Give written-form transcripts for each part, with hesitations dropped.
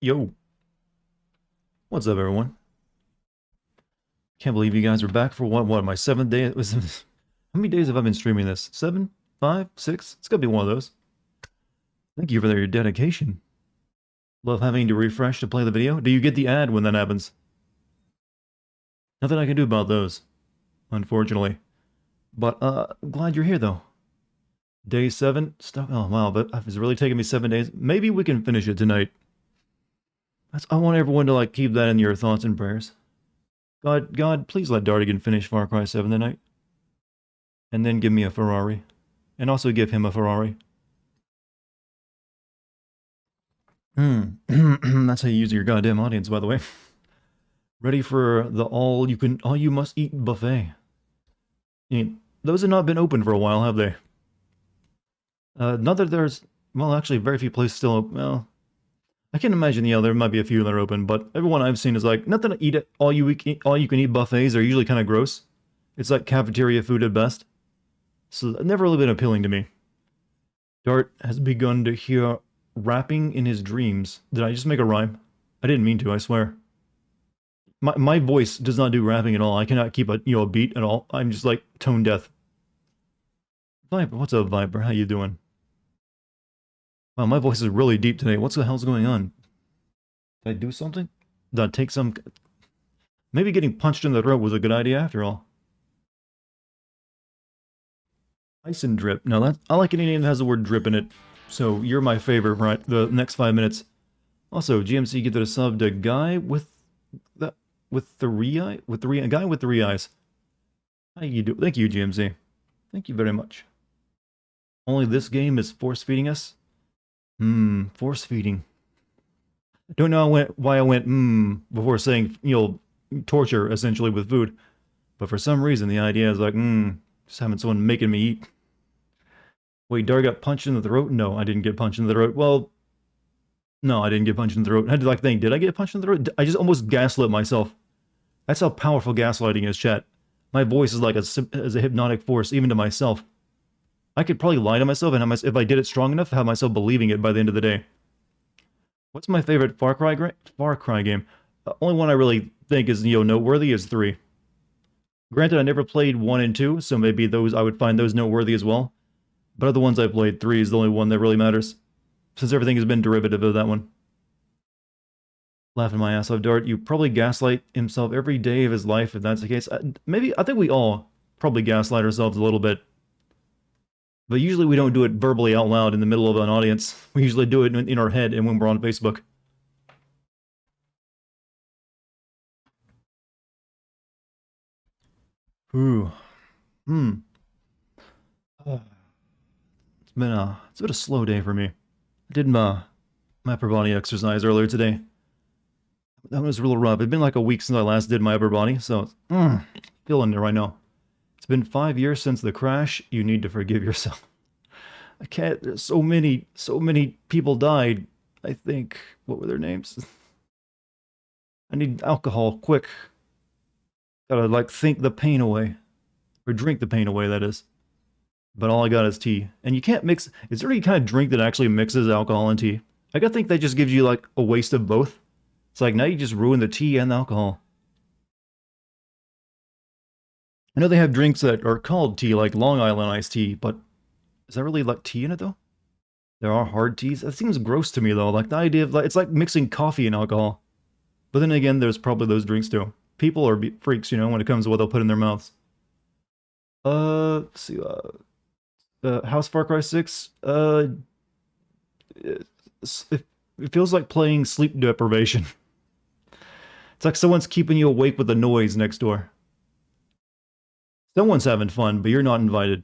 Yo, what's up, everyone? Can't believe you guys are back for what? My seventh day? How many days have I been streaming this? Seven? Five? Six? It's gotta be one of those. Thank you for your dedication. Love having to refresh to play the video. Do you get the ad when that happens? Nothing I can do about those, unfortunately. But glad you're here though. Day seven. Stuff. Oh wow, but it's really taking me 7 days. Maybe we can finish it tonight. I want everyone to like keep that in your thoughts and prayers. God, please let Dartigan finish Far Cry 7 tonight. And then give me a Ferrari. And also give him a Ferrari. That's how you use your goddamn audience, by the way. Ready for the all you must eat buffet. Those have not been open for a while, have they? Not that there's, well, actually, very few places still open. Well, I can imagine, there might be a few that are open, but everyone I've seen is like, nothing to eat. All you can eat buffets are usually kind of gross. It's like cafeteria food at best. So it's never really been appealing to me. Dart has begun to hear rapping in his dreams. Did I just make a rhyme? I didn't mean to, I swear. My voice does not do rapping at all. I cannot keep a beat at all. I'm just like tone deaf. Viper, what's up, Viper? How you doing? Wow, my voice is really deep today. What the hell's going on? Did I do something? Did I take some... Maybe getting punched in the throat was a good idea after all. Ice and drip. Now that I like any name that has the word drip in it. So you're my favorite, right? The next 5 minutes. Also, GMC gifted a sub to guy with three eyes. A guy with 3 eyes. How you do? Thank you, GMC. Thank you very much. Only this game is force feeding us. Force feeding. I don't know why I went before saying torture essentially with food, but for some reason the idea is like just having someone making me eat. Wait, Dar got punched in the throat? No, I didn't get punched in the throat. Well, no, I didn't get punched in the throat. I had to like think, did I get punched in the throat? I just almost gaslit myself. That's how powerful gaslighting is, chat. My voice is like as a hypnotic force, even to myself. I could probably lie to myself, and if I did it strong enough, have myself believing it by the end of the day. What's my favorite Far Cry game? Only one I really think is noteworthy is 3. Granted, I never played 1 and 2, so maybe I would find those noteworthy as well. But of the ones I played, 3 is the only one that really matters, since everything has been derivative of that one. Laughing my ass off, Dart. You probably gaslight himself every day of his life, if that's the case. I think we all probably gaslight ourselves a little bit. But usually we don't do it verbally out loud in the middle of an audience. We usually do it in our head and when we're on Facebook. Ooh. It's been a slow day for me. I did my upper body exercise earlier today. That was a little rough. It's been like a week since I last did my upper body, so feeling it right now. It's been 5 years since the crash. You need to forgive yourself. I can't. There's so many people died. I think. What were their names? I need alcohol, quick. Gotta like think the pain away, or drink the pain away. That is. But all I got is tea, and you can't mix. Is there any kind of drink that actually mixes alcohol and tea? I gotta think that just gives you like a waste of both. It's like now you just ruin the tea and the alcohol. I know they have drinks that are called tea, like Long Island iced tea, but is that really like tea in it though? There are hard teas. That seems gross to me though. Like the idea of like it's like mixing coffee and alcohol. But then again, there's probably those drinks too. People are freaks, when it comes to what they'll put in their mouths. Let's see. House Far Cry 6. It, it feels like playing sleep deprivation. It's like someone's keeping you awake with the noise next door. Someone's having fun, but you're not invited.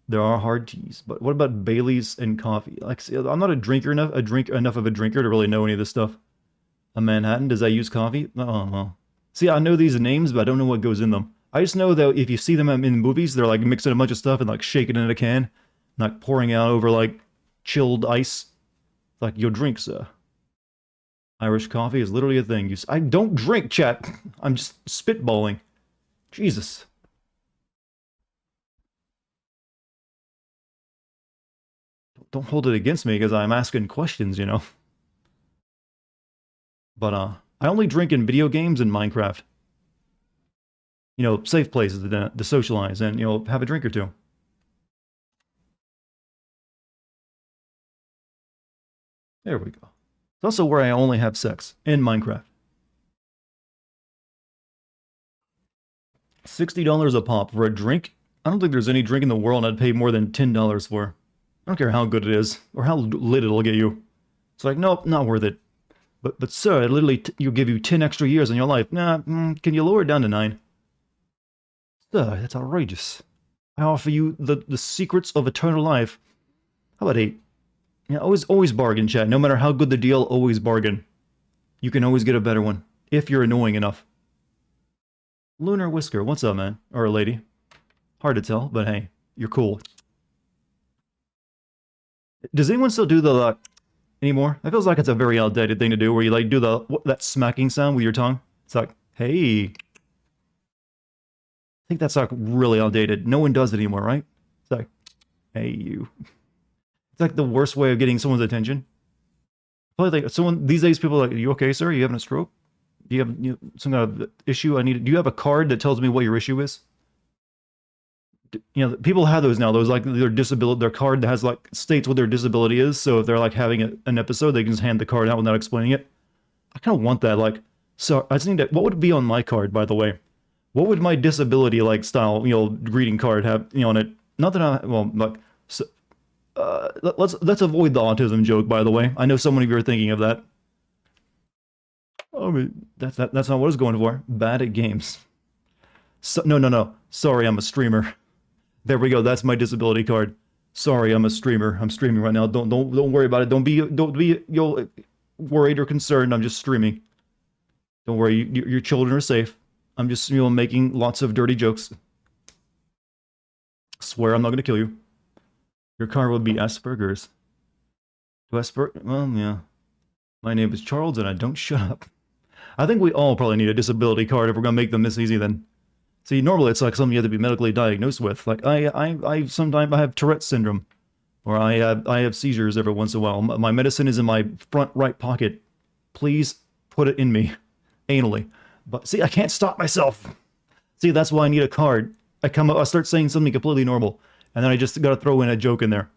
There are hard teas, but what about Bailey's and coffee? Like, see, I'm not enough of a drinker to really know any of this stuff. A Manhattan, does that use coffee? Oh, well. See, I know these names, but I don't know what goes in them. I just know that if you see them in movies, they're like mixing a bunch of stuff and like shaking it in a can, like pouring out over like chilled ice. Like, your drink, sir. Irish coffee is literally a thing. I don't drink, chat. I'm just spitballing. Jesus. Don't hold it against me because I'm asking questions. But I only drink in video games and Minecraft. You know, safe places to socialize and, you know, have a drink or two. There we go. It's also where I only have sex, in Minecraft. $60 a pop for a drink? I don't think there's any drink in the world I'd pay more than $10 for. I don't care how good it is, or how lit it'll get you. It's like, nope, not worth it. But sir, it literally you'll give you 10 extra years in your life. Nah, can you lower it down to 9? Sir, that's outrageous. I offer you the secrets of eternal life. How about 8? Yeah, always bargain, chat. No matter how good the deal, always bargain. You can always get a better one, if you're annoying enough. Lunar Whisker, what's up, man? Or a lady. Hard to tell, but hey, you're cool. Does anyone still do the anymore? It feels like it's a very outdated thing to do, where you like do that smacking sound with your tongue. It's like, hey. I think that's like really outdated. No one does it anymore, right? It's like, hey, you. It's like the worst way of getting someone's attention. Probably like someone these days, people are like, are you okay, sir? Are you having a stroke? Do you have some kind of issue? Do you have a card that tells me what your issue is? You know, people have those now. Those like their card that has like states what their disability is. So if they're like having an episode, they can just hand the card out without explaining it. I kind of want that. Like, so I just need that. What would be on my card, by the way? What would my disability like style, you know, greeting card have, you know, on it? Not that I like. So, let's avoid the autism joke. By the way, I know so many of you are thinking of that. I mean, that's not what I was going for. Bad at games. So, no. Sorry, I'm a streamer. There we go. That's my disability card. Sorry, I'm a streamer. I'm streaming right now. Don't worry about it. Don't be worried or concerned. I'm just streaming. Don't worry. Your children are safe. I'm just making lots of dirty jokes. Swear I'm not gonna kill you. Your car will be Asperger's. Well, yeah. My name is Charles, and I don't shut up. I think we all probably need a disability card if we're gonna make them this easy. Then. See, normally it's like something you have to be medically diagnosed with. Like I sometimes I have Tourette's syndrome, or I have seizures every once in a while. My medicine is in my front right pocket. Please put it in me, anally. But see, I can't stop myself. See, that's why I need a card. I start saying something completely normal, and then I just gotta throw in a joke in there.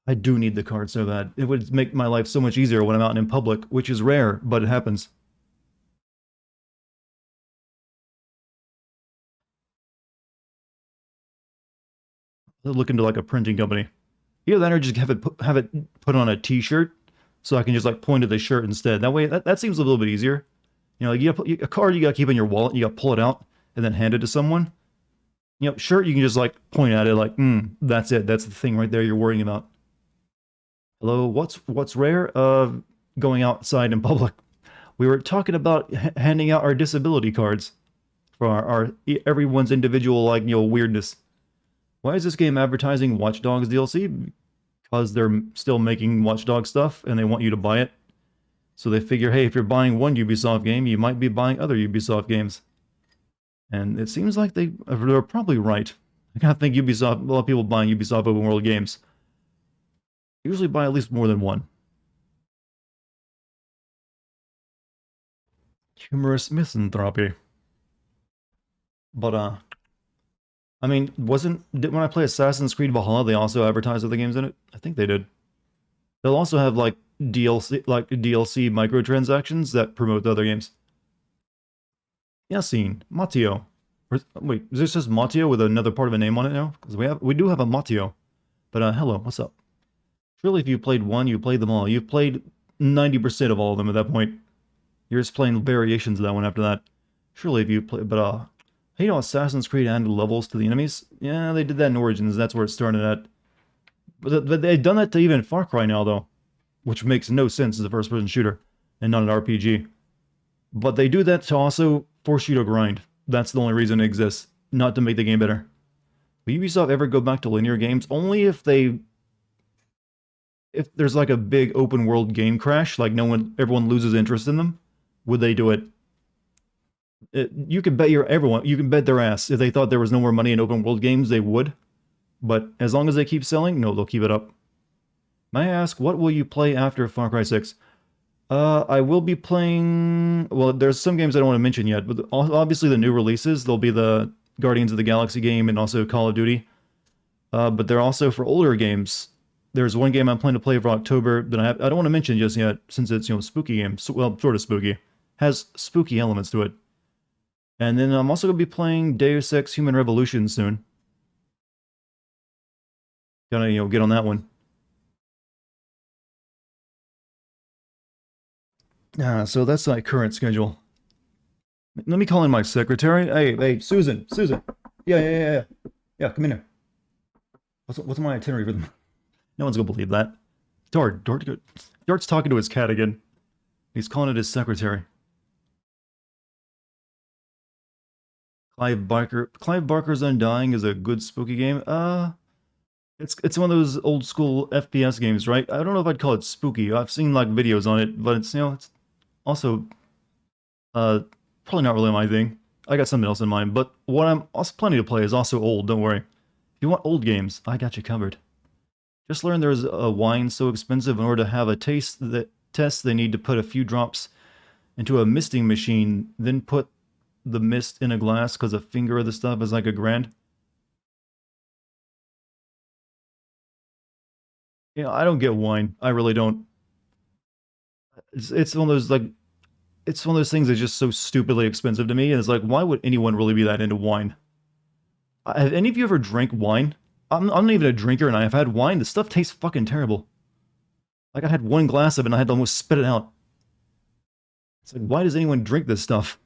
I do need the card so bad. It would make my life so much easier when I'm out in public, which is rare, but it happens. Look into like a printing company. Either that or just have it put on a T-shirt, so I can just like point to the shirt instead. That way, that seems a little bit easier. You know, like a card you gotta keep in your wallet. You gotta pull it out and then hand it to someone. You know, shirt you can just like point at it like, that's it. That's the thing right there you're worrying about. Hello, what's rare? Going outside in public. We were talking about handing out our disability cards for our everyone's individual like weirdness. Why is this game advertising Watch Dogs DLC? Because they're still making Watch Dogs stuff and they want you to buy it. So they figure, hey, if you're buying one Ubisoft game, you might be buying other Ubisoft games. And it seems like they're probably right. I kind of think Ubisoft, a lot of people buying Ubisoft open world games usually buy at least more than one. Humorous misanthropy. But, I mean, when I play Assassin's Creed Valhalla, they also advertise other games in it? I think they did. They'll also have, like, DLC microtransactions that promote the other games. Yassine, Matteo. Wait, is this just Matteo with another part of a name on it now? Because we do have a Matteo. But, hello, what's up? Surely if you played one, you played them all. You've played 90% of all of them at that point. You're just playing variations of that one after that. Surely if you play, but, you know, Assassin's Creed added levels to the enemies? Yeah, they did that in Origins, that's where it started at. But they've done that to even Far Cry now, though. Which makes no sense as a first-person shooter, and not an RPG. But they do that to also force you to grind. That's the only reason it exists, not to make the game better. Will Ubisoft ever go back to linear games? Only if there's like a big open world game crash, like everyone loses interest in them, would they do it? You can bet you can bet their ass if they thought there was no more money in open world games, they would. But as long as they keep selling, no, they'll keep it up. May I ask, what will you play after Far Cry 6? I will be playing. Well, there's some games I don't want to mention yet, but obviously the new releases. There'll be the Guardians of the Galaxy game and also Call of Duty. But they're also for older games. There's one game I'm planning to play for October that I don't want to mention just yet, since it's spooky game. So, well, sort of spooky, has spooky elements to it. And then I'm also gonna be playing Deus Ex: Human Revolution soon. Gotta get on that one. So that's my current schedule. Let me call in my secretary. Hey, Susan, Susan. Yeah. Yeah, come in here. What's my itinerary for them? No one's gonna believe that. Dart's talking to his cat again. He's calling it his secretary. Clive Barker's Undying is a good spooky game. It's one of those old school FPS games, right? I don't know if I'd call it spooky. I've seen like videos on it, but it's also probably not really my thing. I got something else in mind, but what I'm also planning to play is also old, don't worry. If you want old games, I got you covered. Just learn there's a wine so expensive in order to have a test they need to put a few drops into a misting machine, then put the mist in a glass because a finger of the stuff is like $1,000. I don't get wine. I really don't. It's one of those it's one of those things that's just so stupidly expensive to me, and it's like, why would anyone really be that into wine? Have any of you ever drank wine? I'm not even a drinker, and I have had wine. The stuff tastes fucking terrible. Like, I had one glass of it, and I had to almost spit it out. It's like, why does anyone drink this stuff?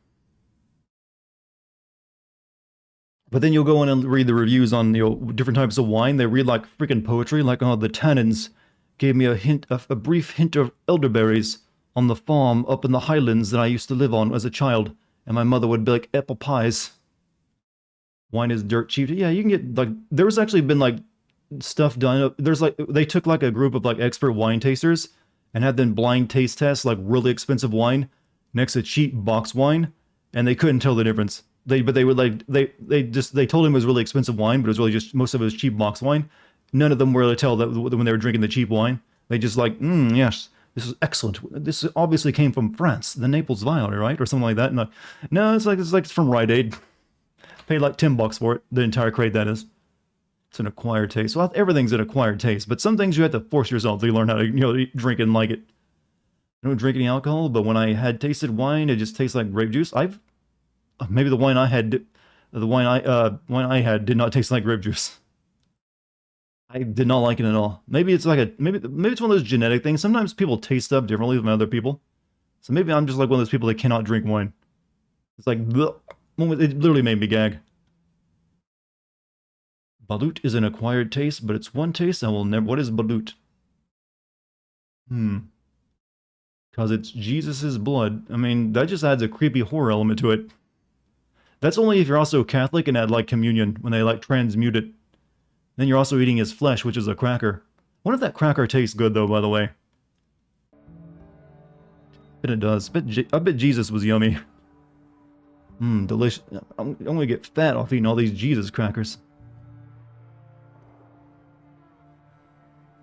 But then you'll go in and read the reviews on different types of wine. They read like freaking poetry, like, oh, the tannins gave me a brief hint of elderberries on the farm up in the highlands that I used to live on as a child, and my mother would be like, apple pies. Wine is dirt cheap. Yeah, you can get like, there's actually been like stuff done. There's like, they took like a group of like expert wine tasters and had them blind taste test like really expensive wine next to cheap box wine, and they couldn't tell the difference. They would like, they told him it was really expensive wine, but it was really just, most of it was cheap box wine. None of them were able to tell that when they were drinking the cheap wine. They just like, yes, this is excellent. This obviously came from France, the Naples Violet, right? Or something like that. And like, no, it's like it's from Rite Aid. Paid like $10 for it. The entire crate, that is. It's an acquired taste. Well, everything's an acquired taste, but some things you have to force yourself to learn how to drink and like it. I don't drink any alcohol, but when I had tasted wine, it just tastes like grape juice. Maybe the wine I had, wine I had did not taste like grape juice. I did not like it at all. Maybe it's like maybe it's one of those genetic things. Sometimes people taste stuff differently than other people. So maybe I'm just like one of those people that cannot drink wine. It's like, bleh. It literally made me gag. Balut is an acquired taste, but it's one taste I will never. What is balut? Because it's Jesus's blood. I mean, that just adds a creepy horror element to it. That's only if you're also Catholic and add like communion when they like transmute it. Then you're also eating his flesh, which is a cracker. I wonder if that cracker tastes good though, by the way. But it does. I bet Jesus was yummy. Delicious. I'm gonna get fat off eating all these Jesus crackers.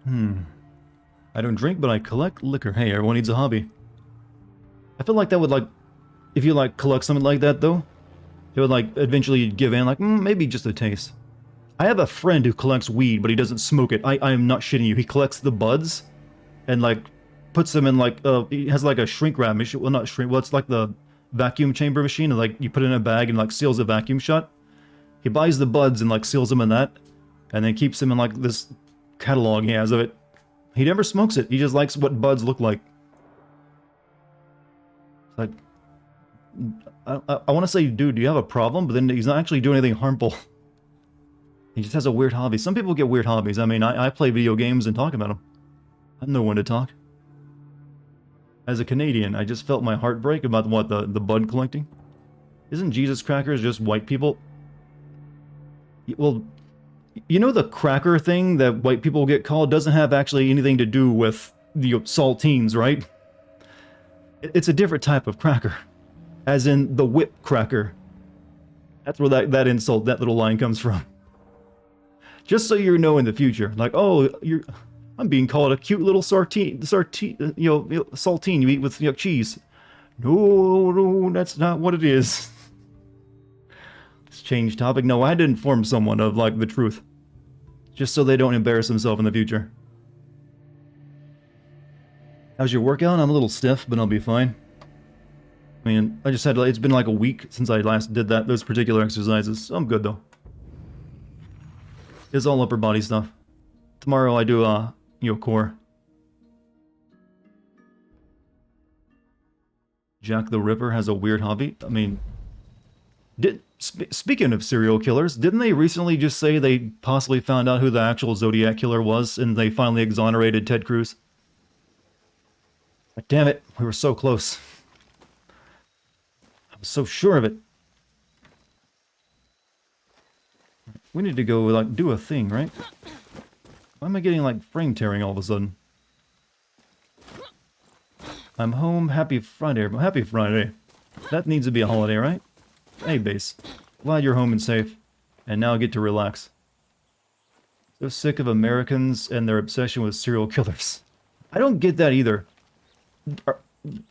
I don't drink, but I collect liquor. Hey, everyone needs a hobby. I feel like that would like, if you like collect something like that though, it would like eventually give in, like, maybe just a taste. I have a friend who collects weed, but he doesn't smoke it. I am not shitting you. He collects the buds and like puts them in like, he has like a shrink wrap machine. Well, not shrink, well, it's like the vacuum chamber machine, and like you put it in a bag and like seals the vacuum shut. He buys the buds and like seals them in that, and then keeps them in like this catalog he has of it. He never smokes it. He just likes what buds look like. It's like, I want to say, dude, do you have a problem? But then he's not actually doing anything harmful. He just has a weird hobby. Some people get weird hobbies. I mean, I play video games and talk about them. I'm no one to talk. As a Canadian, I just felt my heart break about what, the bud collecting? Isn't Jesus crackers just white people? Well, you know the cracker thing that white people get called doesn't have actually anything to do with the saltines, right? It's a different type of cracker. As in the whip cracker. That's where that insult, that little line comes from. Just so you know in the future, like, oh, I'm being called a cute little saltine you eat with cheese. No, no, that's not what it is. Let's change topic. No, I had to inform someone of, like, the truth. Just so they don't embarrass themselves in the future. How's your workout? I'm a little stiff, but I'll be fine. I mean, I just had, it's been like a week since I last did those particular exercises, so I'm good though. It's all upper body stuff. Tomorrow I do, core. Jack the Ripper has a weird hobby. I mean, speaking of serial killers, didn't they recently just say they possibly found out who the actual Zodiac killer was, and they finally exonerated Ted Cruz? But damn it, we were so close. I was so sure of it. We need to go, like, do a thing, right? Why am I getting, like, frame tearing all of a sudden? I'm home. Happy Friday. Happy Friday. That needs to be a holiday, right? Hey, base. Glad you're home and safe. And now I get to relax. So sick of Americans and their obsession with serial killers. I don't get that either.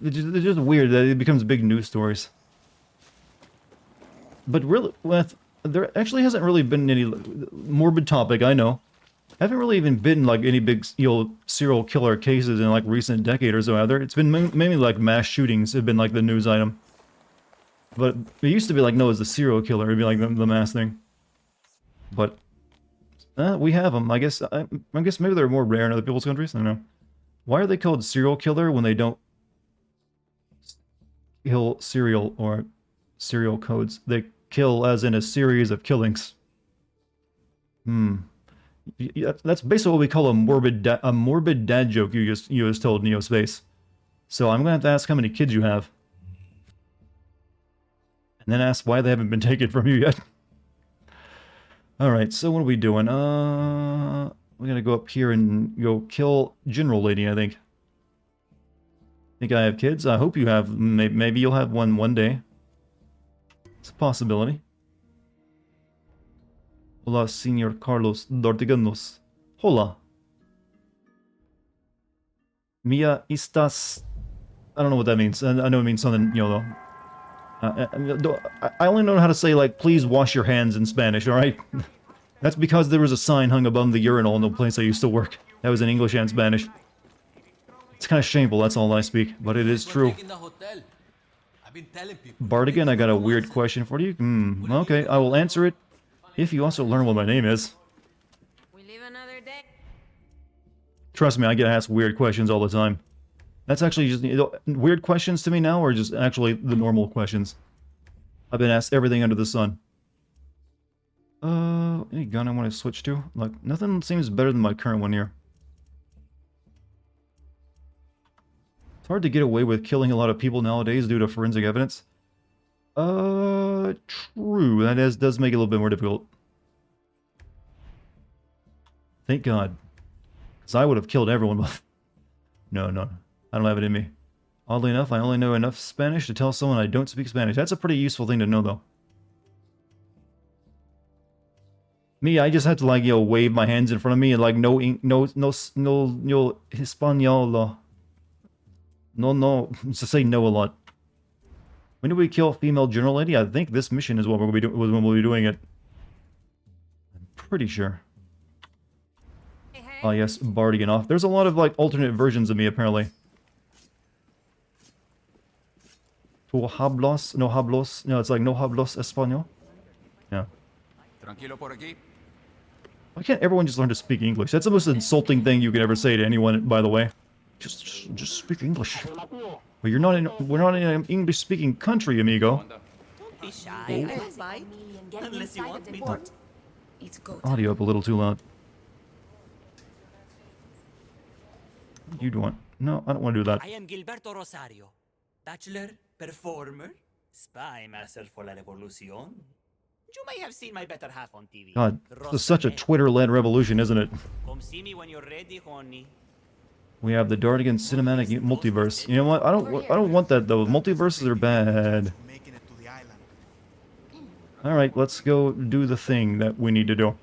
It's just weird that it becomes big news stories. But really, there actually hasn't really been any morbid topic, I know. Haven't really even been like any big, serial killer cases in like recent decade or so either. It's been mainly like mass shootings have been like the news item. But it used to be like, no, it's the serial killer. It'd be like the mass thing. But we have them. I guess maybe they're more rare in other people's countries. I don't know. Why are they called serial killer when they don't kill serial or serial codes? They kill as in a series of killings. Yeah, that's basically what we call a morbid dad joke you just told Neospace. So I'm gonna have to ask how many kids you have. And then ask why they haven't been taken from you yet. Alright, so what are we doing? We're gonna go up here and go kill General Lady, I think. Think I have kids? I hope you have. Maybe you'll have one day. It's a possibility. Hola, Señor Carlos Dartiganos. Hola. Mia estas... I don't know what that means. I know it means something, though. I only know how to say, like, please wash your hands in Spanish, alright? That's because there was a sign hung above the urinal in the place I used to work. That was in English and Spanish. It's kind of shameful, that's all I speak, but it is true. Dartigan, I got a weird question for you. Okay, I will answer it if you also learn what my name is. Trust me, I get asked weird questions all the time. That's actually just weird questions to me now, or just actually the normal questions. I've been asked everything under the sun. Any gun I want to switch to? Like, nothing seems better than my current one here. It's hard to get away with killing a lot of people nowadays due to forensic evidence. True. That does make it a little bit more difficult. Thank God. Because I would have killed everyone. No. I don't have it in me. Oddly enough, I only know enough Spanish to tell someone I don't speak Spanish. That's a pretty useful thing to know, though. Me, I just had to, like, wave my hands in front of me and, like, no Espanol. No, to say no a lot. When do we kill female general lady? I think this mission is when we'll be doing it. I'm pretty sure. Oh yes, Dartigan off. There's a lot of, like, alternate versions of me, apparently. Tu hablos? No hablos? No, it's like no hablos español? Yeah. Why can't everyone just learn to speak English? That's the most insulting thing you could ever say to anyone, by the way. Just speak English. Well, we're not in an English-speaking country, amigo. Audio up a little too loud. You'd want... No, I don't want to do that. I am Gilberto Rosario, bachelor, performer, spy master for la revolución. You may have seen my better half on TV. God, this is such a Twitter-led revolution, isn't it? Come see me when you're ready, honey. We have the Dartigan cinematic multiverse. You know what? I don't want that though. Multiverses are bad. All right, let's go do the thing that we need to do.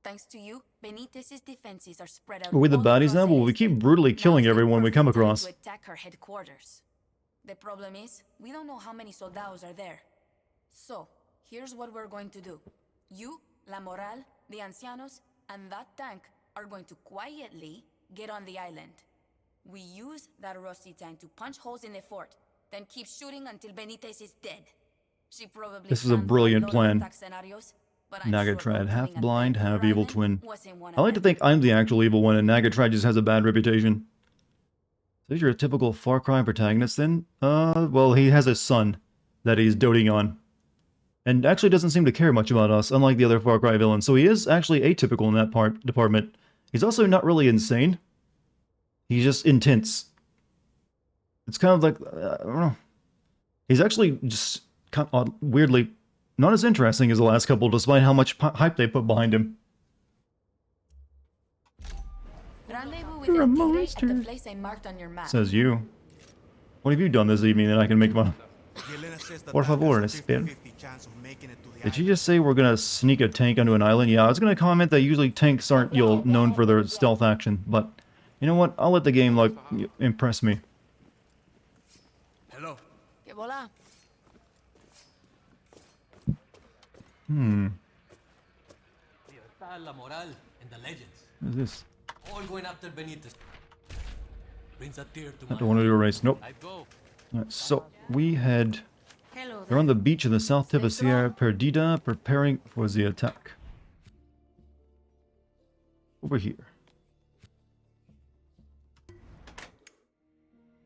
Thanks to you, Benitez's defenses are spread out Are we the all baddies now? across Well, el we keep estate. brutally killing Now's the everyone we come perfect time across. to attack her headquarters. The problem is, we don't know how many soldados are there. So, here's what we're going to do. You, La Moral, the Ancianos, and that tank are going to quietly get on the island. We use that Rossi tank to punch holes in the fort, then keep shooting until Benitez is dead. She probably This is a planned for brilliant load of plan. attack scenarios, but I'm Naga sure tried opening half a blind, tank on half her evil island twin. wasn't one I of like to them. think I'm the actual evil one, and Naga tried just has a bad reputation. So you're a typical Far Cry protagonist then? Well, he has a son that he's doting on. And actually doesn't seem to care much about us, unlike the other Far Cry villains. So he is actually atypical in that department. He's also not really insane. He's just intense. It's kind of like, I don't know. He's actually just kind of weirdly not as interesting as the last couple, despite how much hype they put behind him. Rendezvous with You're a El Tigre monster. at the place I marked on your map. Says you. What have you done this evening that I can make my... Por favor, espero. Did you just say we're gonna sneak a tank onto an island? Yeah, I was gonna comment that usually tanks aren't, known for their stealth action, but you know what? I'll let the game, impress me. Hello. Que vola. La Moral and the legends. What is this? All going after Benitez. Brings a tear to I don't want to do a race. Nope. I go. Alright, so we head... Hello They're on the beach of the south tip of Sierra Perdida, preparing for the attack. Over here.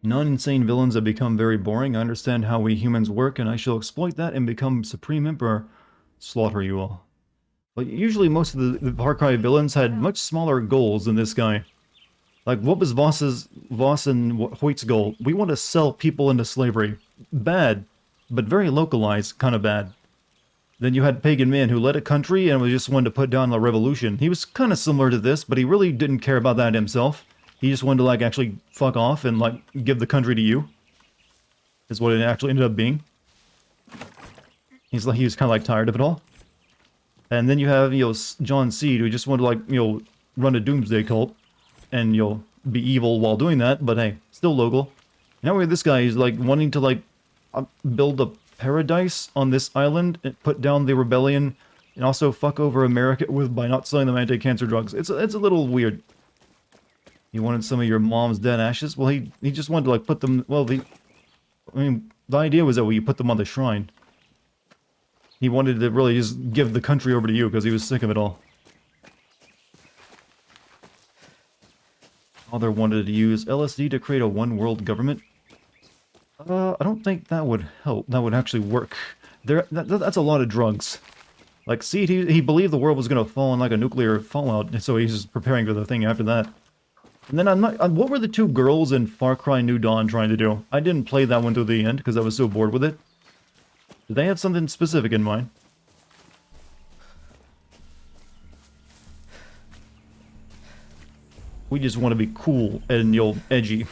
Non-insane villains have become very boring. I understand how we humans work, and I shall exploit that and become Supreme Emperor. Slaughter you all. But usually most of the Far Cry villains had much smaller goals than this guy. Like, what was Voss and Hoyt's goal? We want to sell people into slavery. Bad, but very localized, kind of bad. Then you had Pagan Man, who led a country and was just wanted to put down a revolution. He was kind of similar to this, but he really didn't care about that himself. He just wanted to, actually fuck off and, give the country to you. Is what it actually ended up being. He was kind of, tired of it all. And then you have, John Seed, who just wanted to, run a doomsday cult. And, be evil while doing that, but hey, still local. Now we have this guy who's, wanting to, build a paradise on this island, and put down the rebellion, and also fuck over America by not selling them anti-cancer drugs. It's a little weird. You wanted some of your mom's dead ashes? Well, he just wanted to, put them... Well, the idea was that you put them on the shrine. He wanted to really just give the country over to you, because he was sick of it all. Father wanted to use LSD to create a one-world government. I don't think that would help. That would actually work. That's a lot of drugs. See, he believed the world was going to fall in a nuclear fallout, so he's just preparing for the thing after that. And then what were the two girls in Far Cry New Dawn trying to do? I didn't play that one to the end because I was so bored with it. Did they have something specific in mind? We just want to be cool and, edgy.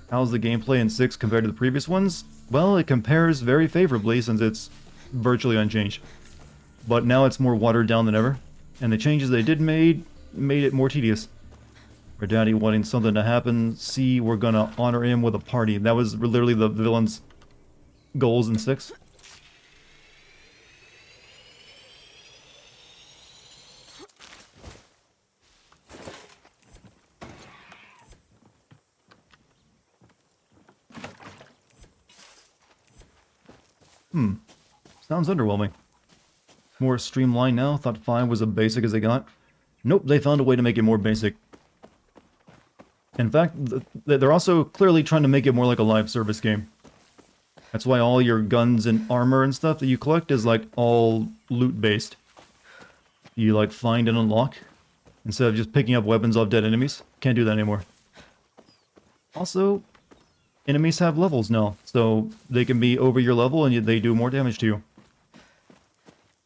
How's the gameplay in 6 compared to the previous ones? Well, it compares very favorably since it's virtually unchanged. But now it's more watered down than ever, and the changes they did made it more tedious. Our daddy wanting something to happen, see, we're gonna honor him with a party. That was literally the villain's goals in 6. Sounds underwhelming. More streamlined now. Thought 5 was as basic as they got. Nope, they found a way to make it more basic. In fact, they're also clearly trying to make it more like a live service game. That's why all your guns and armor and stuff that you collect is all loot-based. You find and unlock, instead of just picking up weapons off dead enemies. Can't do that anymore. Also, enemies have levels now, so they can be over your level and they do more damage to you.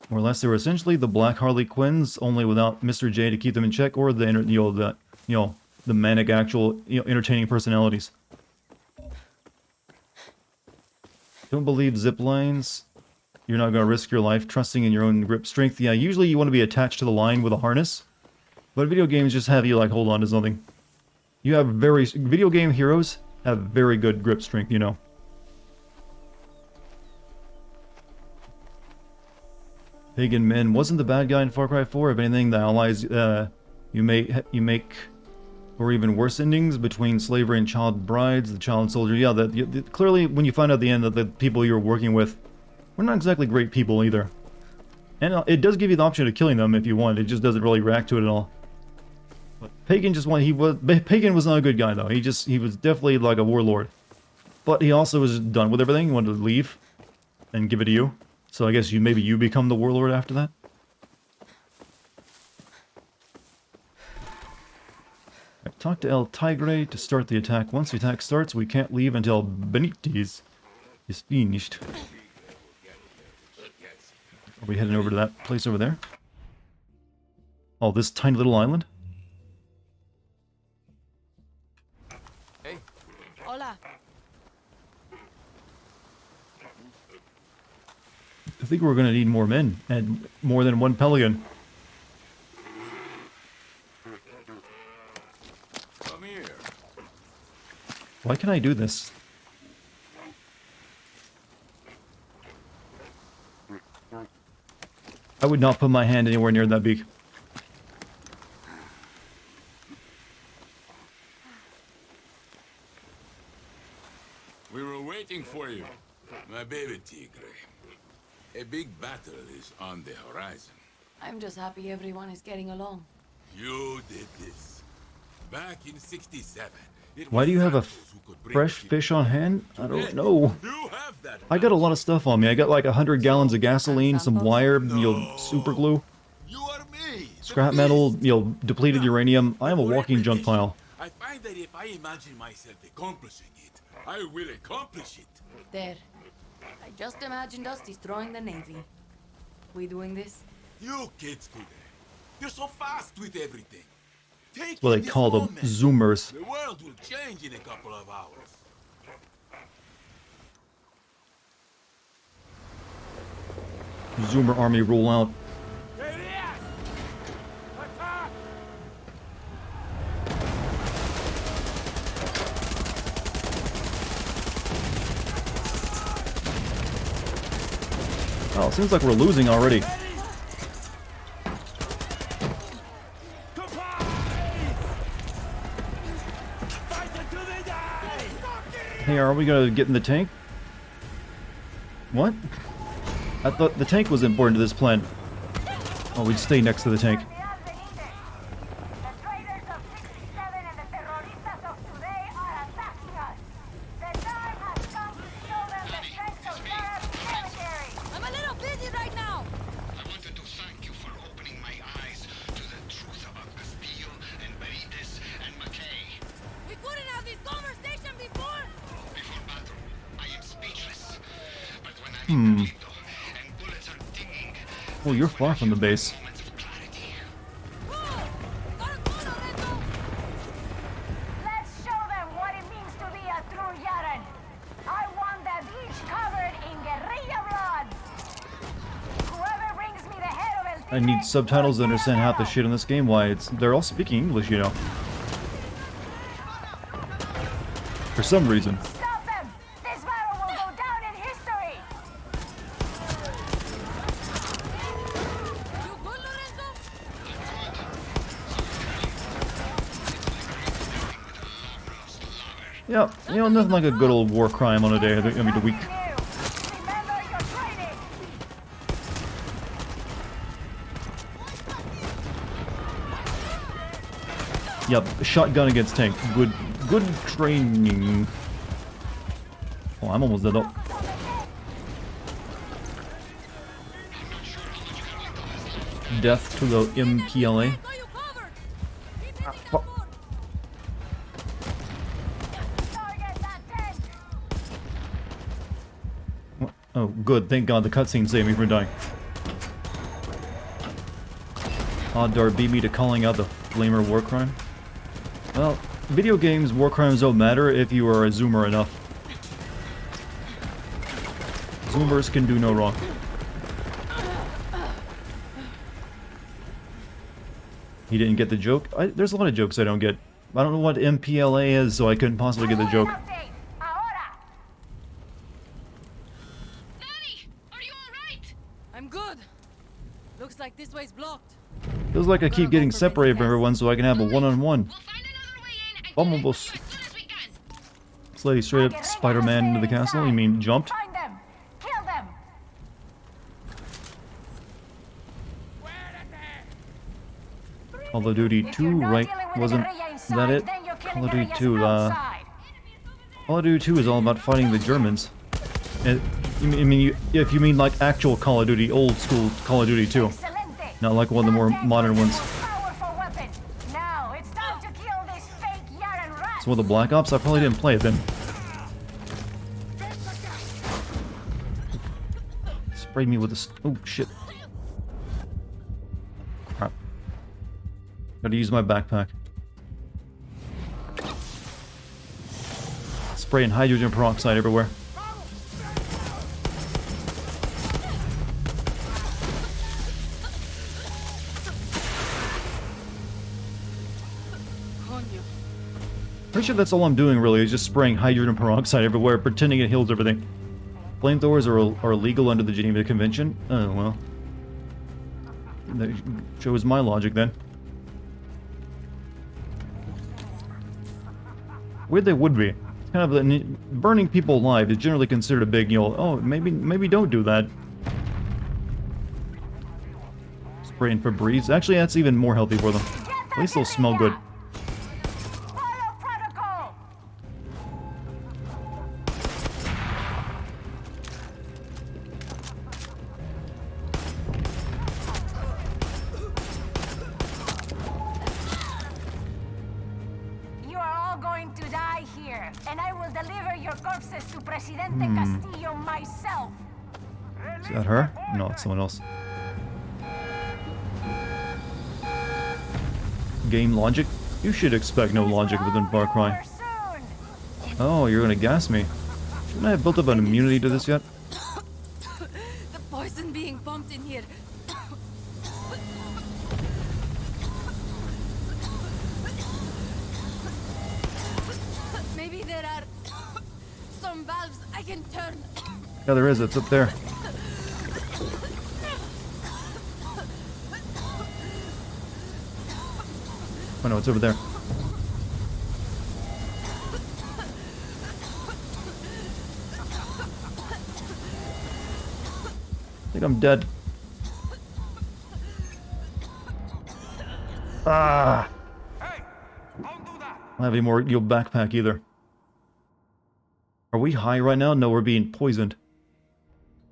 More or less, they were essentially the Black Harley Quinns, only without Mr. J to keep them in check, or the the manic, actual, entertaining personalities. Don't believe zip lines. You're not going to risk your life trusting in your own grip strength. Yeah, usually you want to be attached to the line with a harness. But video games just have you, like, hold on to something. You have video game heroes have very good grip strength, you know. Pagan Men wasn't the bad guy in Far Cry 4. If anything, the allies, you make, or even worse endings between slavery and child brides, the child soldier. Yeah, clearly when you find out at the end that the people you're working with were not exactly great people either. And it does give you the option of killing them if you want. It just doesn't really react to it at all. But Pagan Pagan was not a good guy though. He was definitely like a warlord. But he also was done with everything. He wanted to leave and give it to you. So I guess maybe you become the warlord after that? Right, talk to El Tigre to start the attack. Once the attack starts, we can't leave until Benitez is finished. Are we heading over to that place over there? Oh, this tiny little island? Hey. Hola. I think we're going to need more men, and more than one pelican. Come here. Why can I do this? I would not put my hand anywhere near that beak. We were waiting for you, my baby Tigre. A big battle is on the horizon. I'm just happy everyone is getting along. You did this. Back in 67. Why do you have a fresh fish on hand? I don't know. I got a lot of stuff on me. I got like 100 gallons of gasoline, some wire, super glue, You are me. scrap metal, depleted uranium. I am a walking junk pile. I find that if I imagine myself accomplishing it, I will accomplish it. There. I just imagined us destroying the Navy. We doing this? You kids today. You're so fast with everything. Take Well, they this call them moment. Zoomers. The world will change in a couple of hours. Zoomer army roll out. Oh, seems like we're losing already. Hey, are we gonna get in the tank? What? I thought the tank was important to this plan. Oh, we'd stay next to the tank. I'm a little busy right now. I wanted to thank you for opening my eyes to the truth about Castillo and Benitez and McKay. We couldn't have this conversation before. Before battle, I am speechless. But when I'm in the window and bullets are dinging, Well, you're far from the base. moments of clarity. Gotta go, Lorenzo. Let's show them what it means to be a true Yaren. I want the beach covered in guerrilla blood. Whoever brings me the head of El I need Tigre subtitles to will understand half the shit in this game. Why? They're all speaking English, you know. For some reason. Stop them! This battle will go down in history! You good, Lorenzo? Yeah, nothing like a good old war crime on a day, I mean, a week. Remember your training! Yep, shotgun against tank. Good training. Oh, I'm almost dead up. Death to the MPLA. Got you covered. Keep hitting the fuck. board. Target that tank! What? Oh, good. Thank God the cutscene saved me from dying. Dar beat me to calling out the Flamer war crime. Well, video games war crimes don't matter if you are a zoomer enough. Zoomers can do no wrong. He didn't get the joke. There's a lot of jokes I don't get. I don't know what MPLA is, so I couldn't possibly get the joke. Update. Ahora. Daddy, are you alright? I'm good. Looks like this way's blocked. Feels like I keep getting separated from everyone so I can have a one-on-one. We'll find another way in and Bumblebee. as soon as we can. This lady straight up Spider-Man into the castle. You mean jumped? Find them. Kill them. Call of Duty If you're 2, not right? dealing with the Wasn't guerrilla inside, that it? then you're killing Call of Duty guerrillas 2, outside. Call of Duty 2 is all about fighting the Germans. And, if you mean like actual Call of Duty, old school Call of Duty 2. Excelente. Not like one of the more That tank modern was ones. the most powerful weapon. Now it's time to kill this fake Yaren rat. So with the Black Ops, I probably didn't play it then. Sprayed me with this. Oh shit. Crap. Gotta use my backpack. Spraying hydrogen peroxide everywhere. Pretty sure that's all I'm doing really, is just spraying hydrogen peroxide everywhere, pretending it heals everything. Flamethrowers are illegal under the Geneva Convention? Oh, well. That shows my logic then. Weird they would be. It's kind of burning people alive is generally considered a big, oh, maybe don't do that. Spraying Febreze. Actually, that's even more healthy for them. At least they'll smell good. Follow protocol. You are all going to die here, and I will deliver your corpses to Presidente Castillo myself. Is that her? No, it's someone else. Game logic? You should expect no logic within Far Cry. Soon. Oh, you're gonna gas me. Shouldn't I have built up an immunity to this yet? The poison being pumped in here. Maybe there are some valves I can turn. Yeah, there is. It's up there. Oh no, it's over there. I think I'm dead. Ah! Hey, don't do that. I don't have any more backpack either. Are we high right now? No, we're being poisoned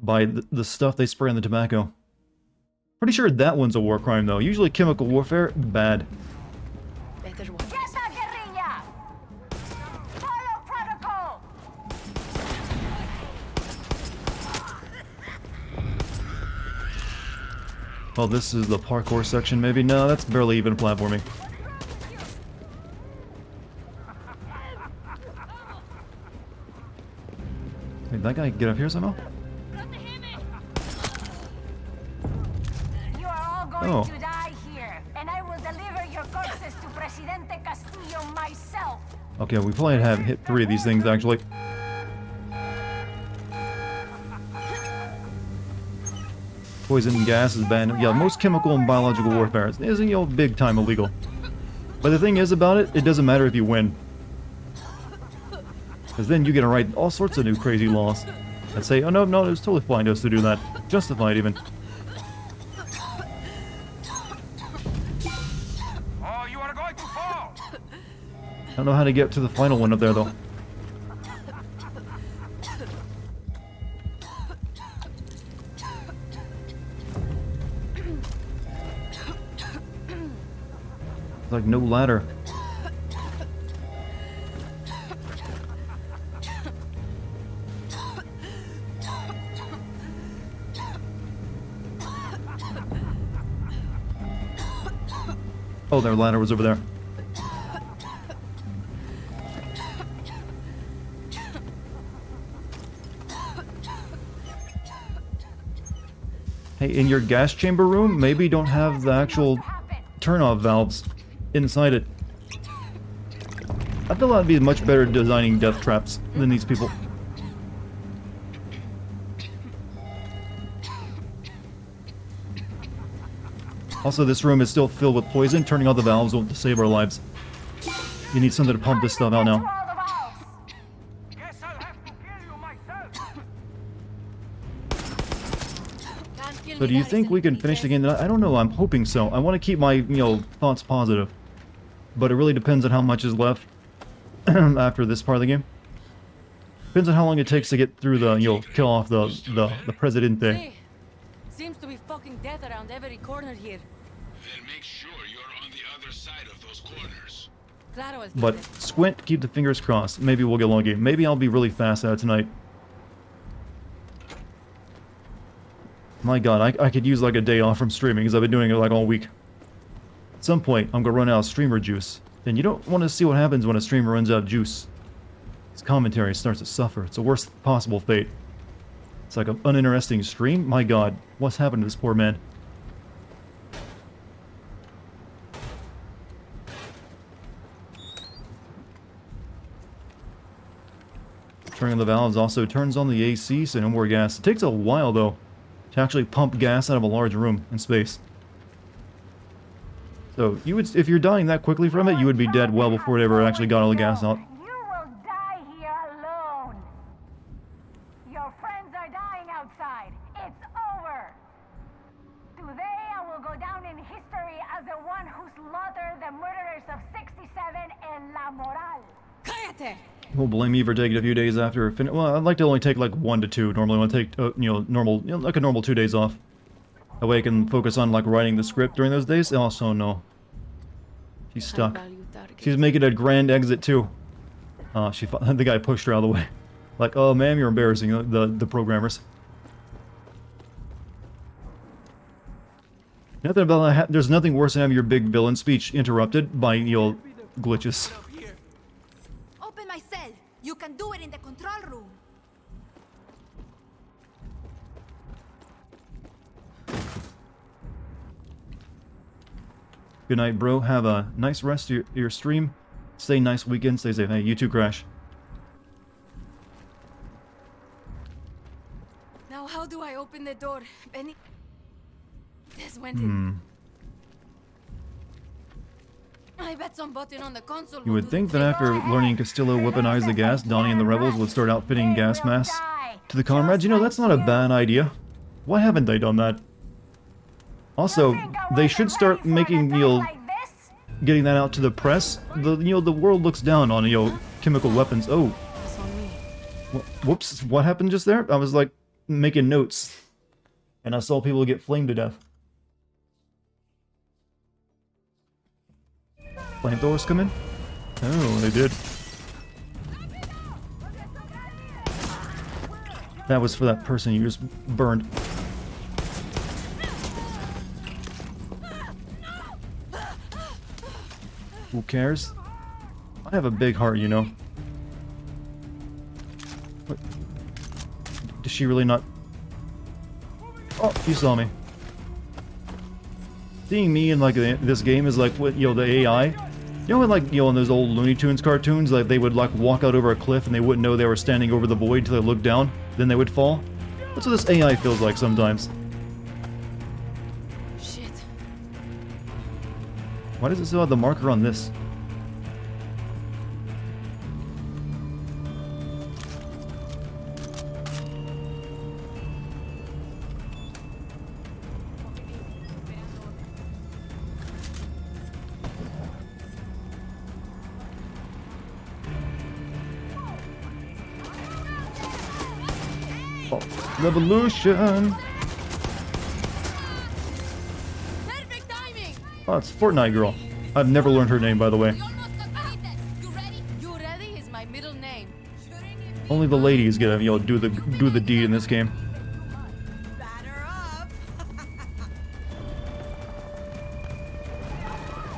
by the stuff they spray on the tobacco. Pretty sure that one's a war crime though. Usually chemical warfare, bad. Better watch. Get that guerrilla. Follow protocol. Oh, this is the parkour section maybe? No, that's barely even platforming. Wait, that guy get up here somehow? You are all going Oh. to die here, and I will deliver your corpses to Presidente Castillo myself. Okay, we probably have hit 3 of these things actually. Poison gas is banned. Yeah, most chemical and biological warfare is, big time illegal. But the thing is about it, it doesn't matter if you win. Because then you get to write all sorts of new crazy laws. And say, oh no, it was totally fine to us to do that. Justified even. Oh, you are going to fall. I don't know how to get to the final one up there though. It's like no ladder. Oh, their ladder was over there. Hey, in your gas chamber room, maybe don't have the actual turn-off valves inside it. I feel I'd be much better at designing death traps than these people. Also, this room is still filled with poison. Turning on the valves won't save our lives. You need something to pump this stuff out now. Guess I'll have to kill you myself. So do you think we can finish the game tonight? I don't know, I'm hoping so. I want to keep my, thoughts positive. But it really depends on how much is left after this part of the game. Depends on how long it takes to get through the, kill off the Presidente. Hey, seems to be fucking death around every corner here. Then make sure you're on the other side of those corners. Claro, el But tigre. squint, keep the fingers crossed. Maybe we'll get lucky. Maybe I'll be really fast at it tonight. My god, I could use like a day off from streaming because I've been doing it like all week. At some point, I'm gonna run out of streamer juice. And you don't want to see what happens when a streamer runs out of juice. His commentary starts to suffer. It's the worst possible fate. It's like an uninteresting stream? My god, what's happened to this poor man? Turning on the valves also turns on the AC, so no more gas. It takes a while, though, to actually pump gas out of a large room in space. So, you would, if you're dying that quickly from it, you would be dead well before it ever actually got all the gas out. You will die here alone. Your friends are dying outside. It's over. Today I will go down in history as the one who slaughtered the murderers of 67 en La Moral. Cállate! Won't blame me for taking a few days after. Well, I'd like to only take like 1 to 2. Normally, I want to take normal, like a normal 2 days off. That way, I can focus on like writing the script during those days. Also, no, she's stuck. She's making a grand exit too. The guy pushed her out of the way. Like, oh, ma'am, you're embarrassing the programmers. Nothing about that. There's nothing worse than having your big villain speech interrupted by glitches. Open my cell. You can do it in the control room. Good night, bro. Have a nice rest of your stream. Stay nice weekend. Stay safe. Hey, you too, Crash. Now how do I open the door? Benny? This went in. I bet some button on the console You will would do think the that trick. after learning Castillo weaponized the gas, Donnie and the rebels would start outfitting gas masks to the comrades. You know, that's not a bad idea. Why haven't they done that? Also, they should start making, getting that out to the press. The world looks down on, chemical weapons. Oh. That's on me. Whoops, what happened just there? I was, like, making notes. And I saw people get flamed to death. Flamethrowers come in? Oh, they did. That was for that person you just burned. Who cares? I have a big heart, you know. What? Does she really not? Oh, you saw me. Seeing me in like this game is like what the AI. You know, in like in those old Looney Tunes cartoons, like they would like walk out over a cliff and they wouldn't know they were standing over the void till they looked down, then they would fall. That's what this AI feels like sometimes. Shit. Why does it still have the marker on this? Oh, revolution! Perfect timing! Oh, it's Fortnite Girl. I've never learned her name, by the way. We almost completed. You ready? You ready is my middle name. Only the ladies get to, do the deed in this game. Batter up.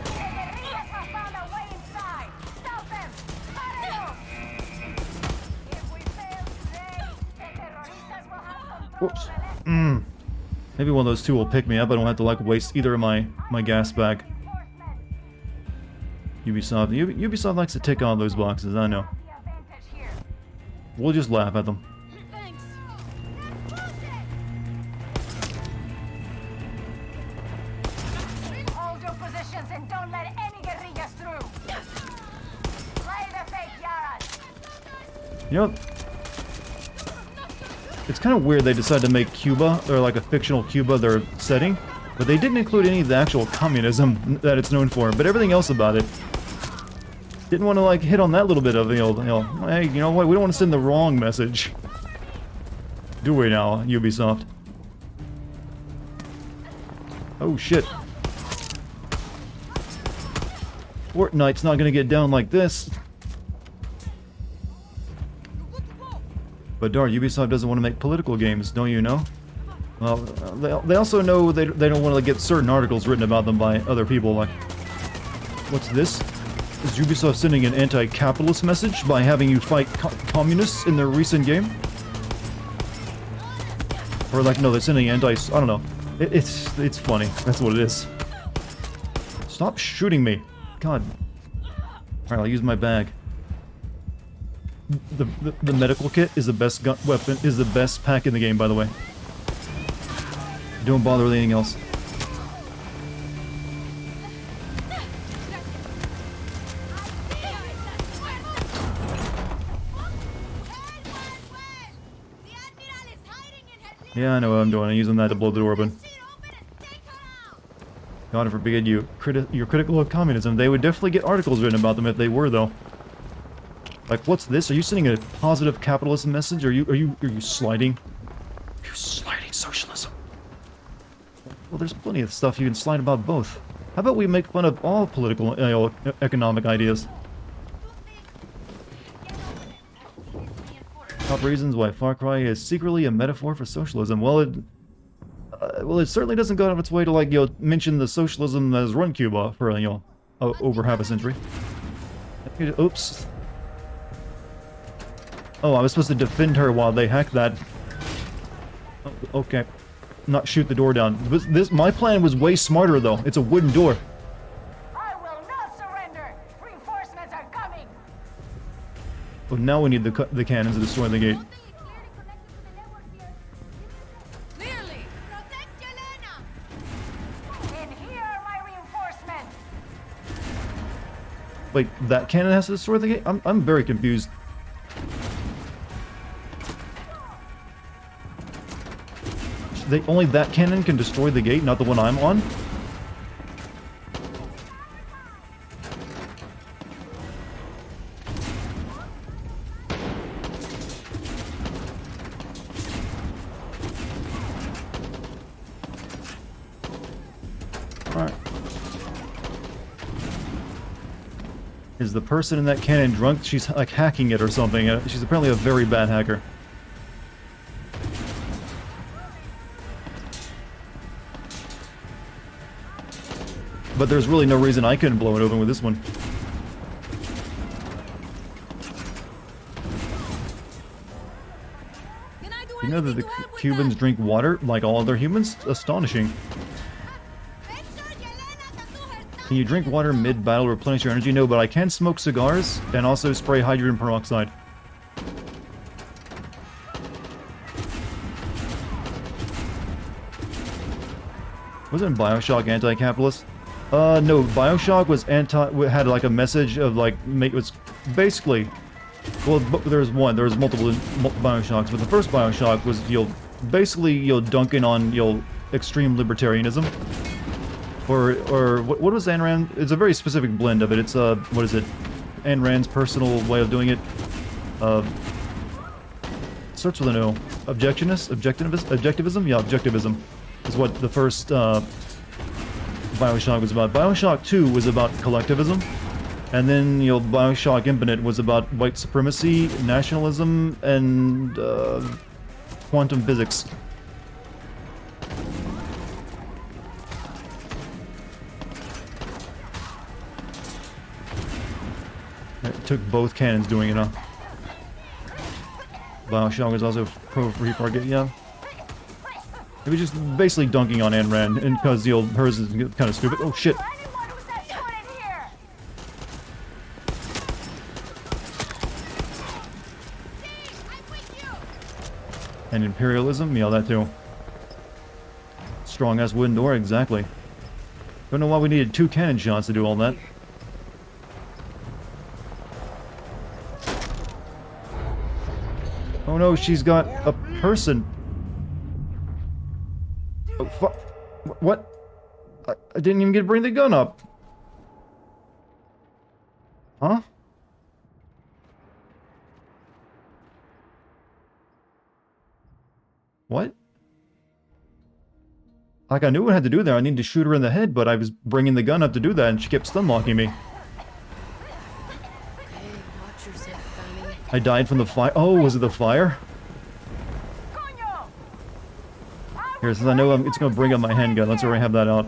Guerrillas have found a way inside. Stop them. Párenlos. If we fail today, the terroristas will have control Whoops. of the left. Maybe one of those two will pick me up. I don't have to like waste either of my gas bag. Ubisoft likes to tick on those boxes, I know. The advantage here. We'll just laugh at them. Thanks. Hold your positions and don't let any guerrillas through. Play the fake Yaran. You know, it's kind of weird they decided to make Cuba, or like a fictional Cuba, their setting, but they didn't include any of the actual communism that it's known for, but everything else about it. Didn't want to like hit on that little bit of, hey, you know what, we don't want to send the wrong message. Do we now, Ubisoft? Oh shit. Fortnite's not gonna get down like this. But darn, Ubisoft doesn't want to make political games, don't you know? Well, they also know they don't want to get certain articles written about them by other people, like... What's this? Is Ubisoft sending an anti-capitalist message by having you fight communists in their recent game? Or like, no, they're sending I don't know. It's funny, that's what it is. Stop shooting me! God. Alright, I'll use my bag. The medical kit is the best weapon, is the best pack in the game, by the way. Don't bother with anything else. Yeah, I know what I'm doing. I'm using that to blow the door open. God forbid you're critical of communism. They would definitely get articles written about them if they were, though. Like, what's this? Are you sending a positive capitalist message? Are you sliding? You're sliding socialism. Well, there's plenty of stuff you can slide about both. How about we make fun of all political, economic ideas? Top reasons why Far Cry is secretly a metaphor for socialism. Well, it certainly doesn't go out of its way to, like, mention the socialism that has run Cuba for, over half a century. Oops. Oh, I was supposed to defend her while they hacked that. Oh, okay. Not shoot the door down. My plan was way smarter, though. It's a wooden door. I will not surrender. Reinforcements are coming. But now we need the cannons to destroy the gate. Clearly. Protect Yelena. And here are my reinforcements. Wait, that cannon has to destroy the gate? I'm very confused. Only that cannon can destroy the gate, not the one I'm on? Alright. Is the person in that cannon drunk? She's like hacking it or something. She's apparently a very bad hacker. But there's really no reason I couldn't blow it open with this one. You know that the Cubans drink water like all other humans? Astonishing. Can you drink water mid-battle to replenish your energy? No, but I can smoke cigars and also spray hydrogen peroxide. Wasn't BioShock anti-capitalist? No, BioShock was had like a message of like, it was basically, well, there was multiple BioShocks, but the first BioShock was, basically, dunking on, extreme libertarianism. Or what was Ayn Rand? It's a very specific blend of it. It's, what is it? Ayn Rand's personal way of doing it. Starts with an O. Objectivism? Yeah, objectivism is what the first, BioShock was about. BioShock 2 was about collectivism, and then, BioShock Infinite was about white supremacy, nationalism, and, quantum physics. It took both cannons doing it, huh? BioShock was also pro-free target, yeah. It was just basically dunking on Ayn Rand, and because hers is kind of stupid. Oh shit! And imperialism? Yeah, that too. Strong-ass wooden door, exactly. Don't know why we needed 2 cannon shots to do all that. Oh no, she's got a person. Oh, what? I didn't even get to bring the gun up. Huh? What? Like, I knew what I had to do there. I needed to shoot her in the head, but I was bringing the gun up to do that, and she kept stun-locking me. Hey, watch yourself, Danny. I died from the fire. Oh, was it the fire? Coño! Here, since I know it's going to bring up my handgun, let's already have that out.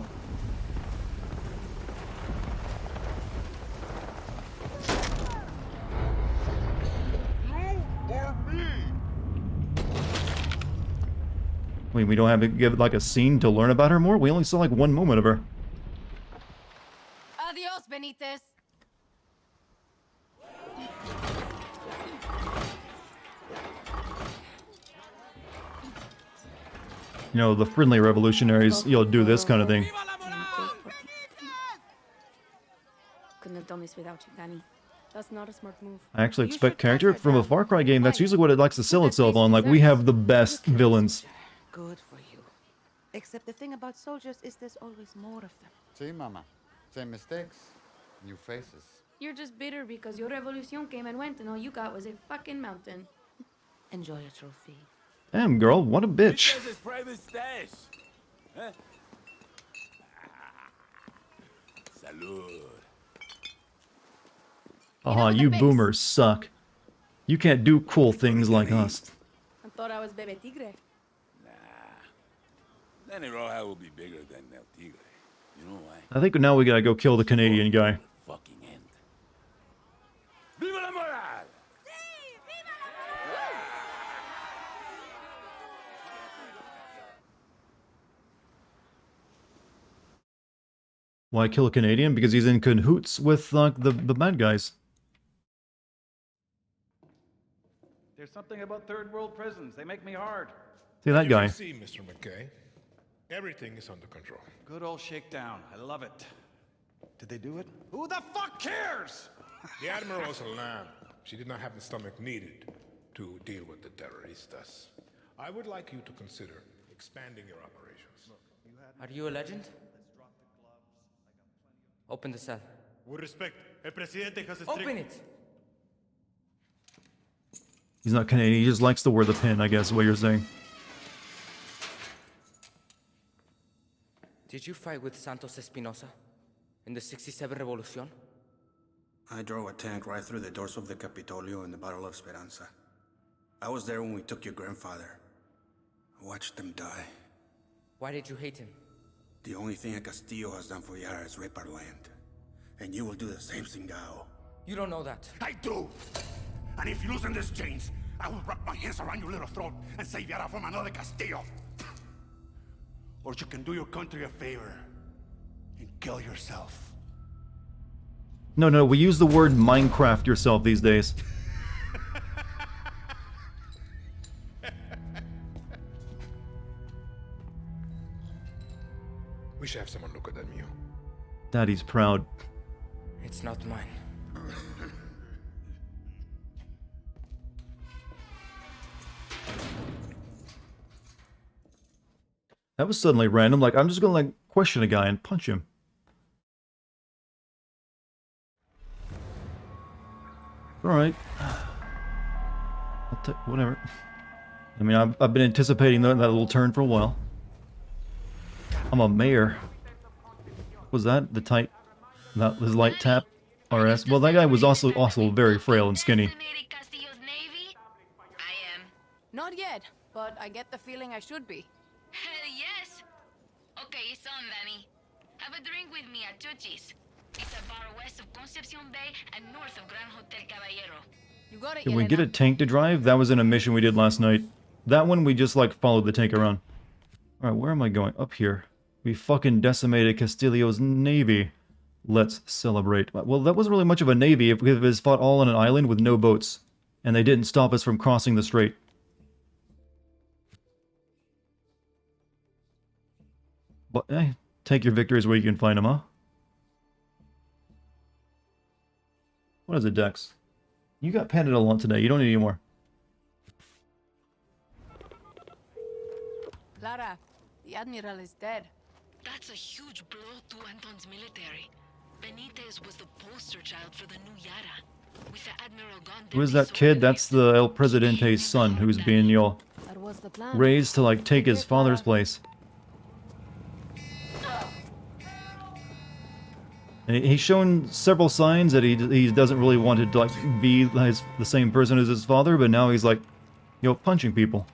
Wait, we don't have to give like a scene to learn about her more? We only saw like 1 moment of her. Adios, Benitez. You know, the friendly revolutionaries, you'll do this kind of thing. Couldn't have done this without you, Danny. That's not a smart move. I actually You expect should cut character her from a down. Far Cry game. That's Why? usually what it likes to sell Put that itself face on. Like, we deserves have the best villains. Good for you. Except the thing about soldiers is there's always more of them. See, Mama. Same mistakes, new faces. You're just bitter because your revolution came and went and all you got was a fucking mountain. Enjoy a trophy. Damn, girl, what a bitch. This is private stash. Huh? Salud. Haha, you boomers suck. You can't do cool things like us. I thought I was Bebe Tigre. Danny Roja will be bigger than El Tigre. You know why? I think now we gotta go kill the Canadian guy. Fucking end. Viva la moral! Why kill a Canadian? Because he's in cahoots with the bad guys. There's something about third world prisons. They make me hard. See that guy. See, Mr. McKay, everything is under control. Good old shakedown. I love it. Did they do it? Who the fuck cares? The Admiral's a lamb. She did not have the stomach needed to deal with the terroristas. I would like you to consider expanding your operations. Are you a legend? Open the cell. With respect, el presidente has Open it! He's not Canadian, he just likes to wear the pin, I guess is what you're saying. Did you fight with Santos Espinosa in the 67 Revolution? I drove a tank right through the doors of the Capitolio in the Battle of Esperanza. I was there when we took your grandfather. I watched them die. Why did you hate him? The only thing a Castillo has done for Yara is rape our land. And you will do the same, Singao. You don't know that. I do! And if you loosen these chains, I will wrap my hands around your little throat and save Yara from another Castillo. Or you can do your country a favor and kill yourself. No, we use the word Minecraft yourself these days. We should have someone look at that mule. Daddy's proud. It's not mine. That was suddenly random, like, I'm just gonna, like, question a guy and punch him. Alright. Whatever. I mean, I've been anticipating that little turn for a while. I'm a mayor. Was that the tight... That his light tap? RS? Well, that guy was also very frail and skinny. Not yet, but I get the feeling I should be. Hell yes! Okay, it's on, Danny. Have a drink with me at Chuchi's. It's a bar west of Concepcion Bay and north of Gran Hotel Caballero. You got it, Can we Yelena. get a tank to drive? That was in a mission we did last night. That one, we just, like, followed the tank around. Alright, where am I going? Up here. We fucking decimated Castillo's navy. Let's celebrate. Well, that wasn't really much of a navy if it was fought all on an island with no boats. And they didn't stop us from crossing the strait. But, take your victories where you can find them, huh? What is it, Dex? You got padded a lot today. You don't need any more. Lara, the Admiral is dead. That's a huge blow to Anton's military. Benitez was the poster child for the new Yara. With the Admiral gone, Who is that kid? That's the El Presidente's son who's being, That was the plan. raised to, like, take his father's place. And he's shown several signs that he doesn't really want to, like, be the same person as his father, but now he's, like, punching people.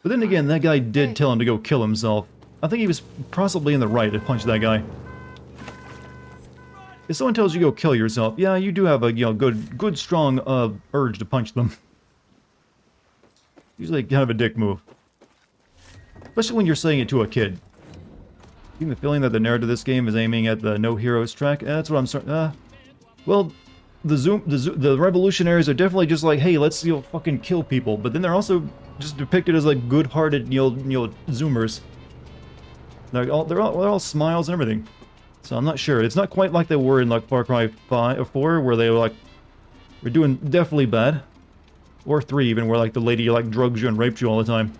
But then again, that guy did tell him to go kill himself. I think he was possibly in the right to punch that guy. If someone tells you to go kill yourself, yeah, you do have a, good strong, urge to punch them. Usually kind of a dick move. Especially when you're saying it to a kid. You have a feeling that the narrative of this game is aiming at the no heroes track? That's what I'm starting. Well, the revolutionaries are definitely just like, hey, let's fucking kill people. But then they're also just depicted as like good-hearted, Zoomers. They're all smiles and everything. So I'm not sure. It's not quite like they were in like Far Cry 5 or 4, where they were like, we're doing definitely bad, or 3 even, where like the lady like drugs you and rapes you all the time.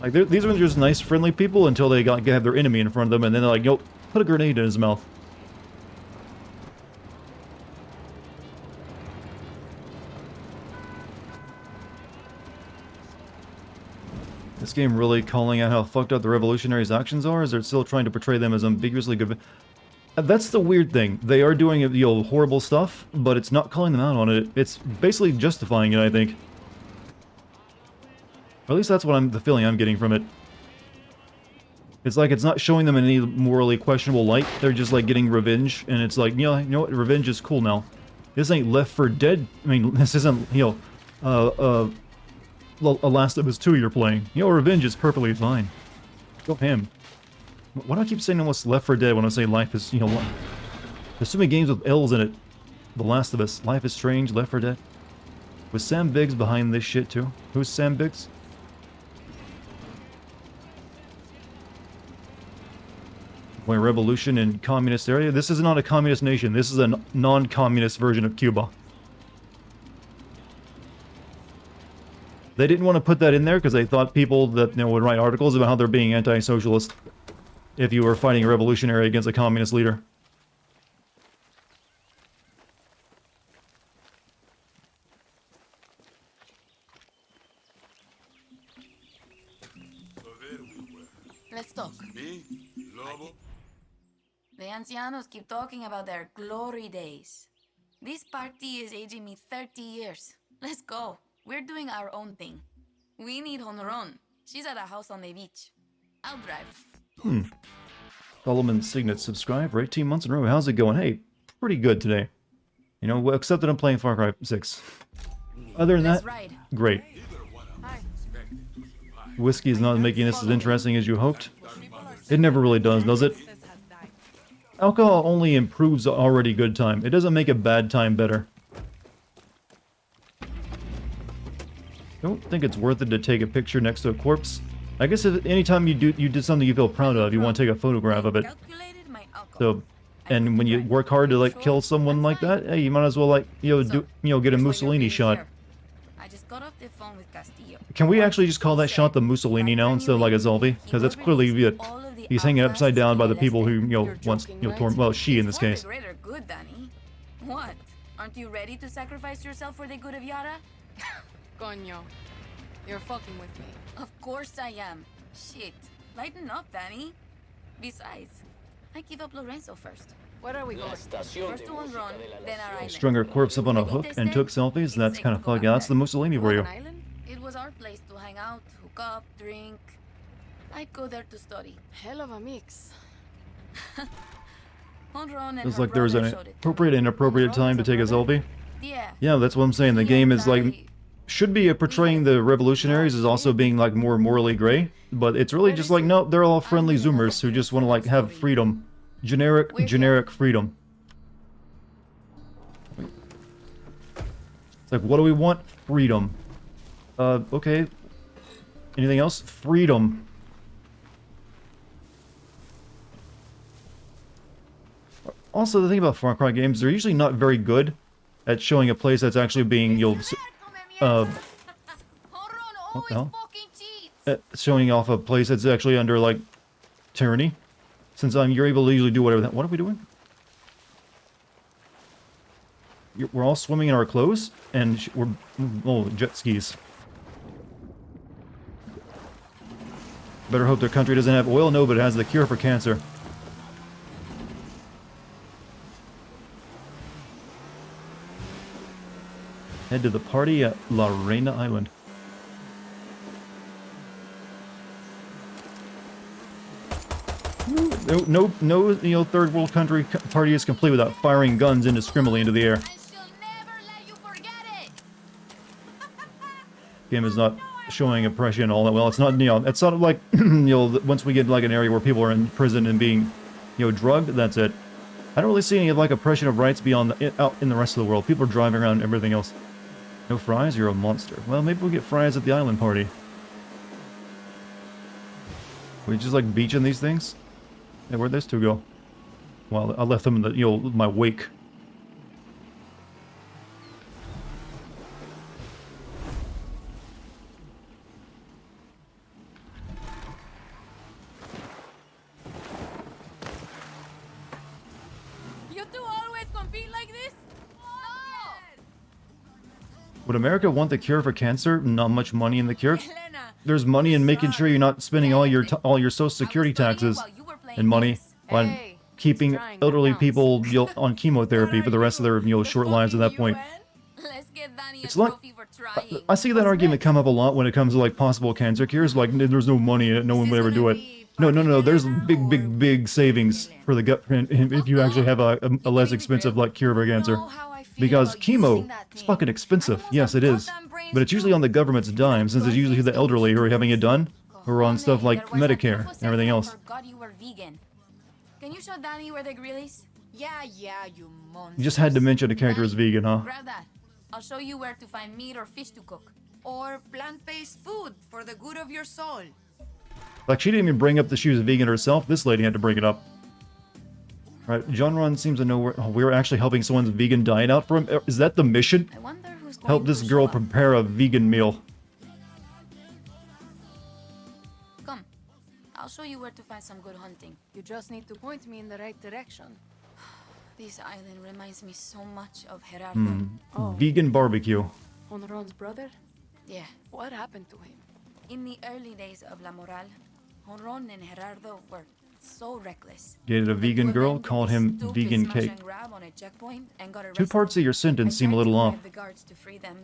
Like, these are just nice, friendly people until they have their enemy in front of them, and then they're like, yo, put a grenade in his mouth. This game really calling out how fucked up the revolutionaries' actions are, or is it still trying to portray them as ambiguously good? That's the weird thing. They are doing, horrible stuff, but it's not calling them out on it. It's basically justifying it, I think. Or at least that's what the feeling I'm getting from it. It's like it's not showing them in any morally questionable light. They're just like getting revenge, and it's like, you know what, revenge is cool now. This ain't Left 4 Dead. I mean, this isn't, a Last of Us 2 you're playing. Revenge is perfectly fine. Go ham. Why do I keep saying almost Left 4 Dead when I say life is, there's so many games with L's in it. The Last of Us, Life is Strange, Left 4 Dead. Was Sam Biggs behind this shit too? Who's Sam Biggs? When revolution in communist area? This is not a communist nation. This is a non-communist version of Cuba. They didn't want to put that in there because they thought people that would write articles about how they're being anti-socialist if you were fighting a revolutionary against a communist leader. Let's talk. Me? Lobo? The ancianos keep talking about their glory days. This party is aging me 30 years. Let's go. We're doing our own thing. We need Honron. She's at a house on the beach. I'll drive. Solomon Signet subscribe for 18 months in a row. How's it going? Hey, pretty good today. Well, except that I'm playing Far Cry 6. Other than that, great. Whiskey is not making this as interesting as you hoped. It never really does it? Alcohol only improves an already good time. It doesn't make a bad time better. Don't think it's worth it to take a picture next to a corpse. I guess if anytime you did something you feel proud of, you want to take a photograph of it. So, and when you work hard to like kill someone like that, hey, you might as well like get a Mussolini shot. I just got off the phone with Castillo. Can we actually just call that shot the Mussolini now instead of like a Zolvi? Because that's clearly it. He's hanging upside down by the people who once well, she in this case. For the greater good, Danny. What? Aren't you ready to sacrifice yourself for the good of Yara? Coño. You're fucking with me. Of course I am. Shit. Lighten up, Danny. Besides, I give up Lorenzo first. Where are we going? First to Honron, then our island. Strung her corpse up on a hook and took selfies? That's kind of fucked. Yeah, that's the Mussolini for you. It was our place to hang out, hook up, drink. I'd go there to study. Hell of a mix. It's like there was an appropriate and inappropriate time to take a selfie. Yeah, that's what I'm saying. The game is like should be portraying the revolutionaries as also being like more morally gray, but it's really just like no, they're all friendly Zoomers who just want to like have freedom, generic freedom. It's like, what do we want? Freedom. Okay. Anything else? Freedom. Also, the thing about Far Cry games, they're usually not very good at showing a place that's actually being, what the hell? Showing off a place that's actually under, like, tyranny. Since you're able to usually do whatever what are we doing? We're all swimming in our clothes, and we're... Oh, jet skis. Better hope their country doesn't have oil. No, but it has the cure for cancer. Head to the party at La Reina Island. No, you know, third world country party is complete without firing guns indiscriminately into the air. Game is not showing oppression all that well. It's not, you know, it's not like, you know, once we get like an area where people are in prison and being, you know, drugged, that's it. I don't really see any like oppression of rights beyond out in the rest of the world. People are driving around and everything else. No fries? You're a monster. Well, maybe we'll get fries at the island party. We just like beaching these things? Hey, where'd those two go? Well, I left them in the, you know, my wake. You two always compete like this? Would America want the cure for cancer? Not much money in the cure. There's money in making sure you're not spending all your Social Security taxes and money on keeping elderly people, you know, on chemotherapy for the rest of their, you know, short lives at that point. It's like I see that argument come up a lot when it comes to like possible cancer cures. Like there's no money in it, no one would ever do it. No. There's big savings for the gut if you actually have a less expensive like cure for cancer. Because chemo is fucking expensive. Yes, it is. But it's usually on the government's dime, since it's usually the elderly who are having it done, who are on stuff like Medicare and everything else. Can you show Danny where the grill is? Yeah, you monster. You just had to mention a character as vegan, huh? Grab that. I'll show you where to find meat or fish to cook. Or plant-based food for the good of your soul. Like, she didn't even bring up that she was vegan herself. This lady had to bring it up. Right, John Ron seems to know where we're actually helping someone's vegan diet out for him. Is that the mission? I wonder who's going Help this girl prepare a vegan meal. Come. I'll show you where to find some good hunting. You just need to point me in the right direction. This island reminds me so much of Gerardo. Vegan barbecue. Honron's brother? Yeah. What happened to him? In the early days of La Moral, Honron and Gerardo were so reckless. Dated a vegan girl, called him vegan cake. Two parts of your sentence seem a little off.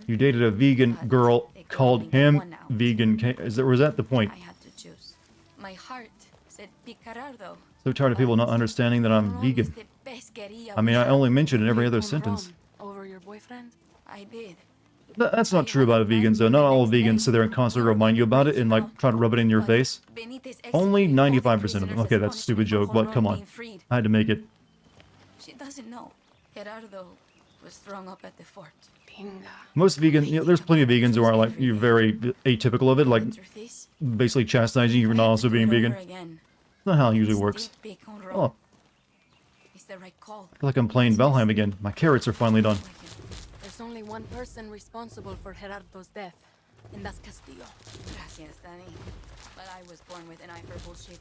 You dated a vegan girl, called him vegan cake. Was that the point? I had to choose. My heart said pick Gerardo. So tired of people not understanding that I'm vegan. I mean, I only mention it in every other sentence. Over your boyfriend? I did. That's not true about vegans, though. Not all vegans sit there and constantly remind you about it and, like, try to rub it in your face. Only 95% of them. Okay, that's a stupid joke, but come on. I had to make it. She doesn't know. Gerardo was thrown up at the fort. Most vegan, you know, there's plenty of vegans who are, like, you're very atypical of it, like, basically chastising you for not also being vegan. That's not how it usually works. Oh. I feel like I'm playing Valheim again. My carrots are finally done. There's only one person responsible for Gerardo's death, and that's Castillo. Gracias, Danny. But I was born with an eye for bullshit.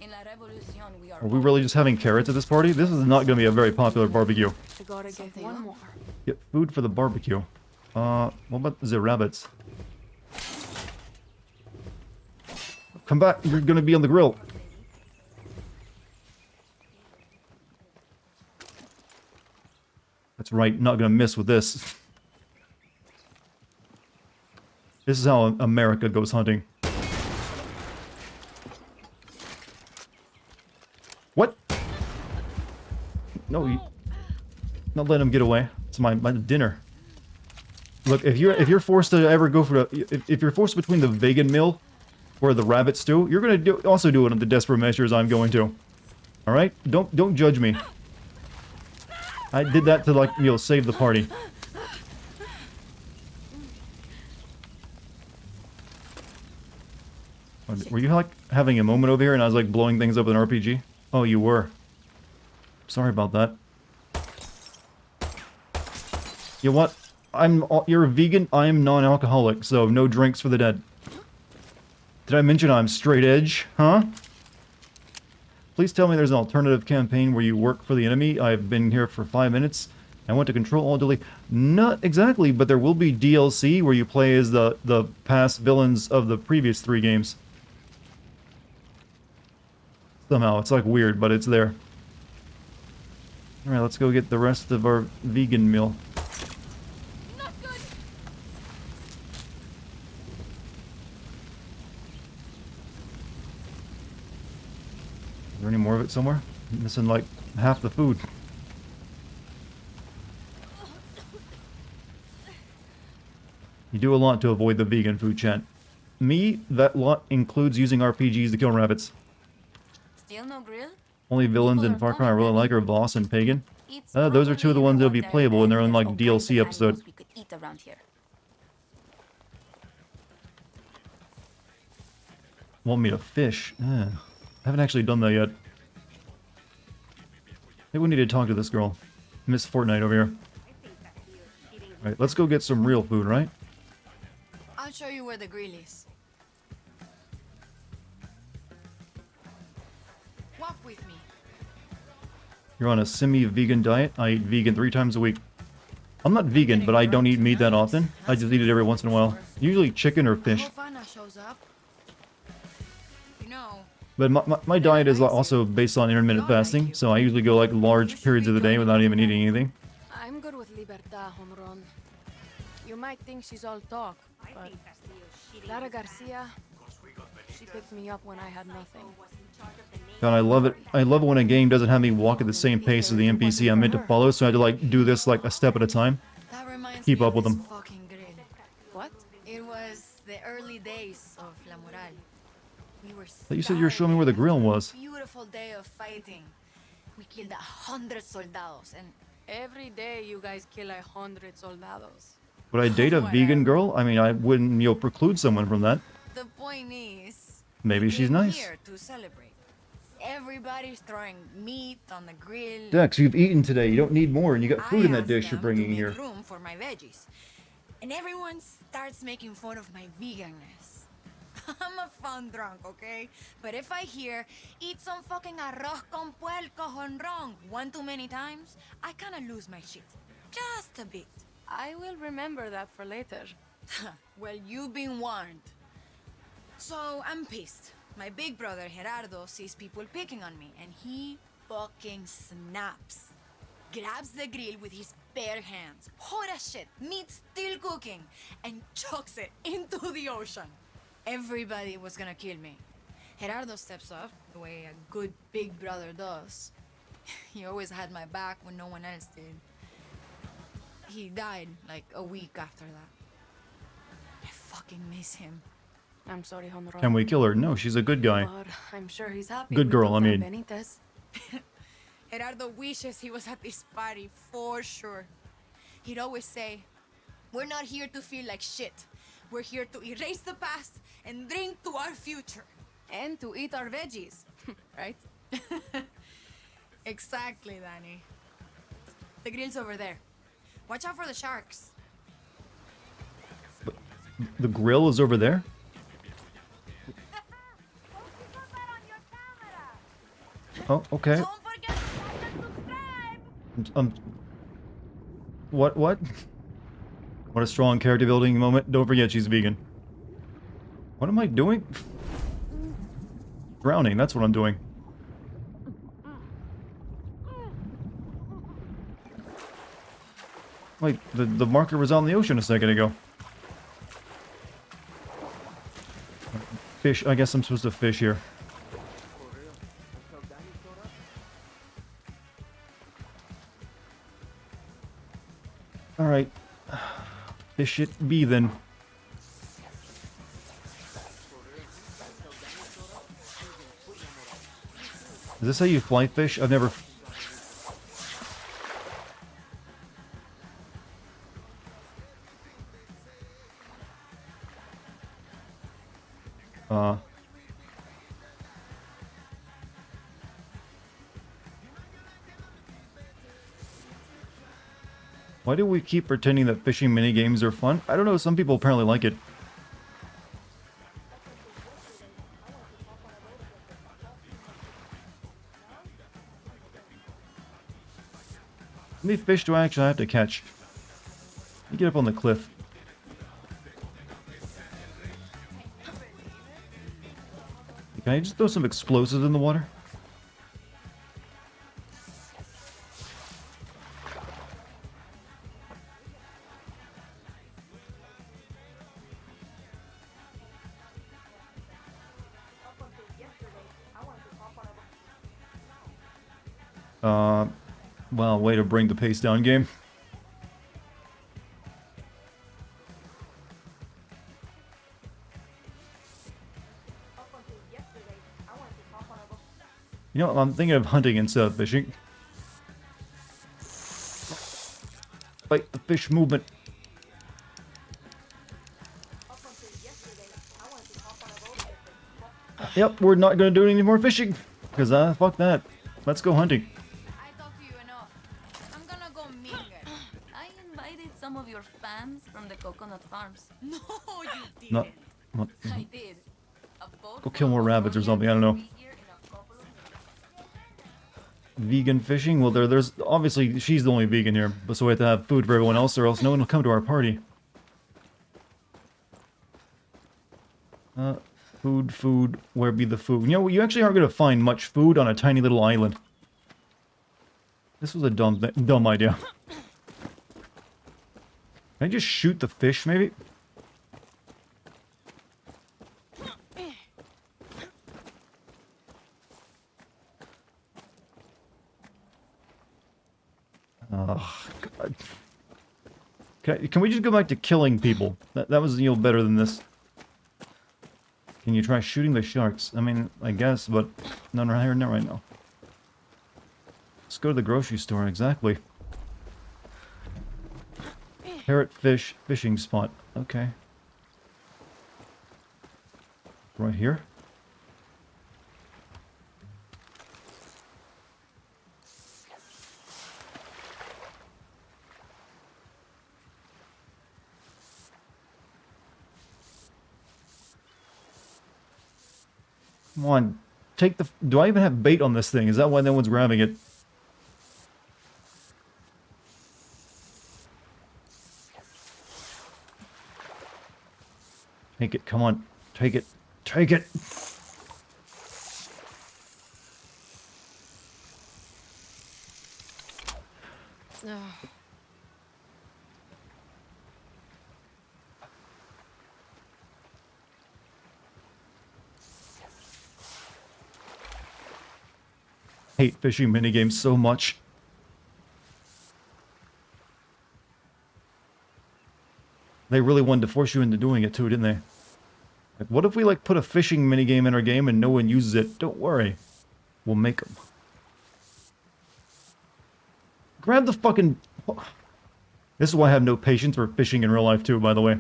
In La Revolucion, we Are we really just having carrots at this party? This is not going to be a very popular barbecue. I gotta get one more. Get food for the barbecue. What about the rabbits? Come back, you're going to be on the grill. That's right, not gonna miss with this. This is how America goes hunting. What? No, you... Not letting him get away. It's my dinner. Look, if you're forced to ever go for if you're forced between the vegan meal or the rabbit stew, you're gonna also do it on the desperate measures I'm going to. All right? Don't judge me. I did that to, like, you know, save the party. Were you like having a moment over here and I was like blowing things up with an RPG? Oh, you were. Sorry about that. You know what? You're a vegan, I'm non-alcoholic, so no drinks for the dead. Did I mention I'm straight edge? Huh? Please tell me there's an alternative campaign where you work for the enemy. I've been here for 5 minutes. I want to control all delete. Not exactly, but there will be DLC where you play as the past villains of the previous 3 games. Somehow, it's like weird, but it's there. Alright, let's go get the rest of our vegan meal. Not good. Is there any more of it somewhere? I'm missing like half the food. You do a lot to avoid the vegan food, chat. Me, that lot includes using RPGs to kill rabbits. Still no grill? Only villains in Far Cry I really like are Boss and Pagan. Those are 2 of the ones that'll be playable in their own like DLC episode. We could eat around here. Want me to fish? I haven't actually done that yet. Maybe we need to talk to this girl. Miss Fortnite over here. Alright, let's go get some real food, right? I'll show you where the grill is. Walk with me. You're on a semi-vegan diet? I eat vegan 3 times a week. I'm not vegan, but I don't eat meat that often. I just eat it every once in a while. Usually chicken or fish. Shows up. You know, But my diet is also based on intermittent fasting, so I usually go like large periods of the day without even eating anything. I'm good with Libertad, Honron. You might think she's all talk, but Clara Garcia, she picked me up when I had nothing. God, I love it. I love it when a game doesn't have me walk at the same pace as the NPC I'm meant to follow, so I had to like do this like a step at a time. That reminds Keep me up with of them. this fucking grill. What? It was the early days of La Moral. We were But you said you were showing me where the grill was. beautiful day of fighting. We killed 100 soldados, and every day you guys kill 100 soldados. Would I date a vegan girl? I mean, I wouldn't, preclude someone from that. The point is, Maybe she's came nice. here to celebrate. Everybody's throwing meat on the grill. Dex, you've eaten today. You don't need more, and you got food in that asked dish you're them to bringing make here. room for my veggies, and everyone starts making fun of my veganness. I'm a fun drunk, okay? But if I hear, eat some fucking arroz con puerco honrón 1 too many times, I kinda lose my shit. Just a bit. I will remember that for later. Well, you've been warned. So, I'm pissed. My big brother Gerardo sees people picking on me, and he fucking snaps. Grabs the grill with his bare hands, hot as shit, meat still cooking, and chucks it into the ocean. Everybody was gonna kill me. Gerardo steps up, the way a good big brother does. He always had my back when no one else did. He died like a week after that. I fucking miss him. I'm sorry, Honro. Can we kill her? No, she's a good guy. But I'm sure he's happy. Good with girl, I Dr. mean. Benitez. Gerardo wishes he was at this party for sure. He'd always say, "We're not here to feel like shit. We're here to erase the past and drink to our future. And to eat our veggies." Right? Exactly, Danny. The grill's over there. Watch out for the sharks. The grill is over there? Oh, okay. What? What a strong character building moment. Don't forget she's vegan. What am I doing? Drowning, that's what I'm doing. Wait, the marker was out in the ocean a second ago. Fish, I guess I'm supposed to fish here. Alright. Fish it be then. Is this how you fly fish? I've never... Why do we keep pretending that fishing minigames are fun? I don't know, some people apparently like it. How many fish do I actually have to catch? Let me get up on the cliff. Can I just throw some explosives in the water? Well, way to bring the pace down, game. You know, I'm thinking of hunting instead of fishing. Like the fish movement. Yep, we're not gonna do any more fishing. Because, fuck that. Let's go hunting. I talked to you enough. I'm gonna go mingle. I invited some of your fans from the coconut farms. No, you didn't. Not, what? I did. A boat Go kill more rabbits or something, I don't know. Vegan fishing? Well, there's obviously she's the only vegan here, but so we have to have food for everyone else, or else no one will come to our party. Food, where be the food? You know, you actually aren't going to find much food on a tiny little island. This was a dumb idea. Can I just shoot the fish, maybe? Oh, God. Can we just go back to killing people? That was, you know, better than this. Can you try shooting the sharks? I mean, I guess, but none right here, not right now. Let's go to the grocery store, exactly. Parrotfish fishing spot. Okay. Right here? Come on, take the... Do I even have bait on this thing? Is that why no one's grabbing it? Take it, come on. Take it. Take it! Hate fishing minigames so much. They really wanted to force you into doing it too, didn't they? Like, what if we, like, put a fishing minigame in our game and no one uses it? Don't worry. We'll make them. Grab the fucking... This is why I have no patience for fishing in real life too, by the way.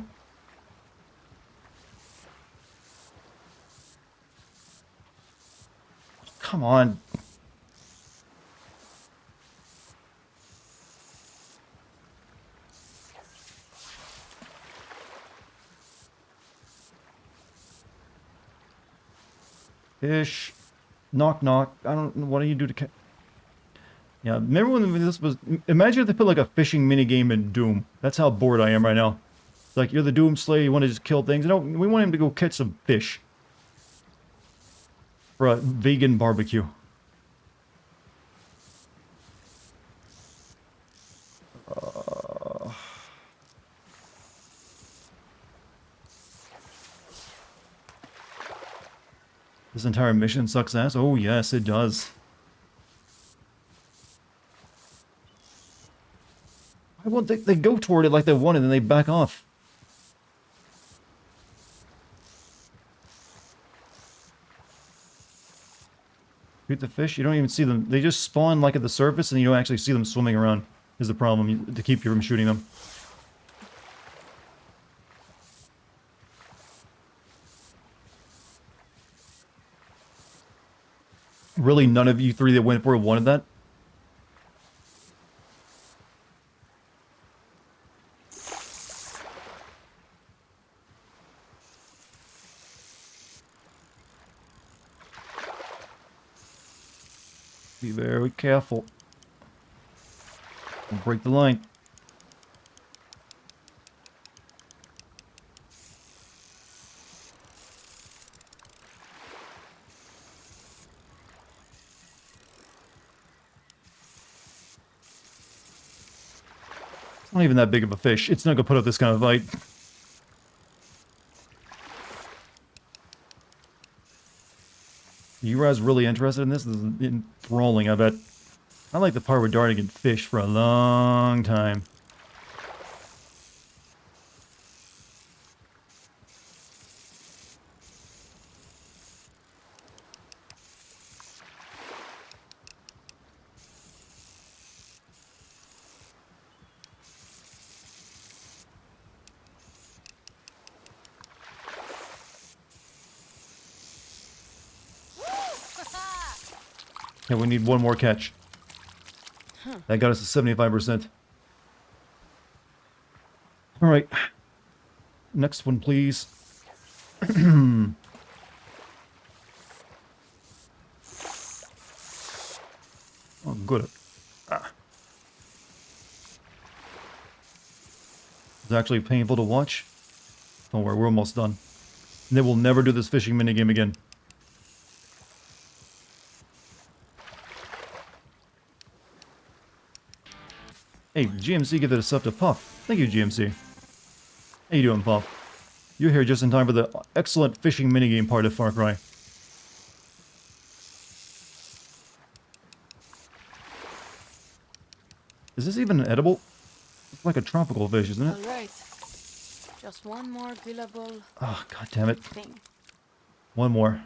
Come on. Fish. Knock knock. I don't know. What do you do to Yeah, remember when this was... Imagine if they put like a fishing minigame in Doom. That's how bored I am right now. It's like, you're the Doom Slayer, you want to just kill things. No, we want him to go catch some fish. For a vegan barbecue. This entire mission sucks ass? Oh yes, it does. Why won't they go toward it like they want it and then they back off? Shoot the fish, you don't even see them. They just spawn like at the surface and you don't actually see them swimming around. Is the problem, to keep you from shooting them. Really, none of you three that went for it wanted that? Be very careful. Don't break the line. It's not even that big of a fish. It's not gonna put up this kind of fight. You guys really interested in this? This is enthralling, I bet. I like the part where Dartigan fished for a long time. Yeah, we need one more catch. That got us to 75%. Alright. Next one, please. Oh, good. Ah. It's actually painful to watch. Don't worry, we're almost done. They will never do this fishing minigame again. Hey, GMC, give it a sub to Puff. Thank you, GMC. How you doing, Puff? You're here just in time for the excellent fishing minigame part of Far Cry. Is this even edible? It's like a tropical fish, isn't it? Alright. Just one more killable Oh, god damn it. thing. One more.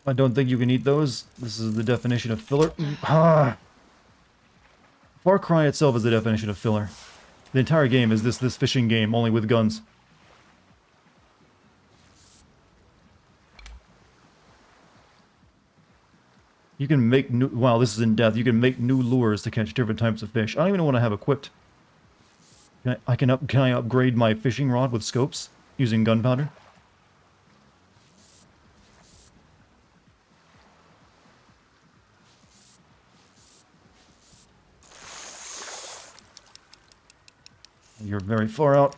I don't think you can eat those. This is the definition of filler. Ah. Far Cry itself is the definition of filler. The entire game is this fishing game, only with guns. You can make new... Wow, this is in depth. You can make new lures to catch different types of fish. I don't even know what I have equipped. Can I upgrade my fishing rod with scopes using gunpowder? You're very far out.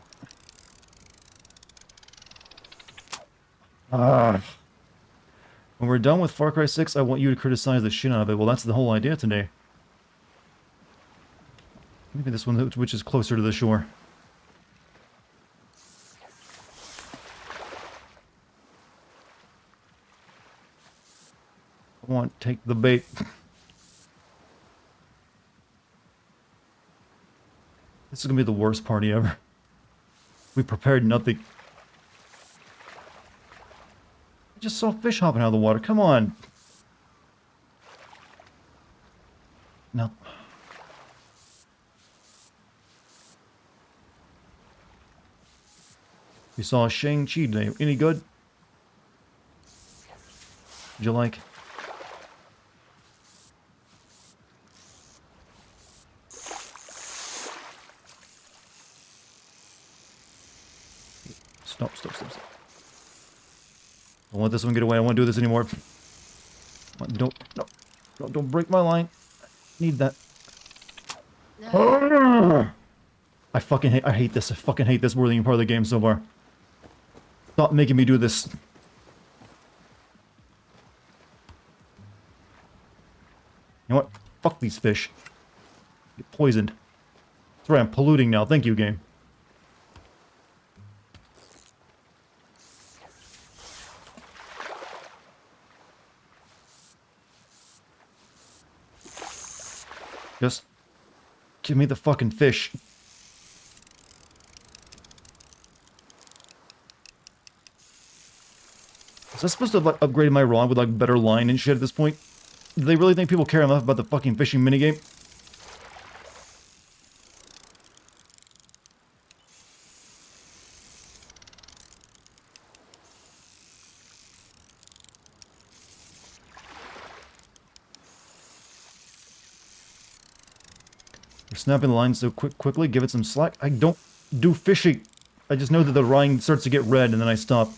Ah. When we're done with Far Cry 6, I want you to criticize the shit out of it. Well, that's the whole idea today. Maybe this one, which is closer to the shore. Come on, take the bait. This is gonna be the worst party ever. We prepared nothing. I just saw fish hopping out of the water. Come on. No. We saw Shang-Chi today. Any good? Did you like? Stop. I want this one to get away. I don't want to do this anymore. Don't break my line. I need that. I hate this. I fucking hate this more than any part of the game so far. Stop making me do this. You know what? Fuck these fish. Get poisoned. That's right, I'm polluting now. Thank you, game. Just give me the fucking fish. Is I supposed to like upgrade my rod with like better line and shit at this point? Do they really think people care enough about the fucking fishing minigame? You're snapping the line so quickly. Give it some slack. I don't do fishing. I just know that the line starts to get red and then I stop.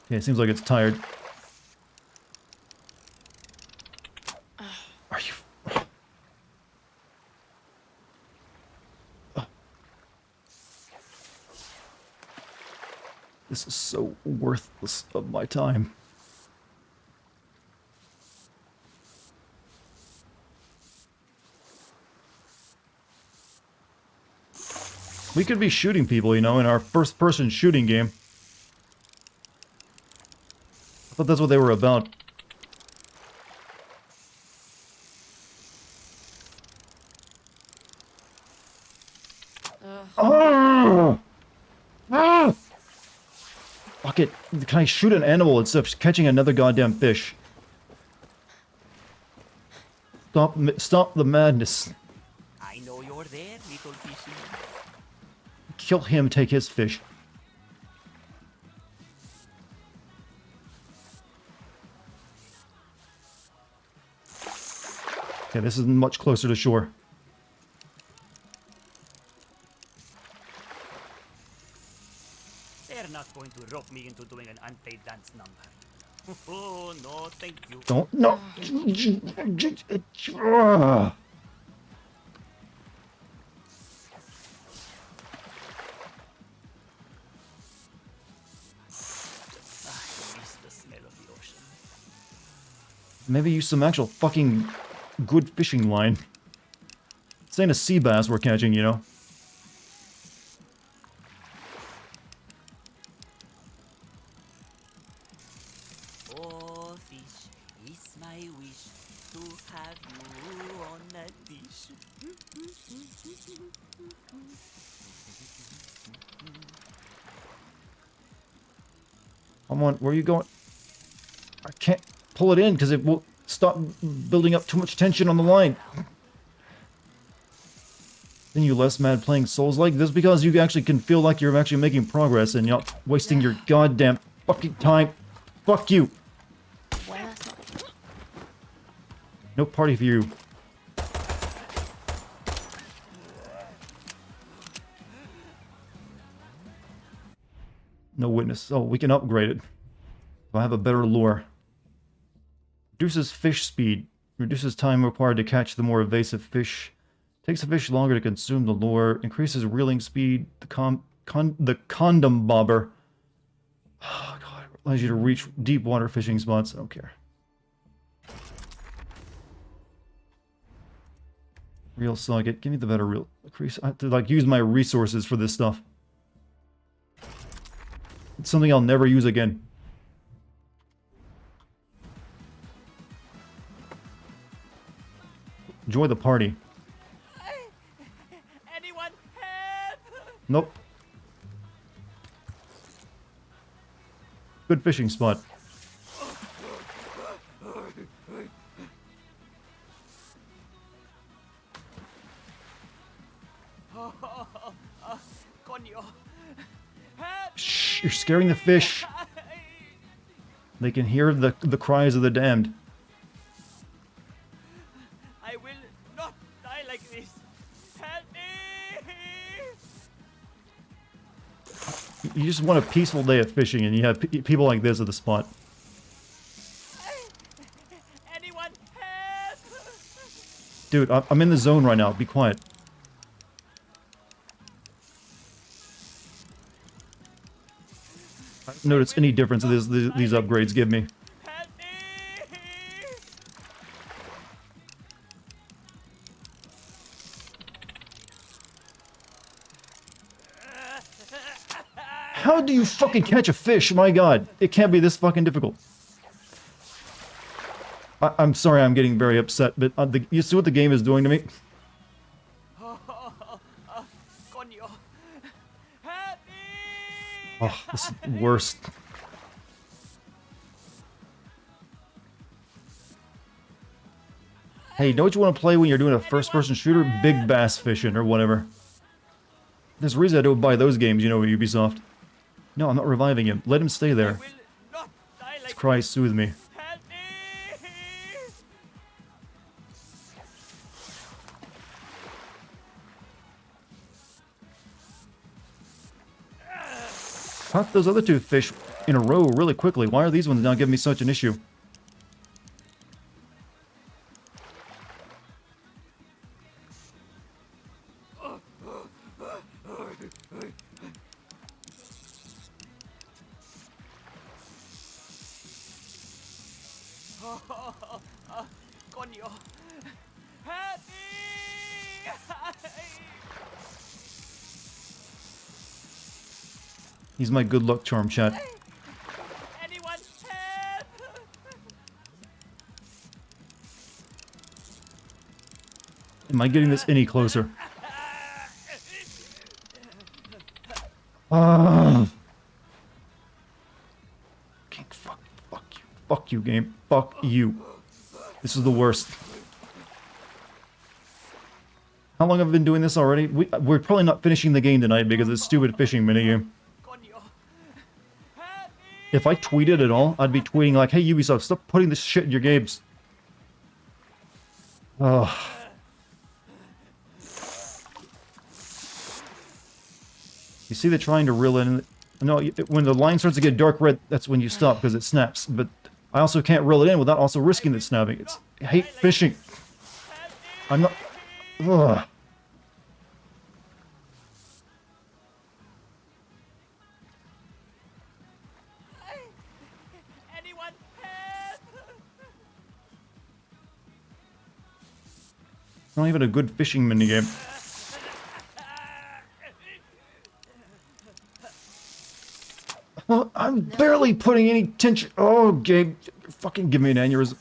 Okay, it seems like it's tired. Are you... This is so worthless of my time. We could be shooting people, you know, in our first-person shooting game. I thought that's what they were about. Oh! Ah! Fuck it. Can I shoot an animal instead of catching another goddamn fish? Stop the madness. I know you're there, little fishy. Kill him, take his fish. Okay, this is much closer to shore. They're not going to rope me into doing an unpaid dance number. Oh, no, thank you. Don't... No! I miss the smell of the ocean. Maybe use some actual fucking good fishing line. This ain't a sea bass we're catching, you know? Oh, fish, it's my wish to have you on a dish. Come on, where are you going? I can't pull it in because it will stop building up too much tension on the line. Then you less mad playing Souls-like? This is because you actually can feel like you're actually making progress and you're not wasting your goddamn fucking time. Fuck you. No party for you. No witness. Oh, we can upgrade it. If I have a better lure. Reduces fish speed. Reduces time required to catch the more evasive fish. Takes the fish longer to consume the lure. Increases reeling speed. The condom bobber. Oh, God. Allows you to reach deep water fishing spots. I don't care. Reel socket. Give me the better reel. I have to, like, use my resources for this stuff. It's something I'll never use again. Enjoy the party. Anyone help? Nope. Good fishing spot. Coño. Shh, you're scaring the fish. They can hear the cries of the damned. I will not die like this. Help me! You just want a peaceful day of fishing and you have people like this at the spot. Anyone help? Dude, I'm in the zone right now. Be quiet. I don't notice any difference these upgrades give me. How do you fucking catch a fish? My God, it can't be this fucking difficult. I'm sorry, I'm getting very upset, but you see what the game is doing to me? Coño. Oh, this is worst. Hey, you know what you want to play when you're doing a first-person shooter? Big bass fishing or whatever. There's a reason I don't buy those games, you know, Ubisoft. No, I'm not reviving him. Let him stay there. Christ, soothe me. Caught those other two fish in a row really quickly. Why are these ones not giving me such an issue? Coño. Help me! He's my good luck charm, chat. Anyone help! Am I getting this any closer? Ah. Okay, fuck you. Fuck you, game. Fuck you. This is the worst. How long have I been doing this already? We're probably not finishing the game tonight because of this stupid fishing minigame. If I tweeted at all, I'd be tweeting like, hey Ubisoft, stop putting this shit in your games. Oh. You see they're trying to reel in... No, when the line starts to get dark red, that's when you stop because it snaps. But I also can't reel it in without also risking it snapping. I hate fishing. I'm not... Ugh. Anyone help! Not even a good fishing minigame. Well, I'm barely putting any tension. Oh, Gabe, fucking give me an aneurysm.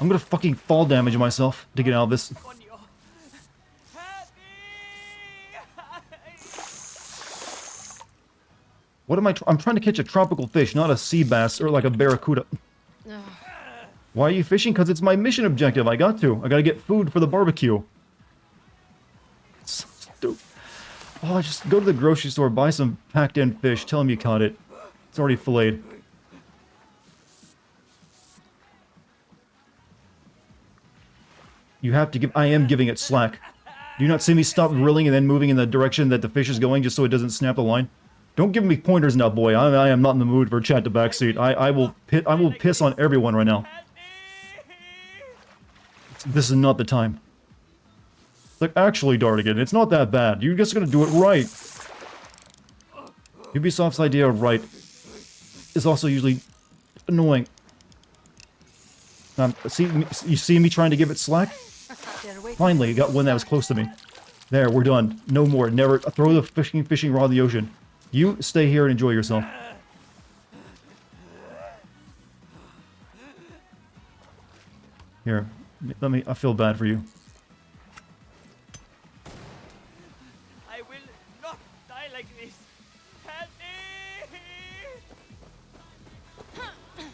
I'm gonna fucking fall damage myself to get out of this. What am I? I'm trying to catch a tropical fish, not a sea bass or like a barracuda. Why are you fishing? Because it's my mission objective. I gotta get food for the barbecue. So stupid. Oh, just go to the grocery store, buy some packed-in fish. Tell them you caught it. It's already filleted. You have to give... I am giving it slack. Do you not see me stop grilling and then moving in the direction that the fish is going just so it doesn't snap the line? Don't give me pointers now, boy. I am not in the mood for chat to backseat. I will piss on everyone right now. This is not the time. Like, actually, Dartigan, it's not that bad. You're just gonna do it right. Ubisoft's idea of right is also usually annoying. You see me trying to give it slack? Finally, got one that was close to me. There, we're done. No more. Never throw the fishing rod in the ocean. You stay here and enjoy yourself. Here, I feel bad for you. I will not die like this. Help me!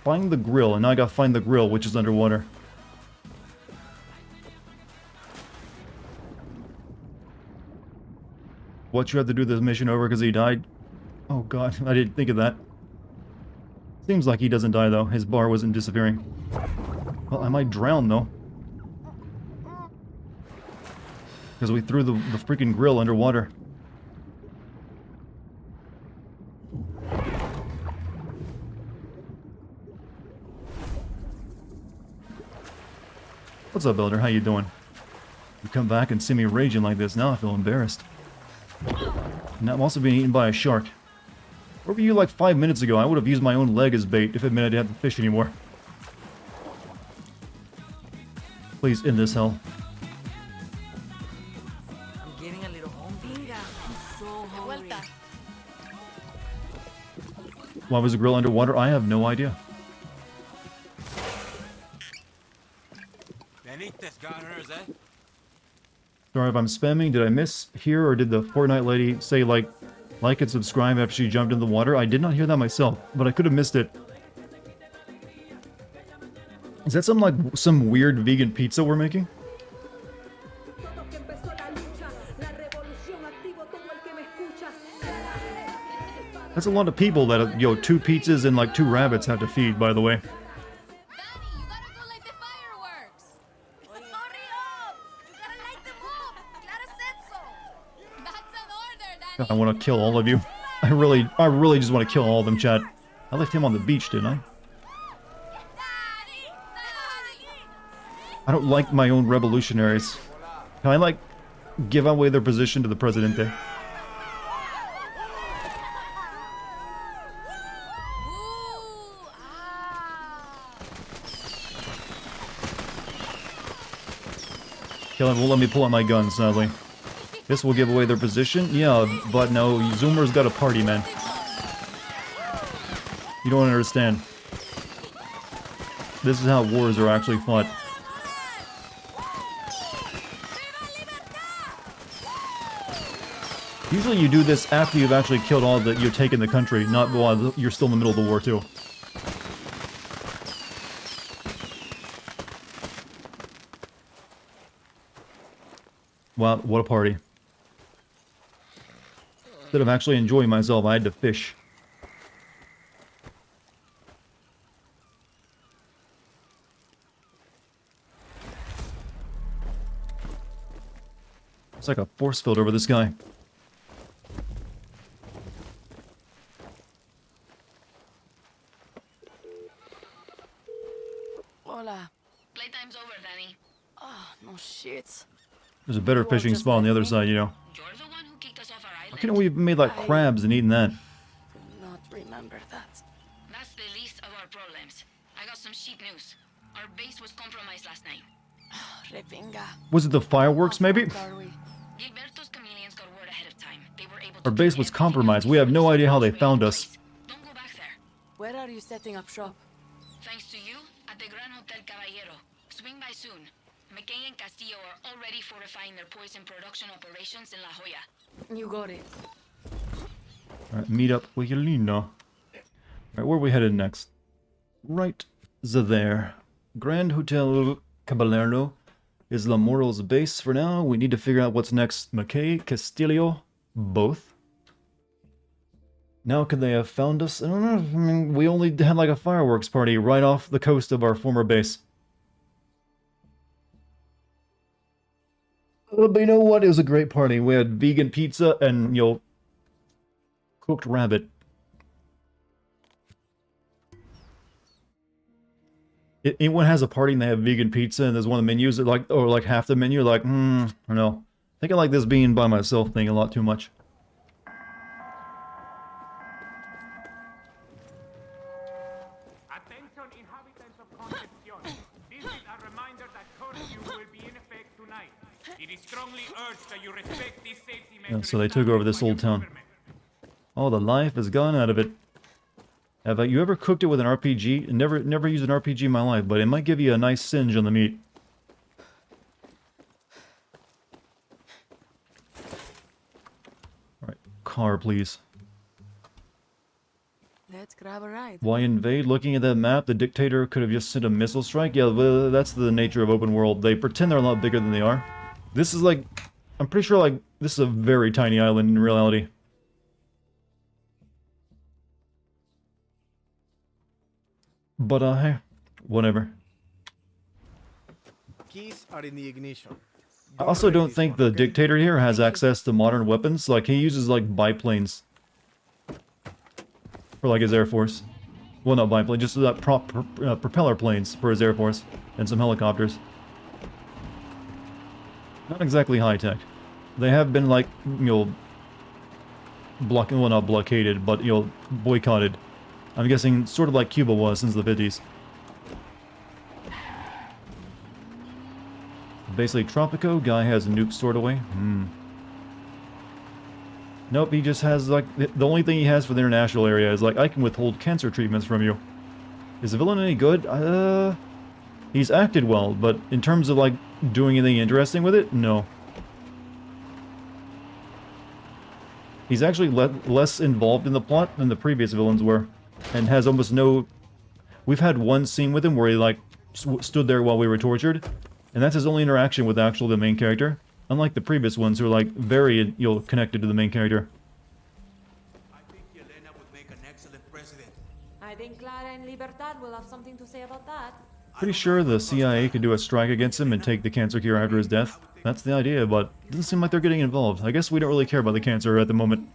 Find the grill, and now I gotta find the grill, which is underwater. What, you have to do this mission over because he died? Oh god, I didn't think of that. Seems like he doesn't die though, his bar wasn't disappearing. Well, I might drown though. Because we threw the freaking grill underwater. What's up, Elder? How you doing? You come back and see me raging like this, now I feel embarrassed. And I'm also being eaten by a shark. Where were you like 5 minutes ago? I would have used my own leg as bait if it meant I didn't have to fish anymore. Please end this hell. I'm getting a little hungry. I'm so hungry. Why was the grill underwater? I have no idea. Benitez got hers, eh? Sorry if I'm spamming. Did I miss here, or did the Fortnite lady say like and subscribe after she jumped in the water? I did not hear that myself, but I could have missed it. Is that some weird vegan pizza we're making? That's a lot of people that, 2 pizzas and like 2 rabbits have to feed, by the way. I want to kill all of you. I really just want to kill all of them, chat. I left him on the beach, didn't I? I don't like my own revolutionaries. Can I, like, give away their position to the Presidente? Kill him, won't let me pull out my gun, sadly. This will give away their position? Yeah, but no, Zoomer's got a party, man. You don't understand. This is how wars are actually fought. Usually you do this after you've actually killed all that you're taking the country, not while you're still in the middle of the war, too. Wow, what a party. Instead of actually enjoying myself, I had to fish. It's like a force field over this guy. Hola. Playtime's over, Danny. Oh, no shit. There's a better fishing spot on the other side, you know. Why couldn't we have made like crabs and eaten that? Not remember that. That's the least of our problems. I got some shit news. Our base was compromised last night. Revenga. Was it the fireworks, maybe? Gilberto's chameleons got word ahead of time. They were able to Our base was compromised. We have no idea how they found us. Don't go back there. Where are you setting up shop? Thanks to you, at the Gran Hotel Caballero. Swing by soon. McKay and Castillo are already fortifying their poison production operations in La Jolla. You got it. Alright, meet up with Yelena. Alright, where are we headed next? Right there. Grand Hotel Caballero is La Moral's base for now. We need to figure out what's next. McKay, Castillo, both. Now could they have found us? I don't know. I mean, we only had like a fireworks party right off the coast of our former base. But you know what? It was a great party. We had vegan pizza and, cooked rabbit. Anyone has a party and they have vegan pizza and there's one of the menus that or half the menu, I don't know. I think I like this being by myself thing a lot too much. Attention inhabitants of Concepcion. This is a reminder that curfew will be in effect tonight. It is strongly urged that you respect these safety measures. Yeah, so they took over this old town. Oh, the life is gone out of it. Have you ever cooked it with an RPG? Never used an RPG in my life, but it might give you a nice singe on the meat. Alright, car, please. Let's grab a ride. Why invade? Looking at that map, the dictator could have just sent a missile strike. Yeah, well, that's the nature of open world. They pretend they're a lot bigger than they are. This is I'm pretty sure this is a very tiny island in reality. But, hey, whatever. Keys are in the ignition. I also don't think the dictator here has access to modern weapons. He uses, biplanes. For, his Air Force. Well, not biplane, just propeller planes for his Air Force. And some helicopters. Not exactly high-tech. They have been, not blockaded, but, boycotted. I'm guessing sort of like Cuba was since the 50s. Basically Tropico, guy has a nuke stored away. Nope, he just has, the only thing he has for the international area is, I can withhold cancer treatments from you. Is the villain any good? He's acted well, but in terms of, doing anything interesting with it, no. He's actually less involved in the plot than the previous villains were. And has almost no... We've had one scene with him where he, stood there while we were tortured. And that's his only interaction with the main character. Unlike the previous ones who are, very, connected to the main character. I think Yelena would Libertad will have something to say about that. Pretty sure the CIA could do a strike against him and take the cancer cure after his death. That's the idea, but it doesn't seem like they're getting involved. I guess we don't really care about the cancer at the moment.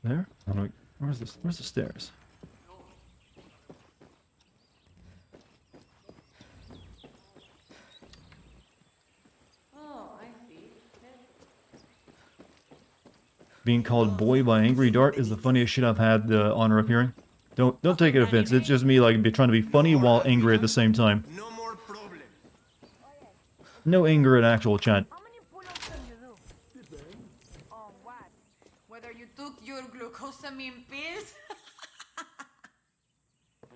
There? I don't know. Where's this? Where's the stairs? Oh, I see. Being called boy by Angry Dart is the funniest shit I've had the honor of hearing. Don't take it offense. It's just me like trying to be funny while angry at the same time. No anger in actual chat. Oh, what? Whether you took your glucosamine pills?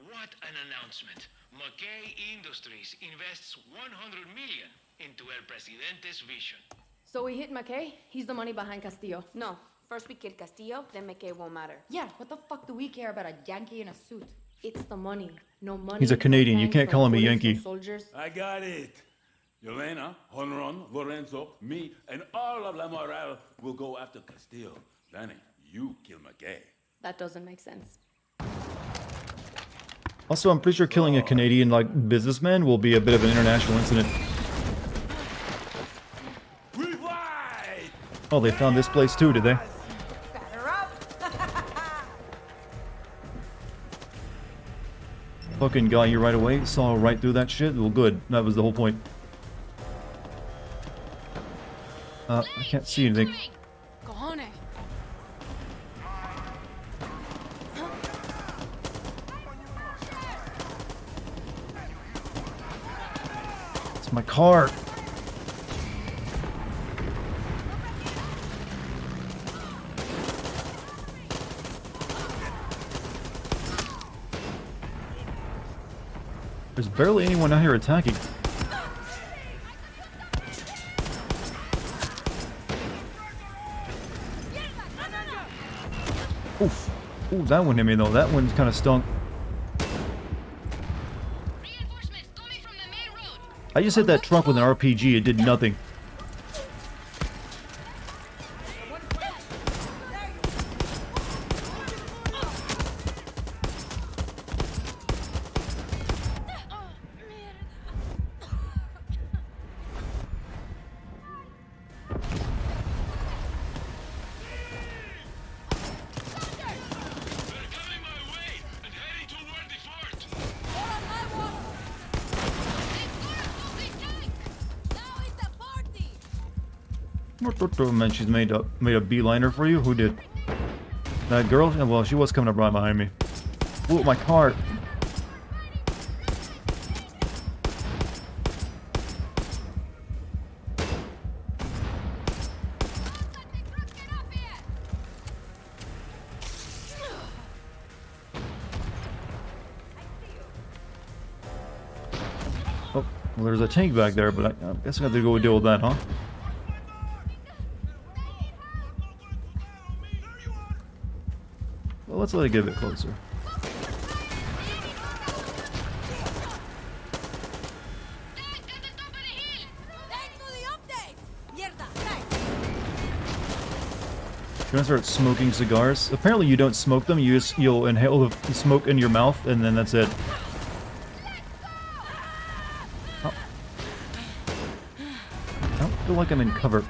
What an announcement. McKay Industries invests 100 million into El Presidente's vision. So we hit McKay? He's the money behind Castillo. No. First we kill Castillo, then McKay won't matter. Yeah, what the fuck do we care about a Yankee in a suit? It's the money. No money. He's a Canadian. no You tanks, can't no call him a bullets, no Yankee. soldiers. I got it. Yelena, Honron, Lorenzo, me, and all of La Morale will go after Castillo. Danny, you kill McKay. That doesn't make sense. Also, I'm pretty sure killing a Canadian like businessman will be a bit of an international incident. Oh, they found this place too, did they? Batter up! Fucking got you right away. Saw right through that shit. Well, good. That was the whole point. I can't see anything. Cojones. It's my car. There's barely anyone out here attacking. Oof. Ooh, that one hit me though. That one kind of stunk. I just hit that truck with an RPG. It did nothing. Man, she's made a beeliner for you. Who did? That girl? Yeah, well, she was coming up right behind me. Ooh, my car. Oh, well, there's a tank back there, but I guess I have to go deal with that, huh? Well, let's let it get a bit closer. You're gonna start smoking cigars. Apparently you don't smoke them, you'll inhale the smoke in your mouth and then that's it. Oh. I don't feel like I'm in cover.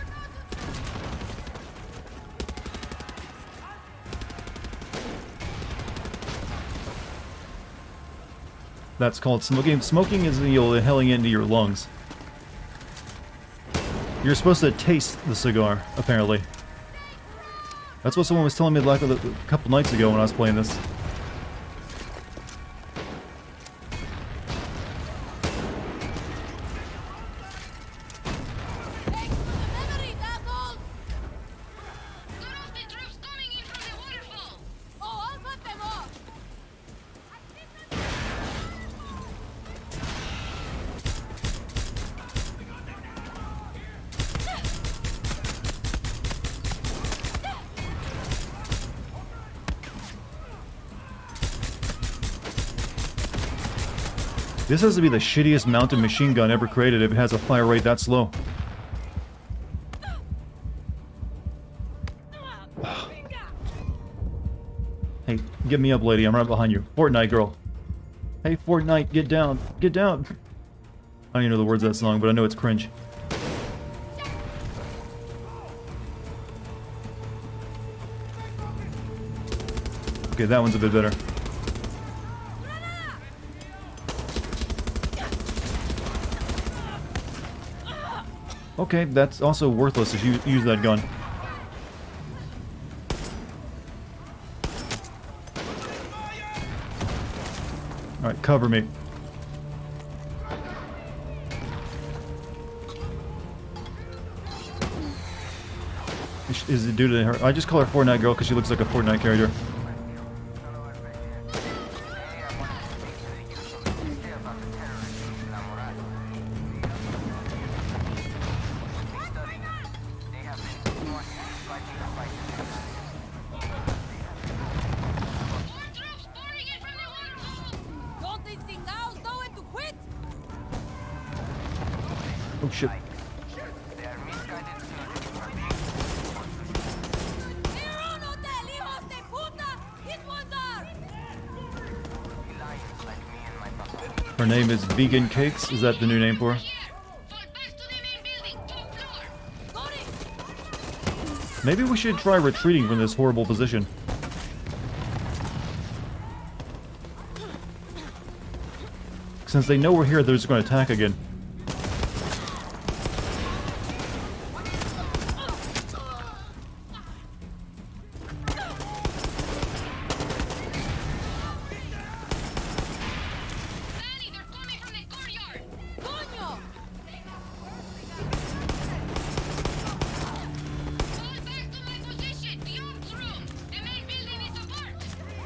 That's called smoking. Smoking is inhaling into your lungs. You're supposed to taste the cigar, apparently. That's what someone was telling me like a couple nights ago when I was playing this. This has to be the shittiest mounted machine gun ever created if it has a fire rate that slow. Hey, get me up, lady. I'm right behind you. Fortnite girl. Hey, Fortnite, get down. Get down. I don't even know the words of that song, but I know it's cringe. Okay, that one's a bit better. Okay, that's also worthless if you use that gun. Alright, cover me. Is it due to her? I just call her Fortnite girl because she looks like a Fortnite character. Oh shit. Her name is Vegan Cakes. Is that the new name for her? Maybe we should try retreating from this horrible position. Since they know we're here, they're just going to attack again.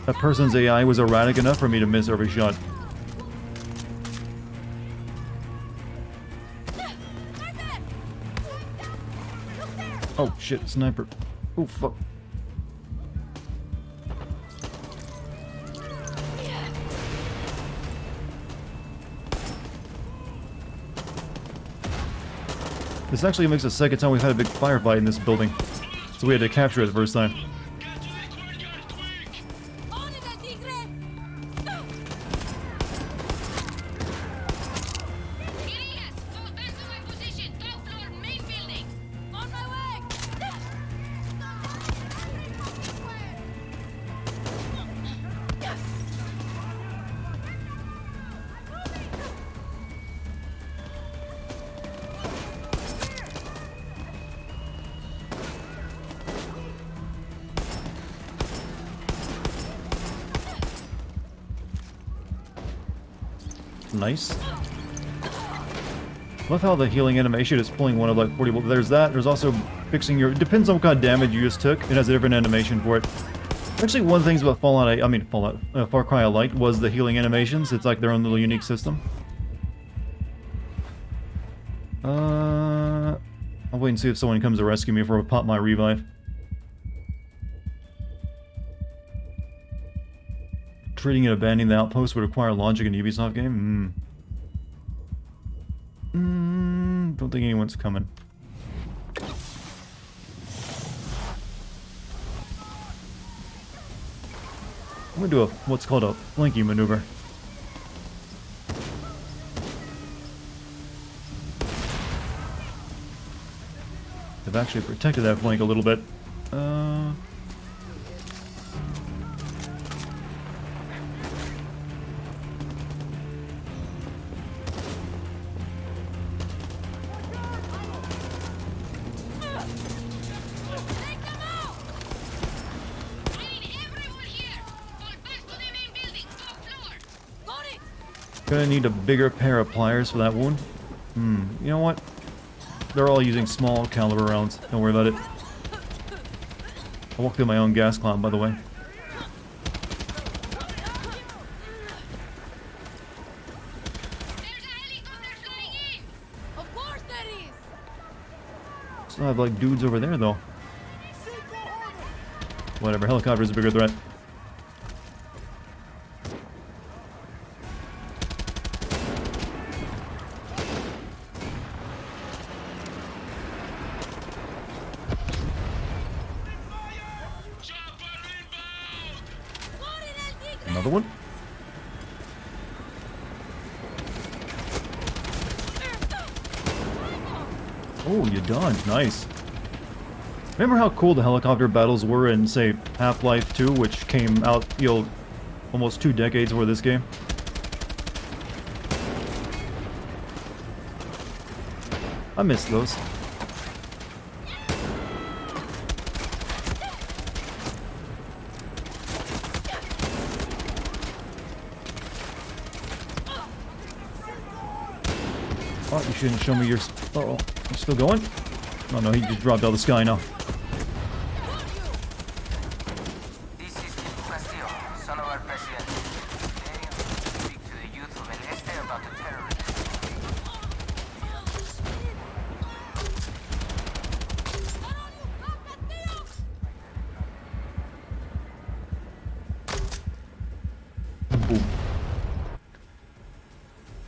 That person's AI was erratic enough for me to miss every shot. Oh shit, sniper. Oh fuck. This actually makes the second time we've had a big firefight in this building. So we had to capture it the first time. Nice. Love how the healing animation is pulling one of like 40. There's that. There's also fixing your. Depends on what kind of damage you just took. It has a different animation for it. Actually, one of the things about Far Cry I liked was the healing animations. It's like their own little unique system. I'll wait and see if someone comes to rescue me before I pop my revive. Treating and abandoning the outpost would require launching an Ubisoft game? Don't think anyone's coming. I'm gonna do what's called a flanking maneuver. I've actually protected that flank a little bit. Gonna need a bigger pair of pliers for that wound. You know what? They're all using small caliber rounds. Don't worry about it. I walked through my own gas cloud, by the way. Still have like dudes over there though. Whatever, helicopter's a bigger threat. Another one? Oh, you dodged. Nice. Remember how cool the helicopter battles were in, say, Half-Life 2, which came out, you know, almost 2 decades before this game? I miss those. Oh, you shouldn't show me your... Uh-oh. You still going? Oh no, he just dropped out of the sky now. This is Castillo, son of our president. Today I'm going to speak to the youth of El Este about the terrorists. Boom.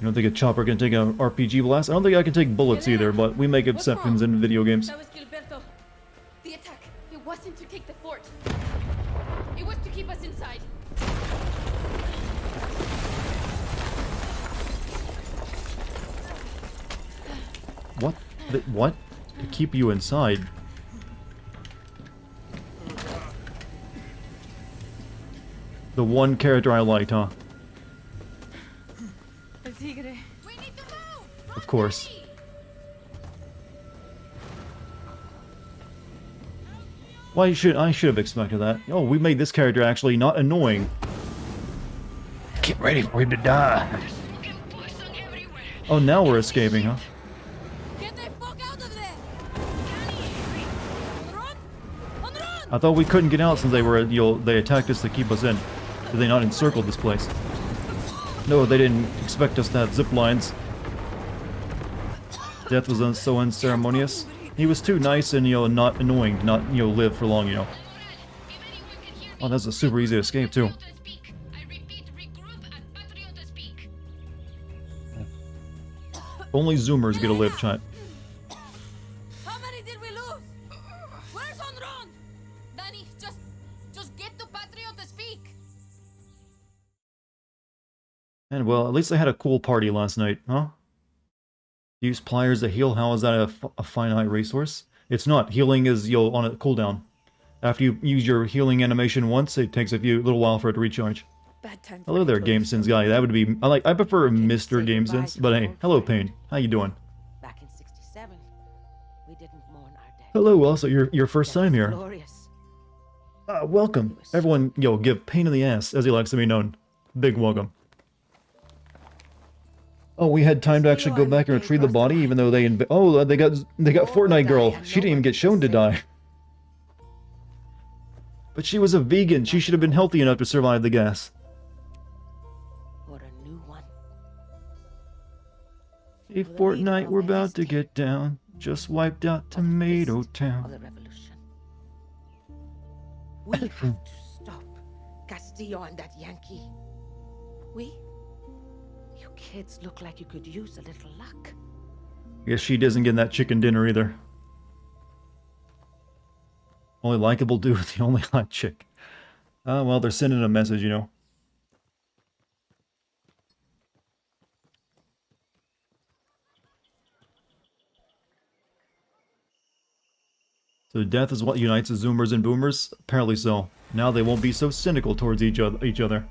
You don't think a chopper can take an RPG blast? I don't think I can take bullets either, but we make exceptions in video games. That was Gilberto. The attack, it wasn't to take the fort. It was to keep us inside. What? What? To keep you inside? The one character I liked, huh? El tigre. Of course. Why I should have expected that. Oh, we made this character actually not annoying. Get ready for him to die. Oh, now we're escaping, huh? I thought we couldn't get out since they attacked us to keep us in. Did they not encircle this place? No, they didn't expect us to have zip lines. Death was so unceremonious. He was too nice and, not annoying to not, live for long, Oh, that's a super easy escape, too. Only Zoomers get to live, chat. How many did we lose? Where's Onron? Danny, just get to Patriot to speak. And, well, at least I had a cool party last night, huh? Use pliers to heal. How is that a finite resource? It's not. Healing is, on a cooldown. After you use your healing animation once, it takes a little while for it to recharge. Hello there, GameSins guy. That would be... I prefer Mr. GameSins, but hey, hello, Payne. How you doing? Back in '67, we didn't mourn our dead. Hello, also, your first time here. Glorious. Welcome. Everyone, give Pain in the Ass, as he likes to be known. Big welcome. Oh, we had time to actually go back and retrieve the body, even though they got Fortnite Girl. She didn't even get shown to die. But she was a vegan. She should have been healthy enough to survive the gas. What a new one. Hey, Fortnite, we're about to get down. Just wiped out Tomato Town. We have to stop Castillo and that Yankee. We? You kids look like you could use a little luck. I guess she doesn't get that chicken dinner either. Only likable dude, the only hot chick. Well, they're sending a message, So death is what unites the Zoomers and Boomers? Apparently so. Now they won't be so cynical towards each other.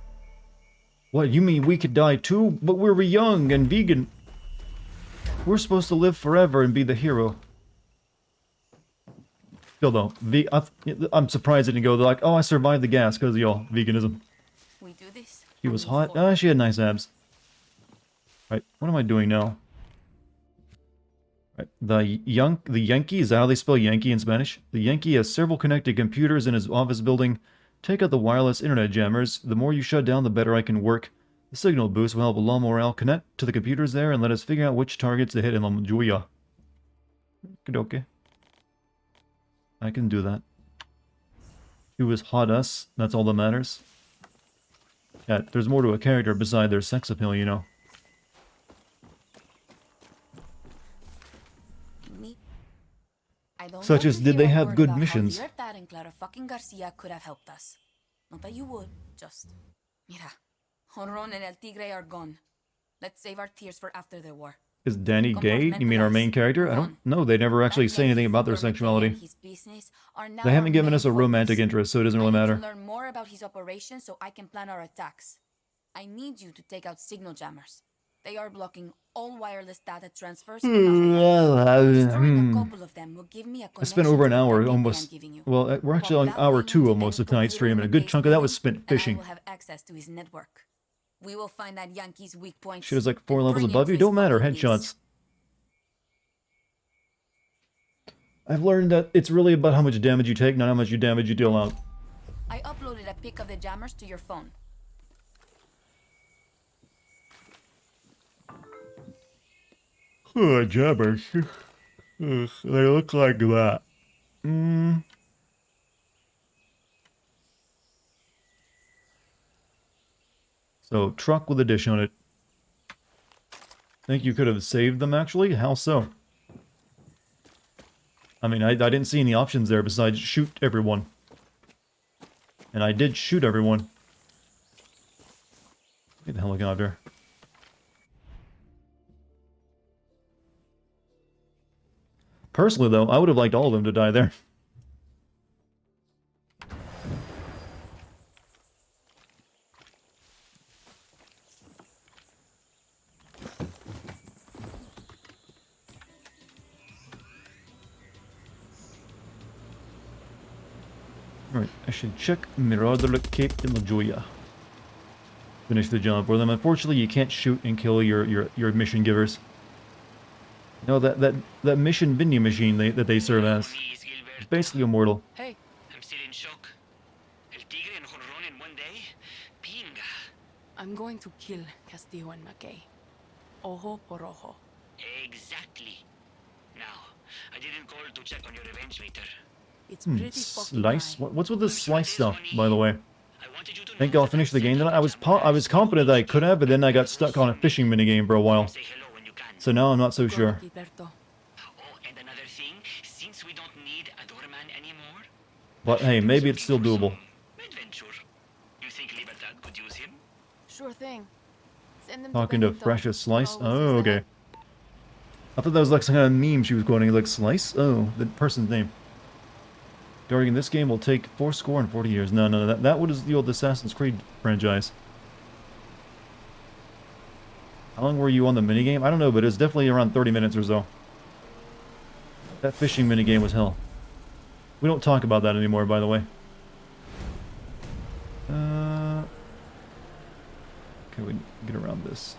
What, you mean we could die too? But we're young and vegan. We're supposed to live forever and be the hero. Still though, I'm surprised it didn't go. They're like, oh, I survived the gas because, veganism. We do this. She was hot. She had nice abs. Right, what am I doing now? Right, the Yankee, is that how they spell Yankee in Spanish? The Yankee has several connected computers in his office building. Take out the wireless internet jammers. The more you shut down, the better I can work. The signal boost will help La Morale connect to the computers there and let us figure out which targets to hit in La Julia. Okay. I can do that. She was hot us. That's all that matters. Yeah, there's more to a character beside their sex appeal, Such as, did they have good missions? Javier, Dad, and Clara fucking Garcia could have helped us. Not that you would, just Mira, Honron and El Tigre are gone. Let's save our tears for after the war. Is Danny gay? You mean our main character? I don't know. They never actually say anything about their sexuality. They haven't given us a romantic interest, so it doesn't really matter. Learn more about his operation so I can plan our attacks. I need you to take out signal jammers. They are blocking all wireless data transfers. Destroying a couple of them will give me a I spent over an hour almost. Well, we're actually on hour 2 almost of tonight's stream, and a good chunk of that was spent fishing. I will have access to his network. We will find that Yankee's weak points. Shit is like 4 levels above you. Don't matter. Headshots. I've learned that it's really about how much damage you take, not how much damage you deal out. I uploaded a pic of the jammers to your phone. Oh, jammers. They look like that. So, truck with a dish on it. Think you could have saved them, actually? How so? I mean, I didn't see any options there besides shoot everyone. And I did shoot everyone. Get the helicopter. Personally, though, I would have liked all of them to die there. Alright, I should check Mirador Cape de la Joya. Finish the job for them. Unfortunately, you can't shoot and kill your mission givers. No, that mission vending machine that they serve as is basically immortal. Hey, I'm still in shock. El Tigre and Honron in one day? Pinga. I'm going to kill Castillo and McKay. Ojo por ojo. Exactly. Now, I didn't call to check on your revenge meter. It's pretty fucking Slice? high. What's with this slice stuff, by the way? I think I'll finish the game tonight. I was confident that I could have, but then I got stuck on a fishing minigame for a while. So now I'm not so sure. Oh, and another thing, since we don't need a doorman anymore, But hey, maybe it's still doable. adventure. You think Libertad could use him? Sure thing. Send them Talking to Benito. Fresh's Slice? Always Oh, use that. okay. I thought that was like some kind of meme she was quoting, like Slice? Oh, the person's name. Dartigan, this game will take 40 years. No, that was the old Assassin's Creed franchise. How long were you on the minigame? I don't know, but it's definitely around 30 minutes or so. That fishing minigame was hell. We don't talk about that anymore, by the way. Okay, we get around this.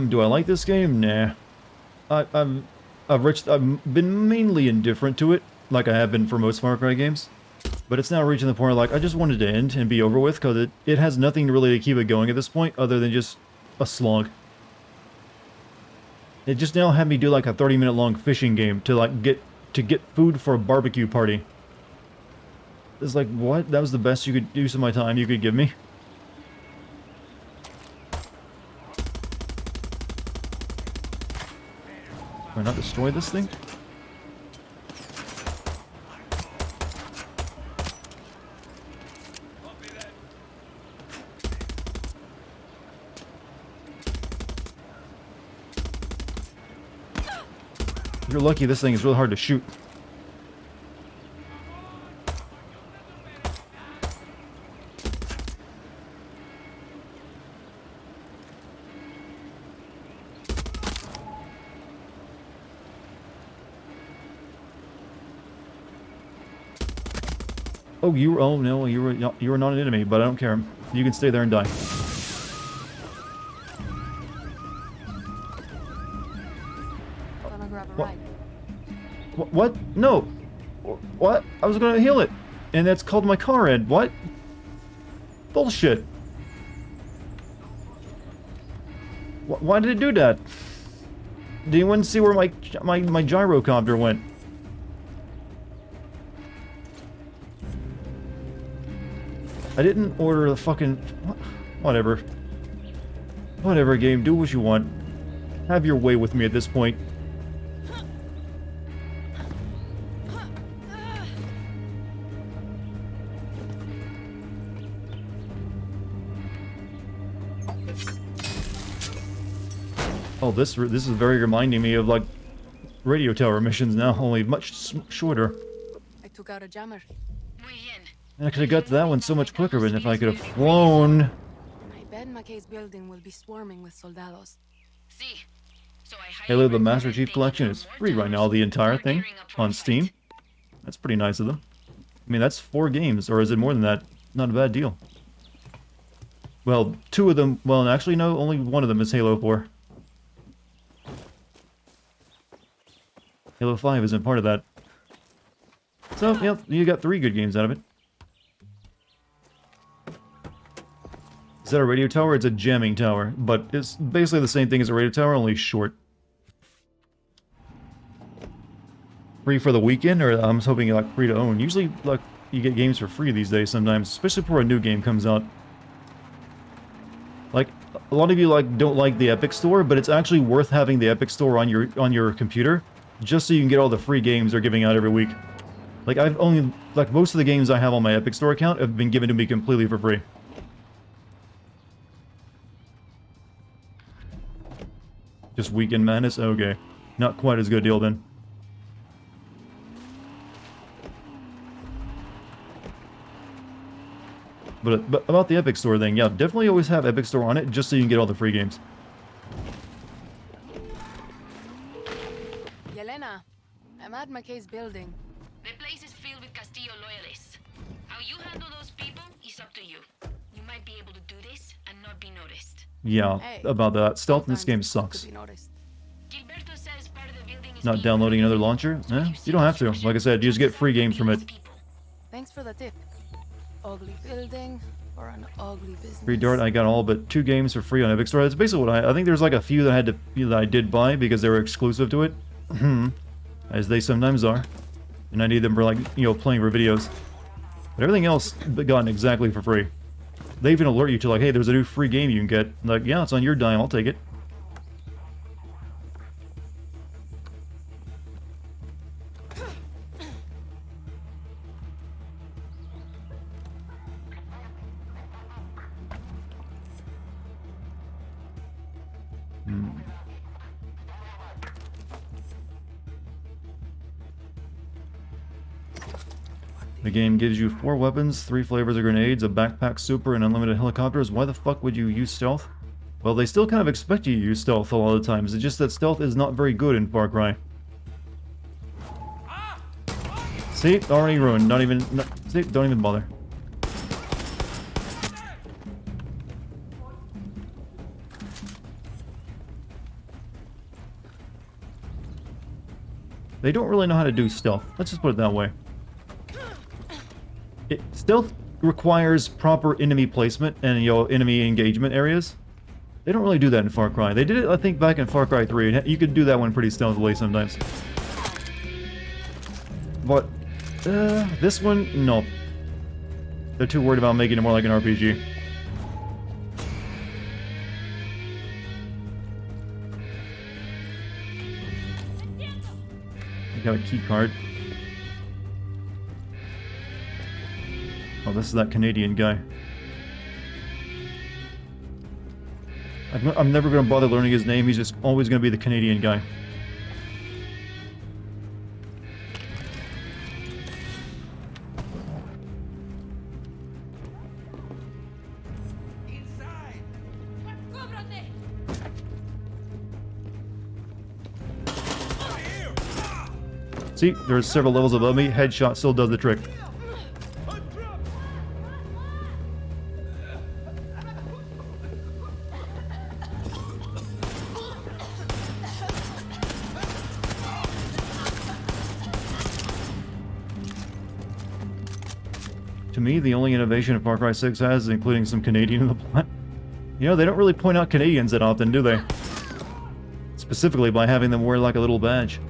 Do I like this game? Nah. I've been mainly indifferent to it, like I have been for most Far Cry games. But it's now reaching the point where, like, I just wanted to end and be over with, because it has nothing really to keep it going at this point, other than just a slog. It just now had me do like a 30-minute long fishing game to like get food for a barbecue party. It's like, what? That was the best you could use of my time you could give me? Can I not destroy this thing? You're lucky this thing is really hard to shoot. Oh, oh no, you were not an enemy, but I don't care. You can stay there and die. Gonna grab a What? ride. What? No. What? I was gonna heal it, and that's called my car Ed. What? Bullshit. Why did it do that? Did anyone see where my gyrocopter went? I didn't order the fucking... Whatever. Whatever, game. Do what you want. Have your way with me at this point. Oh, this is very reminding me of, like, radio tower missions now, only much shorter. I took out a jammer. And I could have got to that one so much quicker, but if I could have flown... I bet McKay's building will be swarming with soldados. Halo the Master Chief Collection is free right now, the entire thing, on Steam. That's pretty nice of them. I mean, that's 4 games, or is it more than that? Not a bad deal. Well, 2 of them... Well, actually, no, only one of them is Halo 4. Halo 5 isn't part of that. So, yeah, you got 3 good games out of it. Is that a radio tower? It's a jamming tower, but it's basically the same thing as a radio tower, only short. Free for the weekend, or I'm hoping like free to own. Usually, like, you get games for free these days sometimes, especially before a new game comes out. Like, a lot of you don't like the Epic Store, but it's actually worth having the Epic Store on your computer, just so you can get all the free games they're giving out every week. Like, I've only, like, most of the games I have on my Epic Store account have been given to me completely for free. Just Weekend Madness? Okay. Not quite as good a deal then. But about the Epic Store thing, yeah, definitely always have Epic Store on it, just so you can get all the free games. Yelena, I'm at McKay's building. The place is filled with Castillo loyalists. How you handle those people is up to you. You might be able to do this and not be noticed. Yeah, about that. Stealth in this game sucks. Not downloading another launcher? Eh, you don't have to. Like I said, you just get free games from it. Thanks for the tip. Ugly building or an ugly business. Free Dart, I got all but 2 games for free on Epic Store. That's basically what I think there's like a few that I did buy because they were exclusive to it. As they sometimes are. And I need them for, like, you know, playing for videos. But everything else gotten exactly for free. They even alert you to, like, hey, there's a new free game you can get. Like, yeah, it's on your dime, I'll take it. The game gives you 4 weapons, 3 flavors of grenades, a backpack super, and unlimited helicopters. Why the fuck would you use stealth? Well, they still kind of expect you to use stealth a lot of the times. It's just that stealth is not very good in Far Cry. See? Already ruined. Not even... see? Don't even bother. They don't really know how to do stealth. Let's just put it that way. Stealth requires proper enemy placement and, you know, enemy engagement areas. They don't really do that in Far Cry. They did it, I think, back in Far Cry 3. You could do that one pretty stealthily sometimes. But, this one, no. They're too worried about making it more like an RPG. I got a key card. Oh, this is that Canadian guy. I'm never going to bother learning his name. He's just always going to be the Canadian guy. See, there's several levels above me. Headshot still does the trick. To me, the only innovation Far Cry 6 has is including some Canadian in the plot. You know, they don't really point out Canadians that often, do they? Specifically by having them wear like a little badge.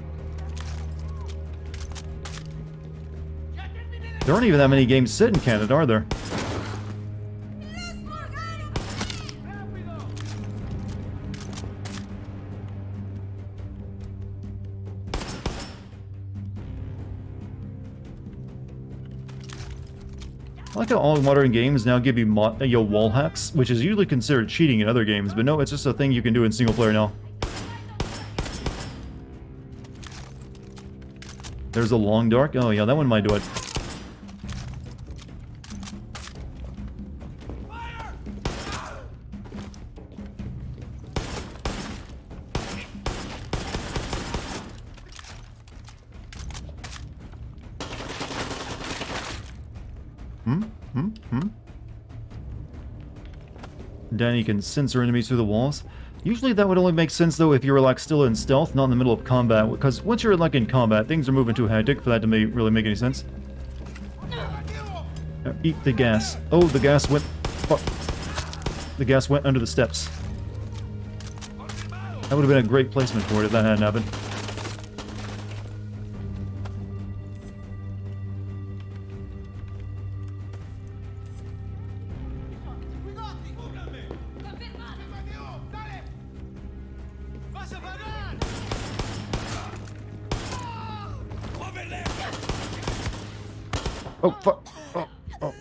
There aren't even that many games set in Canada, are there? I like how all modern games now give you wall hacks, which is usually considered cheating in other games, but no, it's just a thing you can do in single player now. There's a long dark. Oh yeah, that one might do it. Danny can censor enemies through the walls. Usually that would only make sense though if you were like still in stealth, not in the middle of combat, because once you're like in combat, things are moving too hectic for that to really make any sense. Eat the gas. Oh, the gas went... Fuck. The gas went under the steps. That would have been a great placement for it if that hadn't happened. Oh, fuck. Oh, oh.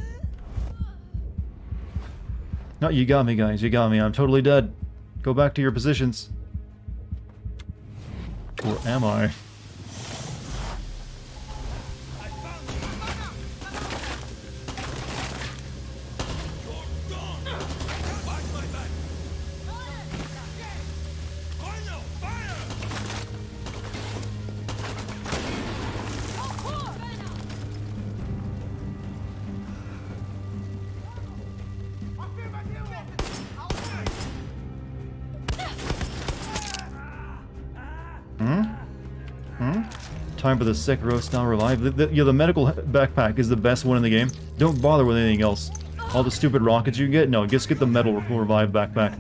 No, you got me, guys. You got me. I'm totally dead. Go back to your positions. Or am I? Time for the Sekiro style revive. The medical backpack is the best one in the game. Don't bother with anything else. All the stupid rockets you get? No, just get the metal revive backpack.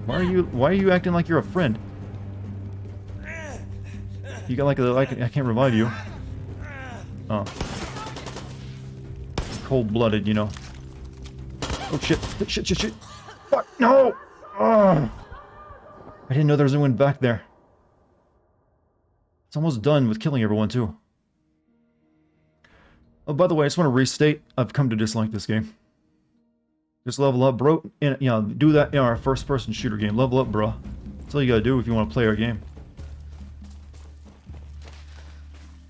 Why are you acting like you're a friend? You got like I can't revive you. Oh. Cold-blooded, you know. Oh shit. Shit. Fuck, no! Oh. I didn't know there was anyone back there. It's almost done with killing everyone, too. Oh, by the way, I just want to restate, I've come to dislike this game. Just level up, bro. And, you know, do that in our first-person shooter game. Level up, bro. That's all you gotta do if you want to play our game.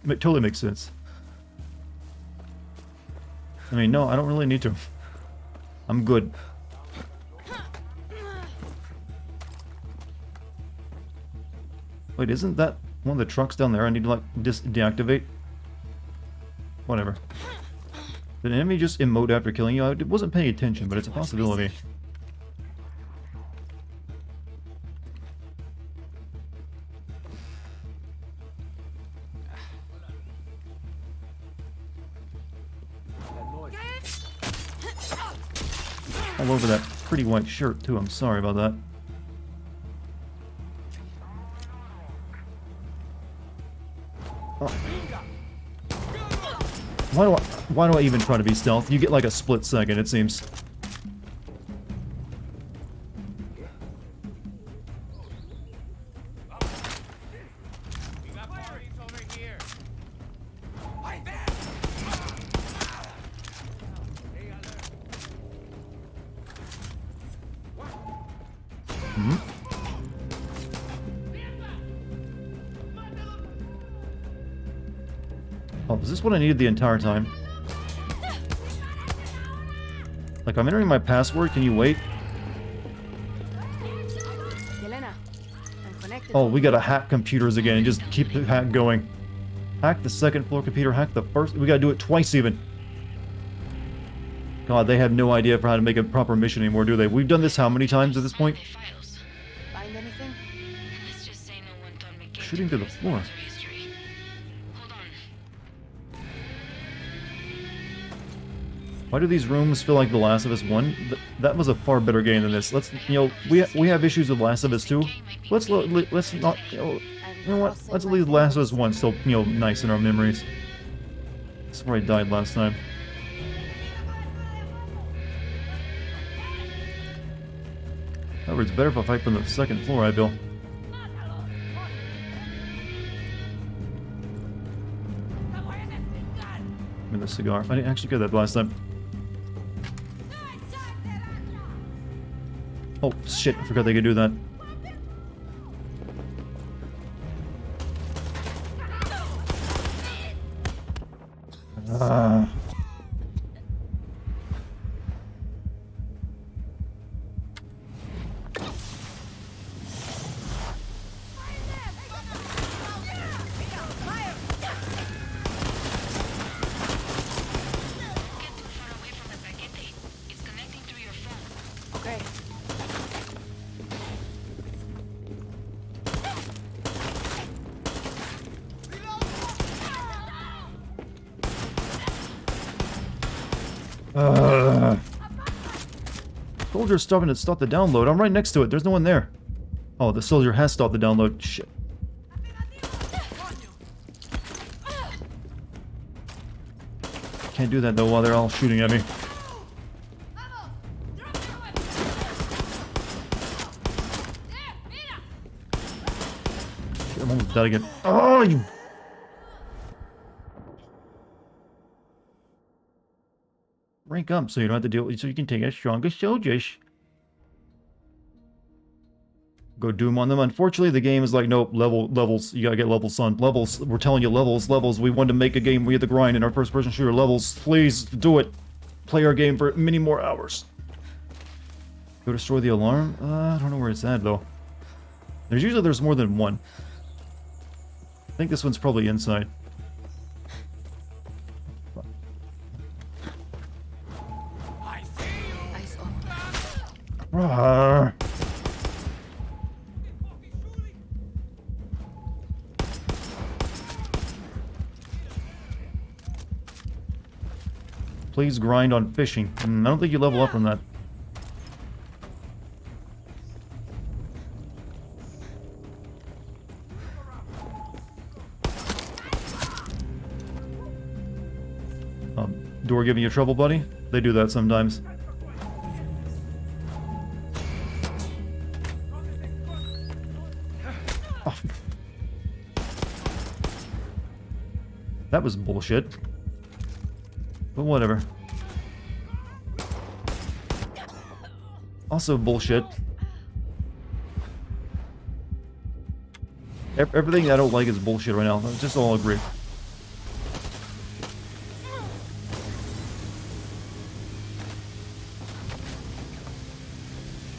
It totally makes sense. I mean, no, I don't really need to. I'm good. Wait, isn't that one of the trucks down there I need to, like, deactivate? Whatever. Did an enemy just emote after killing you? I wasn't paying attention, but it's a possibility. All over that pretty white shirt, too. I'm sorry about that. Oh. Why do I even try to be stealth? You get like a split second, it seems. Oh, is this what I needed the entire time? Like, I'm entering my password, can you wait? Oh, we gotta hack computers again and just keep the hack going. Hack the second floor computer, hack the first... We gotta do it twice even. God, they have no idea for how to make a proper mission anymore, do they? We've done this how many times at this point? Find anything? Shooting to the floor. Why do these rooms feel like The Last of Us 1? That was a far better game than this. Let's, you know, we have issues with Last of Us 2. Let's not, you know what? Let's leave Last of Us 1 still, you know, nice in our memories. That's where I died last time. However, it's better if I fight from the second floor, I feel. Give me the cigar. I didn't actually get that last time. Oh, shit, I forgot they could do that. Okay. Soldier's stopping to stop the download. I'm right next to it. There's no one there. Oh, the soldier has stopped the download. Shit. Can't do that though while they're all shooting at me. Shit, I'm almost dead again. Oh, you... Rank up so you don't have to deal with, so you can take a stronger soldiers. Go Doom on them. Unfortunately, the game is like, nope, levels. You gotta get levels, son. Levels. We're telling you, levels. We wanted to make a game where you have to grind in our first-person shooter. Levels. Please, do it. Play our game for many more hours. Go destroy the alarm? I don't know where it's at, though. There's more than one. I think this one's probably inside. Rawr. Please grind on fishing. I don't think you level up from that. Door giving you trouble, buddy? They do that sometimes. Oh. That was bullshit. But whatever. Also bullshit. Everything I don't like is bullshit right now. Let's just all agree.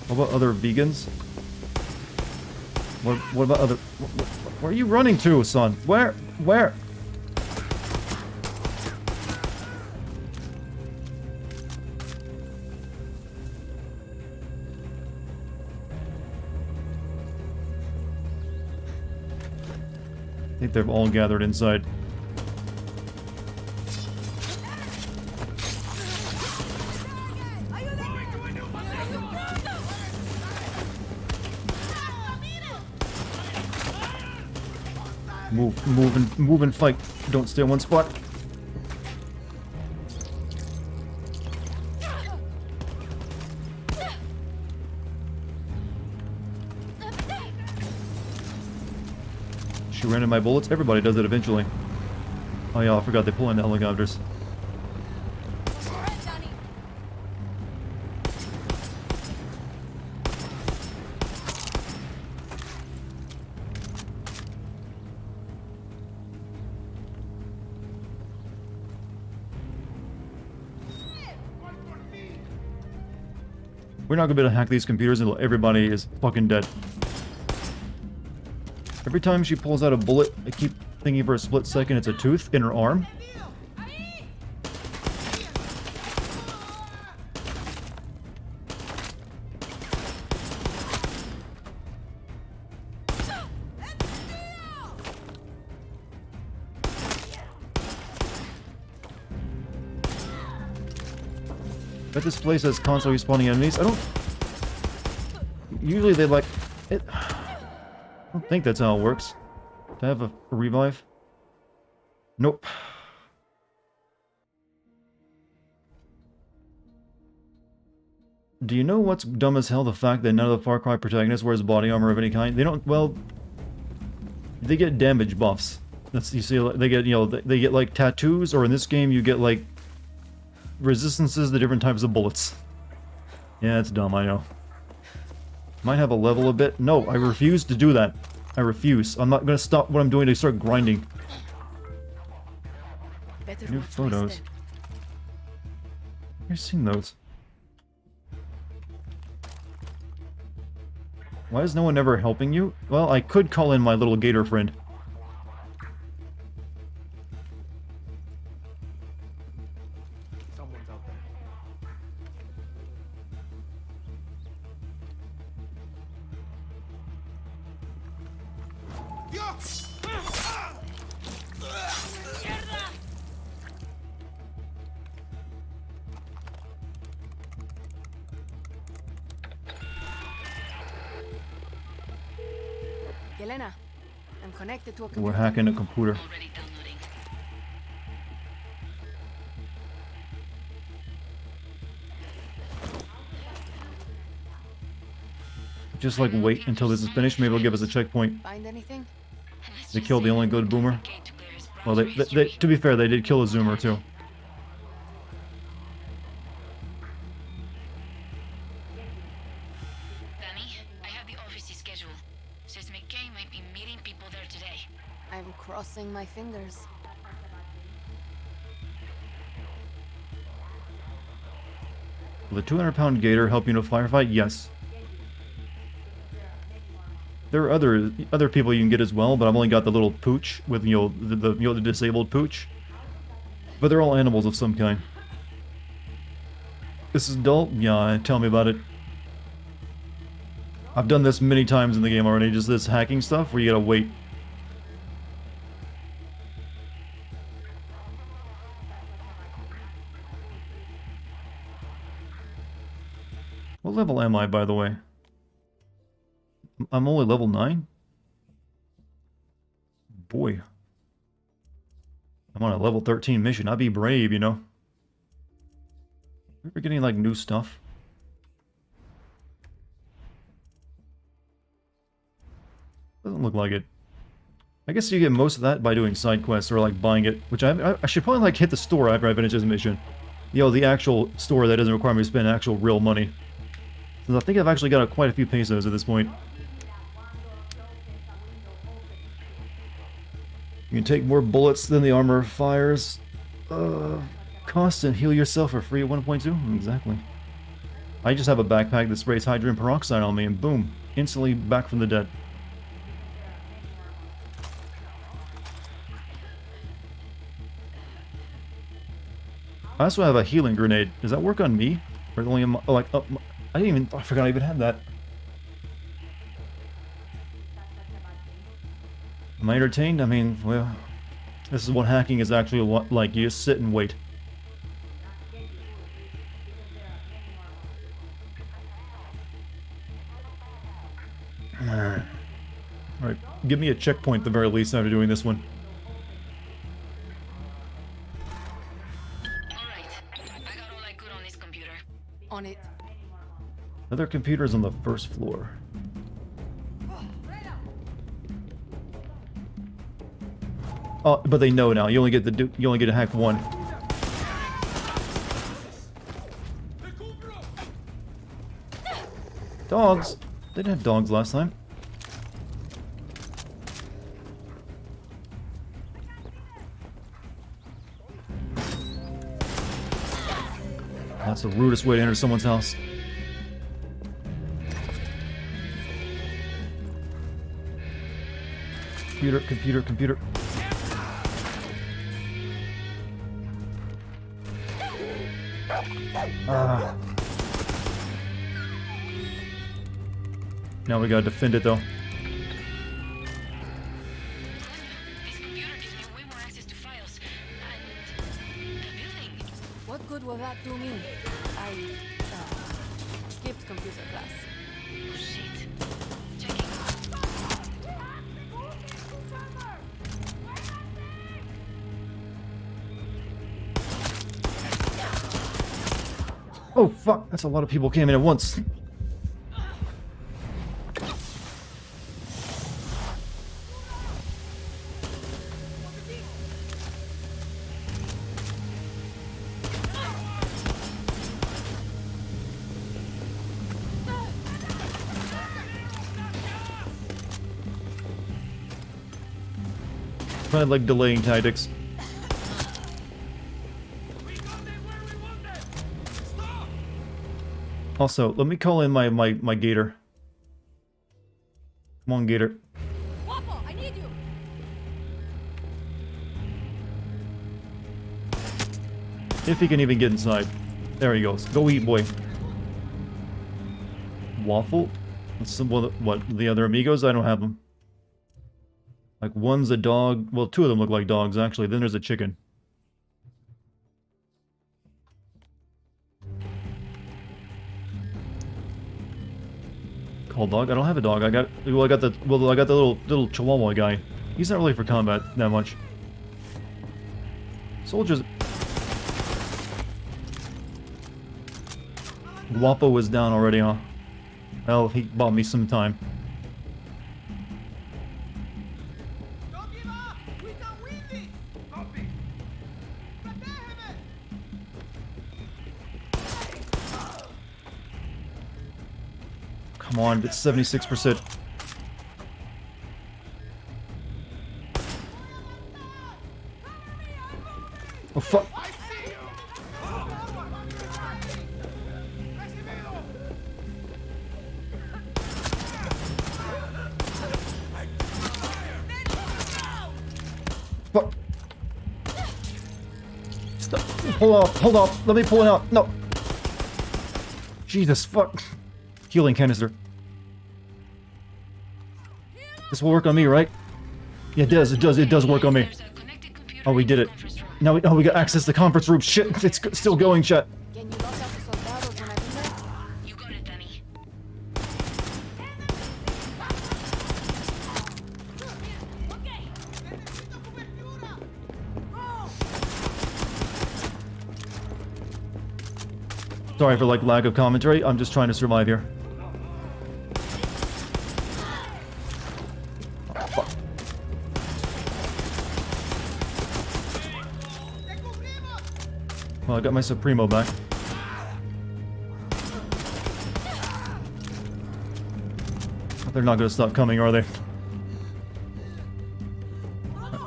What about other vegans? What about other... Where are you running to, son? Where? I think they've all gathered inside. Move and fight. Don't stay in one spot. She ran in my bullets. Everybody does it eventually. Oh yeah, I forgot they pull in the helicopters. We're not gonna be able to hack these computers until everybody is fucking dead. Every time she pulls out a bullet, I keep thinking for a split second it's a tooth in her arm. Bet this place has constantly spawning enemies. I don't... Usually they like... it. I don't think that's how it works. To have a revive? Nope. Do you know what's dumb as hell? The fact that none of the Far Cry protagonists wears body armor of any kind. They don't, well... They get damage buffs. That's, you see, they get, you know, they get like tattoos, or in this game you get like... resistances to different types of bullets. Yeah, it's dumb, I know. Might have a level a bit. No, I refuse to do that. I refuse. I'm not gonna stop what I'm doing to start grinding. Bet better New watch my photos. step. I've seen those. Why is no one ever helping you? Well, I could call in my little gator friend. Someone's out there. Yelena, I'm connected to a We're computer. hacking a computer. Just like wait until this is finished. Maybe it'll give us a checkpoint. Find anything? They killed the only good boomer. Well, to be fair, they did kill a zoomer too. Danny, I have the office's schedule. Says McKay might be meeting people there today. I'm crossing my fingers. Will the 200-pound gator help you in a firefight? Yes. There are other people you can get as well, but I've only got the little pooch with the disabled pooch. But they're all animals of some kind. This is dull? Yeah, tell me about it. I've done this many times in the game already, just this hacking stuff where you gotta wait. What level am I, by the way? I'm only level 9? Boy. I'm on a level 13 mission. I'd be brave, you know? We're getting, like, new stuff. Doesn't look like it. I guess you get most of that by doing side quests or, like, buying it. Which I should probably, like, hit the store after I finish this mission. You know, the actual store that doesn't require me to spend actual real money. Since I think I've actually got quite a few pesos at this point. You can take more bullets than the armor fires. Cost and heal yourself for free at 1.2? Exactly. I just have a backpack that sprays hydrogen peroxide on me and boom, instantly back from the dead. I also have a healing grenade. Does that work on me? Or only on my, oh, like, oh, I forgot I even had that. Am I entertained? I mean, well, this is what hacking is actually like. You just sit and wait. Alright, give me a checkpoint at the very least after doing this one. On it. Other computers on the first floor. Oh, but they know now. You only get to hack one. Dogs. They didn't have dogs last time. That's the rudest way to enter someone's house. Computer. Now we gotta defend it though. What good will that do me? I skipped computer class. Oh shit. Oh fuck, that's a lot of people came in at once. Kind of like delaying tactics. Also, let me call in my gator. Come on, gator. Waffle, I need you. If he can even get inside. There he goes. Go eat, boy. Waffle? What, the other amigos? I don't have them. Like, one's a dog. Well, two of them look like dogs, actually. Then there's a chicken. Call dog? I don't have a dog. I got the little chihuahua guy. He's not really for combat that much. Soldiers. Guapo was down already, huh? Well, he bought me some time. Come on, it's 76%. Oh, fuck. Fuck. Stop. Hold off. Let me pull it out. No. Jesus, fuck. Healing canister. This will work on me, right? Yeah, it does. It does work on me. Oh, we did it. Now we got access to the conference room. Shit, it's still going, chat. Sorry for like lack of commentary. I'm just trying to survive here. Oh, fuck. Well, I got my Supremo back. They're not gonna stop coming, are they?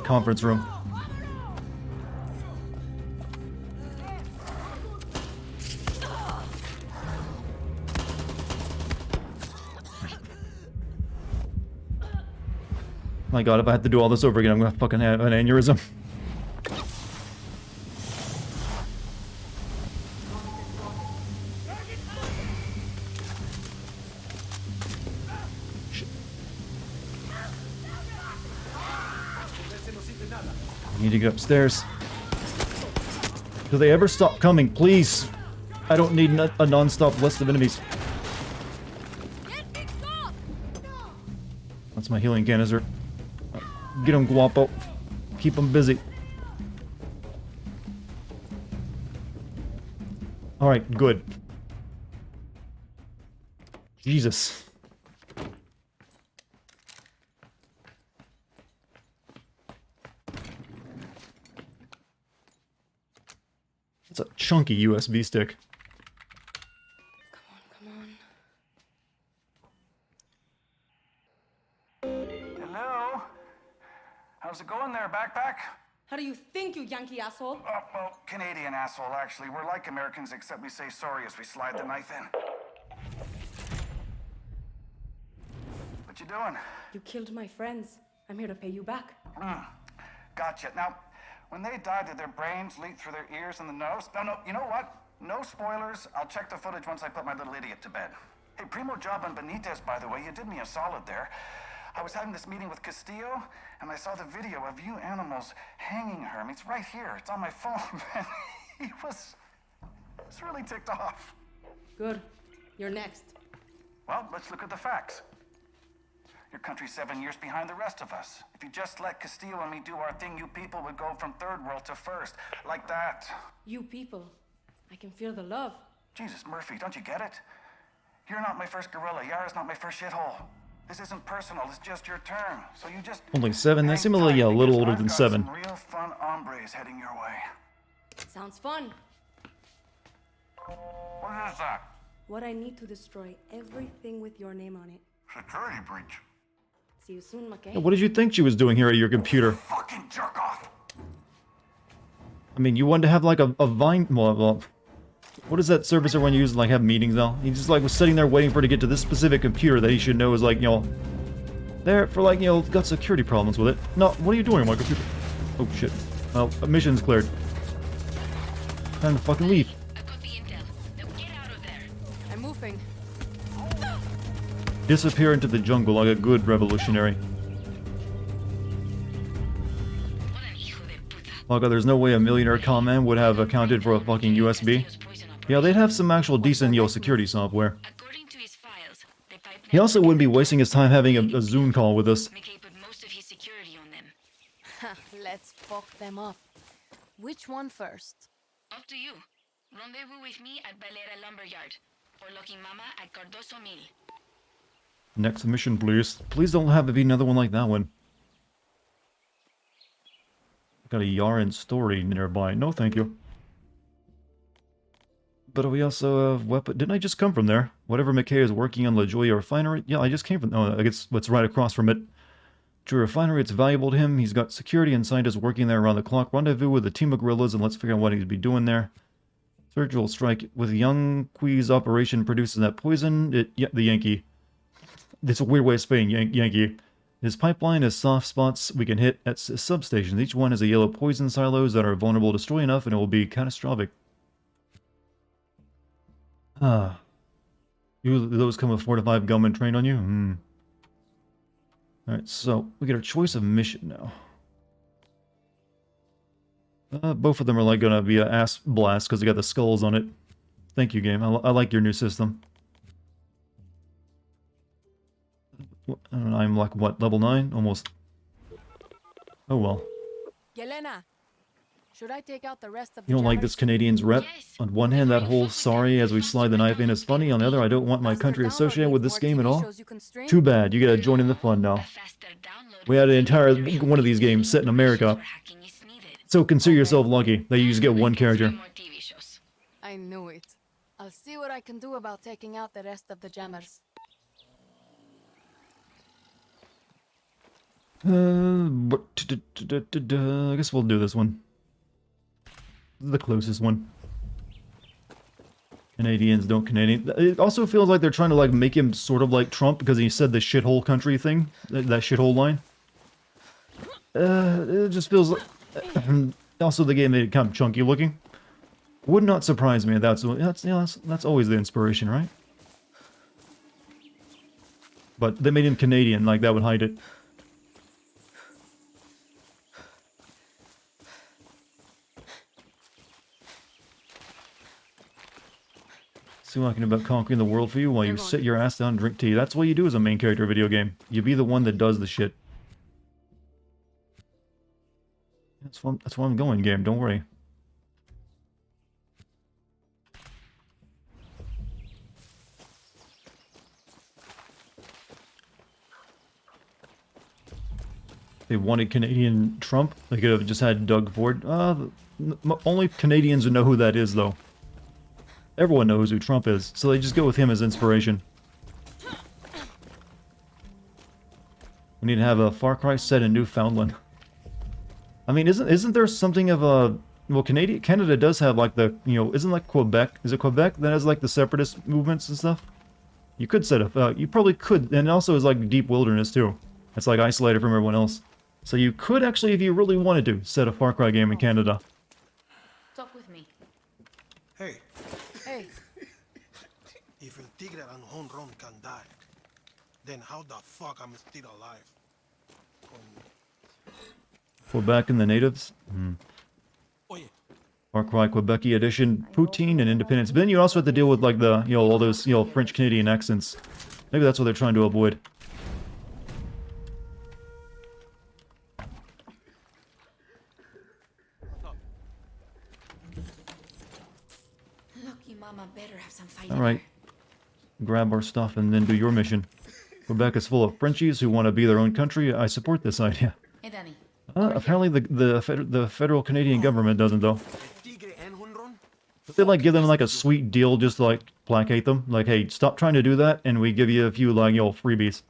Conference room. My god, if I had to do all this over again, I'm gonna fucking have an aneurysm. Shit. I need to get upstairs. Do they ever stop coming, please? I don't need a non-stop list of enemies. That's my healing canister. Get him, Guapo. Keep him busy. Alright, good. Jesus. It's a chunky USB stick. Hello? How's it going there, backpack? How do you think, you Yankee asshole? Well, Canadian asshole, actually. We're like Americans, except we say sorry as we slide the knife in. What you doing? You killed my friends. I'm here to pay you back. Gotcha. Now, when they died, did their brains leak through their ears and the nose? No, you know what? No spoilers. I'll check the footage once I put my little idiot to bed. Hey, primo job on Benitez, by the way. You did me a solid there. I was having this meeting with Castillo, and I saw the video of you animals hanging her. I mean, it's right here. It's on my phone, man. He was really ticked off. Good. You're next. Well, let's look at the facts. Your country's 7 years behind the rest of us. If you just let Castillo and me do our thing, you people would go from third world to first. Like that. You people. I can feel the love. Jesus, Murphy, don't you get it? You're not my first gorilla. Yara's not my first shithole. This isn't personal. It's just your turn. So you just... Only 7? They seem a little older than 7. Some real fun hombres heading your way. Sounds fun. What is that? What I need to destroy everything with your name on it. Security breach. See you soon, McKay. What did you think she was doing here at your computer? Fucking jerk off. I mean, you wanted to have like a Vine... Well, What is that service everyone uses to, like, have meetings now? He just, like, was sitting there waiting for it to get to this specific computer that he should know is, like, you know, there for, like, you know, got security problems with it. No, what are you doing on my computer? Oh, shit. Well, mission's cleared. Time to fucking leave. I'm moving. Disappear into the jungle like a good revolutionary. Oh god, there's no way a millionaire con man would have accounted for a fucking USB. Yeah, they'd have some actual decent, you know, security software. He also wouldn't be wasting his time having a Zoom call with us. Let's fuck them up. Which one first? Up to you. Rendezvous with me at Valera Lumberyard, or Lucky Mama at Cardoso Mill. Next mission, please. Please don't have it be another one like that one. Got a Yaren story nearby. No, thank you. But we also have weapon. Didn't I just come from there? Whatever McKay is working on La Joya refinery. Yeah, I just came from. Oh, I guess what's right across from it. Joya refinery. It's valuable to him. He's got security and scientists working there around the clock. Rendezvous with a team of guerrillas and let's figure out what he'd be doing there. Surgical strike with Young Qui's operation produces that poison. Yeah, the Yankee. It's a weird way of spelling Yankee. His pipeline has soft spots we can hit at substations. Each one has a yellow poison silos that are vulnerable. Destroy enough and it will be catastrophic. Ah. Those come with 4 to 5 gunmen trained on you? Alright, so we get our choice of mission now. Both of them are like gonna be an ass blast because they got the skulls on it. Thank you, game. I like your new system. I'm like, what, level 9? Almost. Oh well. Yelena, should I take out the rest of the You don't like this Canadian's rep? On one hand, that whole sorry as we slide the knife in is funny. On the other, I don't want my country associated with this game at all. Too bad. You gotta join in the fun now. We had an entire one of these games set in America. So consider yourself lucky that you just get one character. I knew it. I'll see what I can do about taking out the rest of the jammers. I guess we'll do this one. This is the closest one. Canadians don't Canadian. It also feels like they're trying to like make him sort of like Trump because he said the shithole country thing, that shithole line. It just feels like. Also, the game made it kind of chunky looking. Would not surprise me. That's always the inspiration, right? But they made him Canadian, like that would hide it. See what I can do about conquering the world for you while you sit your ass down and drink tea. That's what you do as a main character video game. You be the one that does the shit. That's where I'm going, game. Don't worry. They wanted Canadian Trump. They could have just had Doug Ford. Only Canadians would know who that is, though. Everyone knows who Trump is, so they just go with him as inspiration. We need to have a Far Cry set in Newfoundland. I mean, isn't there something of a... Well, Canada does have, like, the... You know, isn't, like, Quebec... Is it Quebec that has, like, the separatist movements and stuff? You could set up... you probably could... And also is, like, deep wilderness, too. It's, like, isolated from everyone else. So you could actually, if you really wanted to, set a Far Cry game in Canada. Talk with me. Hey. Hey. If El Tigre and Honron can die, then how the fuck am I still alive? Quebec and the natives? Far Cry Quebecy edition, poutine and independence. But then you also have to deal with like the, you know, all those, you know, French Canadian accents. Maybe that's what they're trying to avoid. Lucky Mama better have some fight. Alright. Grab our stuff and then do your mission. Quebec is full of Frenchies who want to be their own country. I support this idea. Hey, Danny. Apparently the federal Canadian government doesn't, though. They like give them like a sweet deal just to like placate them. Like, hey, stop trying to do that, and we give you a few like, you know, freebies.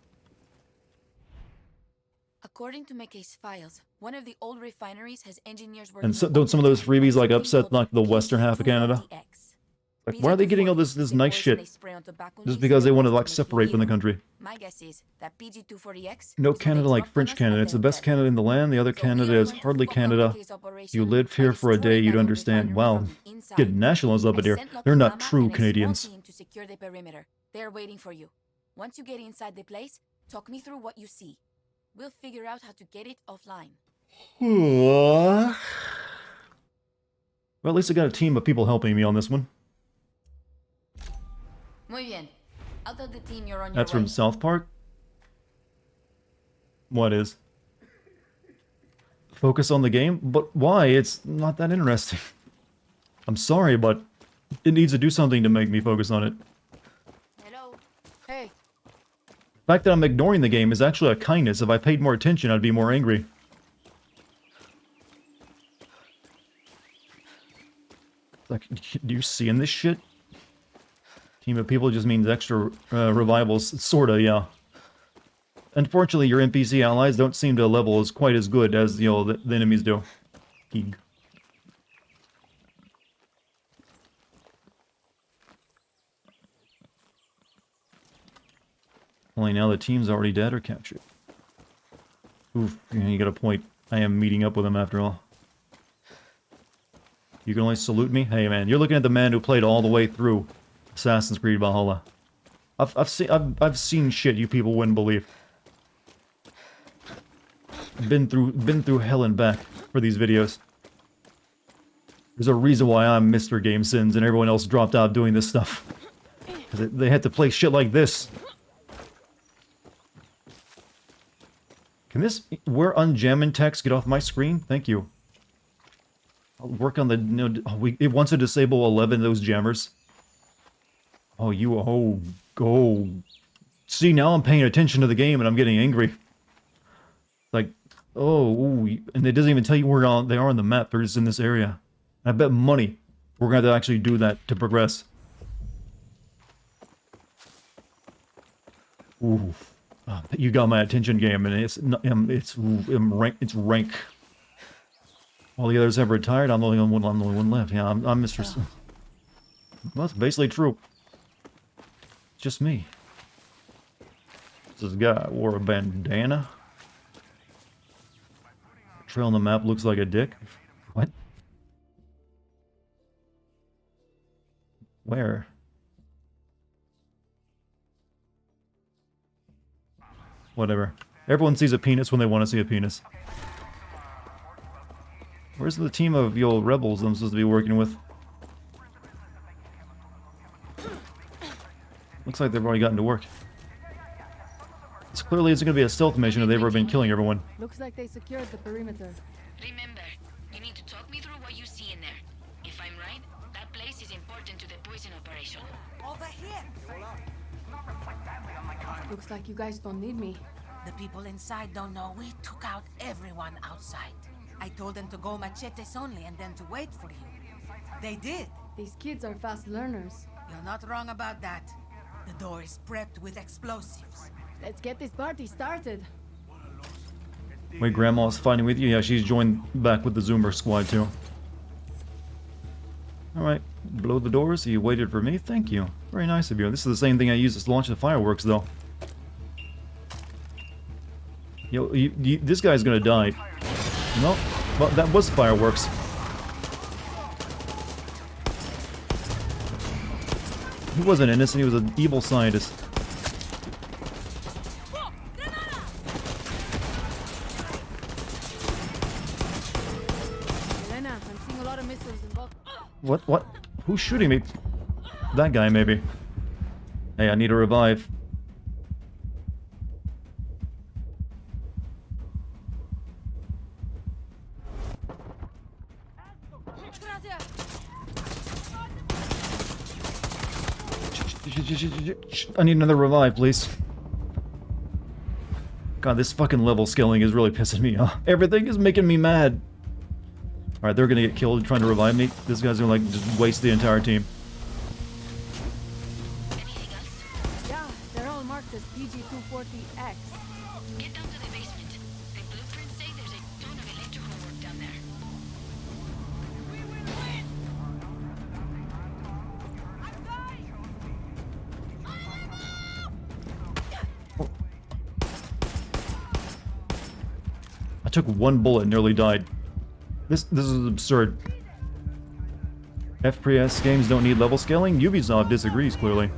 According to McKay's files, one of the old refineries has engineers working. And so, don't some of those freebies like upset like the western half of Canada? Like, why are they getting all this nice shit? Just because they want to like separate from the country. My guess is that PG-240X No Canada like French Canada. It's the best Canada in the land. The other Canada is hardly Canada. If you lived here for a day, you'd understand. Wow, get nationals up in here. They're not true Canadians. To secure the perimeter. They're waiting for you. Once you get inside the place, talk me through what you see. We'll figure out how to get it offline. Well, at least I got a team of people helping me on this one. Muy bien. I'll tell the team you're on your way. That's from South Park? What is? Focus on the game? But why? It's not that interesting. I'm sorry, but it needs to do something to make me focus on it. Hello. Hey. The fact that I'm ignoring the game is actually a kindness. If I paid more attention, I'd be more angry. Like, do you see in this shit? Team of people just means extra revivals. Sorta, yeah. Unfortunately, your NPC allies don't seem to level as quite as good as, you know, the enemies do. Eeg. Only now the team's already dead or captured. Oof, yeah, you got a point. I am meeting up with them after all. You can only salute me? Hey man, you're looking at the man who played all the way through Assassin's Creed Valhalla. I've seen shit you people wouldn't believe. Been through hell and back for these videos. There's a reason why I'm Mr. Game Sins and everyone else dropped out doing this stuff. Because they had to play shit like this. Can this where unjamming text get off my screen? Thank you. I'll work on the it wants to disable 11 of those jammers. Oh, see, now I'm paying attention to the game and I'm getting angry. Like, and it doesn't even tell you where they are on the map. They're just in this area. I bet money we're going to have to actually do that to progress. Ooh, you got my attention, game, and it's rank. All the others have retired. I'm the only one left. Yeah, I'm Mr. Well, that's basically true. Just me. This guy wore a bandana. Trail on the map looks like a dick. What? Where? Whatever. Everyone sees a penis when they want to see a penis. Where's the team of your rebels I'm supposed to be working with? Looks like they've already gotten to work. This clearly isn't going to be a stealth mission if they've ever been killing everyone. Looks like they secured the perimeter. Remember, you need to talk me through what you see in there. If I'm right, that place is important to the poison operation. Over here! Looks like you guys don't need me. The people inside don't know we took out everyone outside. I told them to go machetes only and then to wait for you. They did. These kids are fast learners. You're not wrong about that. The door is prepped with explosives. Let's get this party started. Wait, Grandma's fighting with you? Yeah, she's joined back with the Zoomer squad too. Alright, blow the doors. You waited for me? Thank you. Very nice of you. This is the same thing I used to launch the fireworks though. Yo, this guy's gonna die. No, well, that was fireworks. He wasn't innocent, he was an evil scientist. Elena, I'm seeing a lot of missiles involved. What? Who's shooting me? That guy, maybe. Hey, I need a revive. I need another revive, please. God, this fucking level scaling is really pissing me off. Everything is making me mad. Alright, they're gonna get killed trying to revive me. This guy's gonna, like, just waste the entire team. Yeah, they're all marked as PG-240X. Get down to the basement. The blueprints say there's a ton of electrical work down there. took one bullet and nearly died. This is absurd. FPS games don't need level scaling? Ubisoft disagrees, clearly.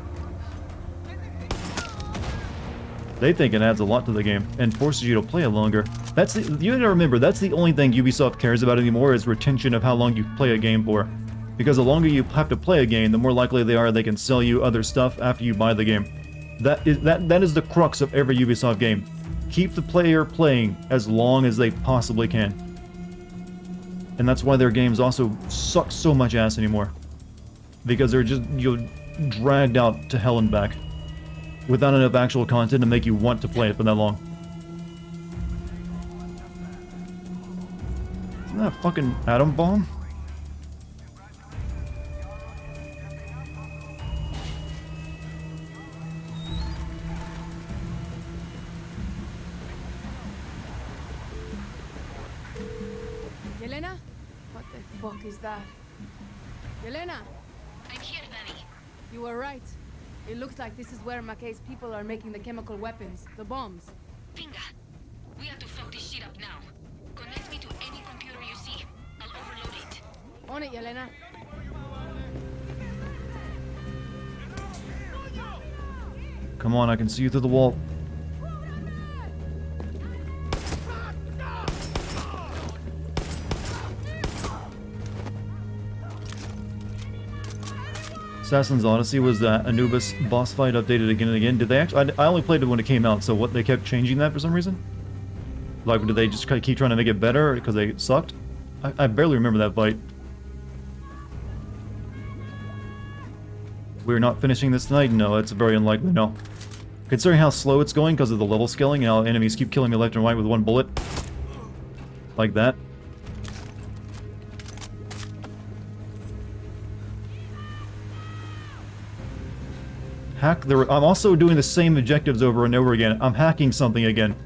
They think it adds a lot to the game, and forces you to play it longer. You gotta remember, that's the only thing Ubisoft cares about anymore is retention of how long you play a game for. Because the longer you have to play a game, the more likely they are they can sell you other stuff after you buy the game. That is the crux of every Ubisoft game. Keep the player playing as long as they possibly can. And that's why their games also suck so much ass anymore. Because they're just, dragged out to hell and back. Without enough actual content to make you want to play it for that long. Isn't that a fucking atom bomb? Yelena? What the fuck is that? Yelena! I'm here, Danny. You were right. It looks like this is where McKay's people are making the chemical weapons, the bombs. Pinga, we have to fuck this shit up now. Connect me to any computer you see. I'll overload it. On it, Yelena. Come on, I can see you through the wall. Assassin's Odyssey was that Anubis boss fight updated again and again. Did they actually? I only played it when it came out, so what, they kept changing that for some reason? Like, did they just keep trying to make it better because they sucked? I barely remember that fight. We're not finishing this tonight? No, it's very unlikely, no. Considering how slow it's going because of the level scaling and how enemies keep killing me left and right with one bullet. Like that. I'm also doing the same objectives over and over again. I'm hacking something again.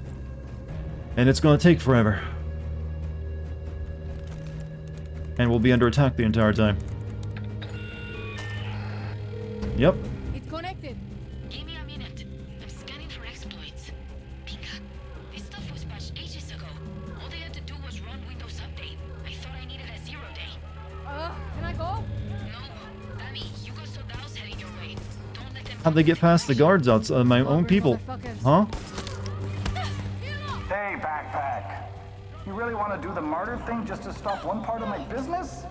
And it's gonna take forever. And we'll be under attack the entire time. Yep. It's connected. Give me a minute. I'm scanning for exploits. Pinga, this stuff was patched ages ago. All they had to do was run Windows Update. I thought I needed a 0 day. Can I go? No, Danny, you got soldados heading your way. Don't let them. How'd they get past the guards outside, my own people? Huh? Hey, backpack. You really want to do the martyr thing just to stop one part of my business?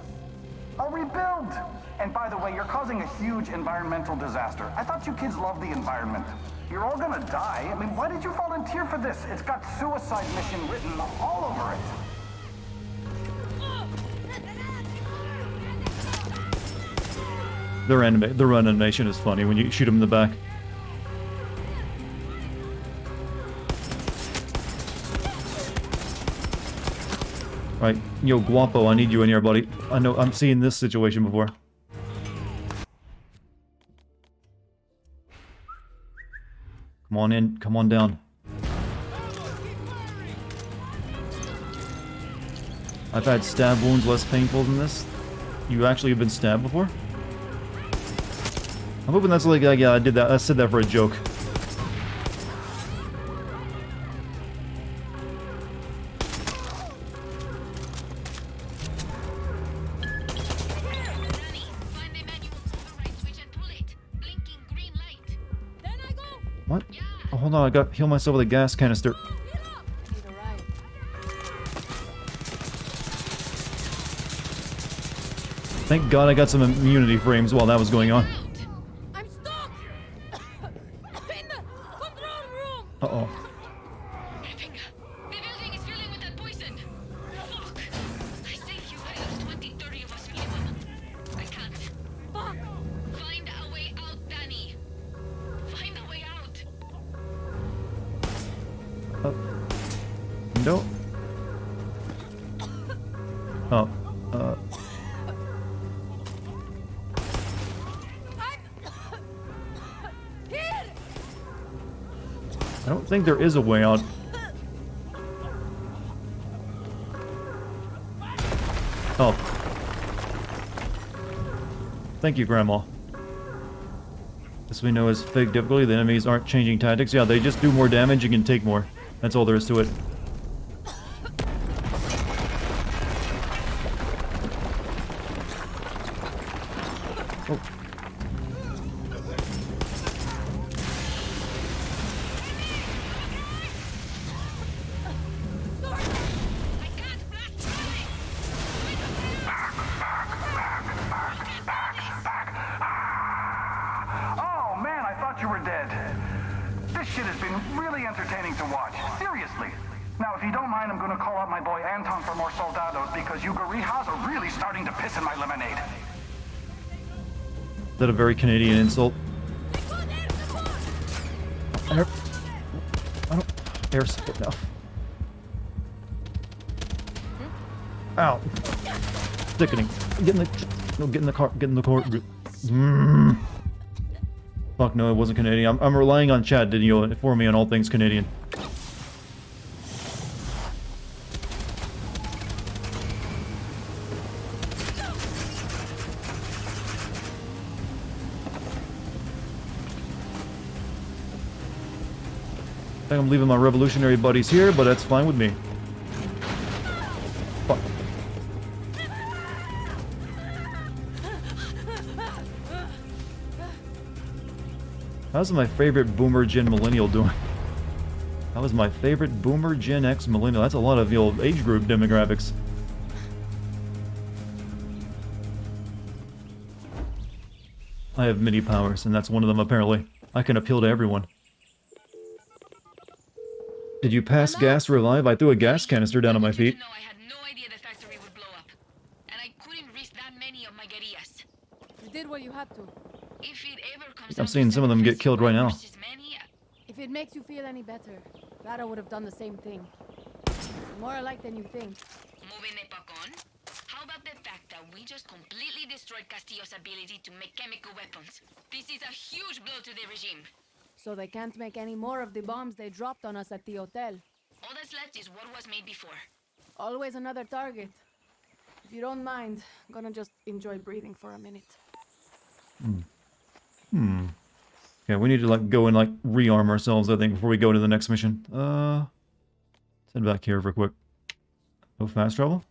I'll rebuild. And by the way, you're causing a huge environmental disaster. I thought you kids loved the environment. You're all gonna die. I mean, why did you volunteer for this? It's got suicide mission written all over it. The run animation is funny when you shoot them in the back. Right, yo, Guapo, I need you in here, buddy. I know, I'm seeing this situation before. Come on in, come on down. I've had stab wounds less painful than this. You actually have been stabbed before? I'm hoping that's like, yeah, I did that. I said that for a joke. What? Oh, hold on, I got heal myself with a gas canister. Thank God I got some immunity frames while that was going on. I'm stuck! In the control room! Uh-oh. The building is filling with that poison. Fuck. I saved you guys. 20, 30 of us will live. I can't. Fuck! Find a way out, Danny. Find a way out. No. Oh. I don't think there is a way out. Oh. Thank you, Grandma. This we know is fake difficulty. The enemies aren't changing tactics. Yeah, they just do more damage and can take more. That's all there is to it. mind, I'm gonna call out my boy Anton for more soldados because you Garijas are really starting to piss in my lemonade. Is that a very Canadian insult? I don't... Air support now. Ow. Sickening. Get in the... No, get in the car. Get in the car. Fuck no, it wasn't Canadian. I'm relying on chat to inform me on all things Canadian. I think I'm leaving my revolutionary buddies here, but that's fine with me. Fuck. How's my favorite Boomer Gen Millennial doing? That was my favorite Boomer Gen X Millennial. That's a lot of age group demographics. I have many powers, and that's one of them apparently. I can appeal to everyone. Did you pass gas revive? I threw a gas canister down on my feet. You did what you had to. I'm seeing some of them get killed right now. If it makes you feel any better, Clara would have done the same thing. More alike than you think. Moving it back on? How about the fact that we just completely destroyed Castillo's ability to make chemical weapons? This is a huge blow to the regime. So they can't make any more of the bombs they dropped on us at the hotel. All that's left is what was made before. Always another target. If you don't mind, I'm gonna just enjoy breathing for a minute. Yeah, we need to go and rearm ourselves, I think, before we go to the next mission. Let's head back here for a quick. No fast travel?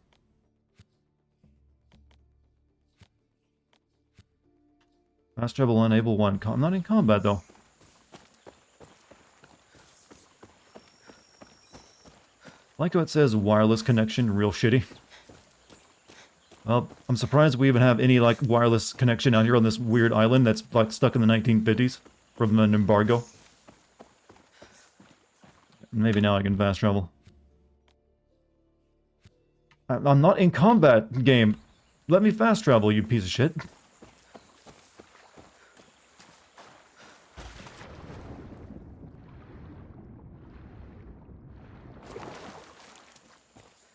Fast travel unable 1. I'm not in combat though. I like how it says wireless connection, real shitty. Well, I'm surprised we even have any wireless connection out here on this weird island that's stuck in the 1950s from an embargo. Maybe now I can fast travel. I'm not in combat, game. Let me fast travel, you piece of shit.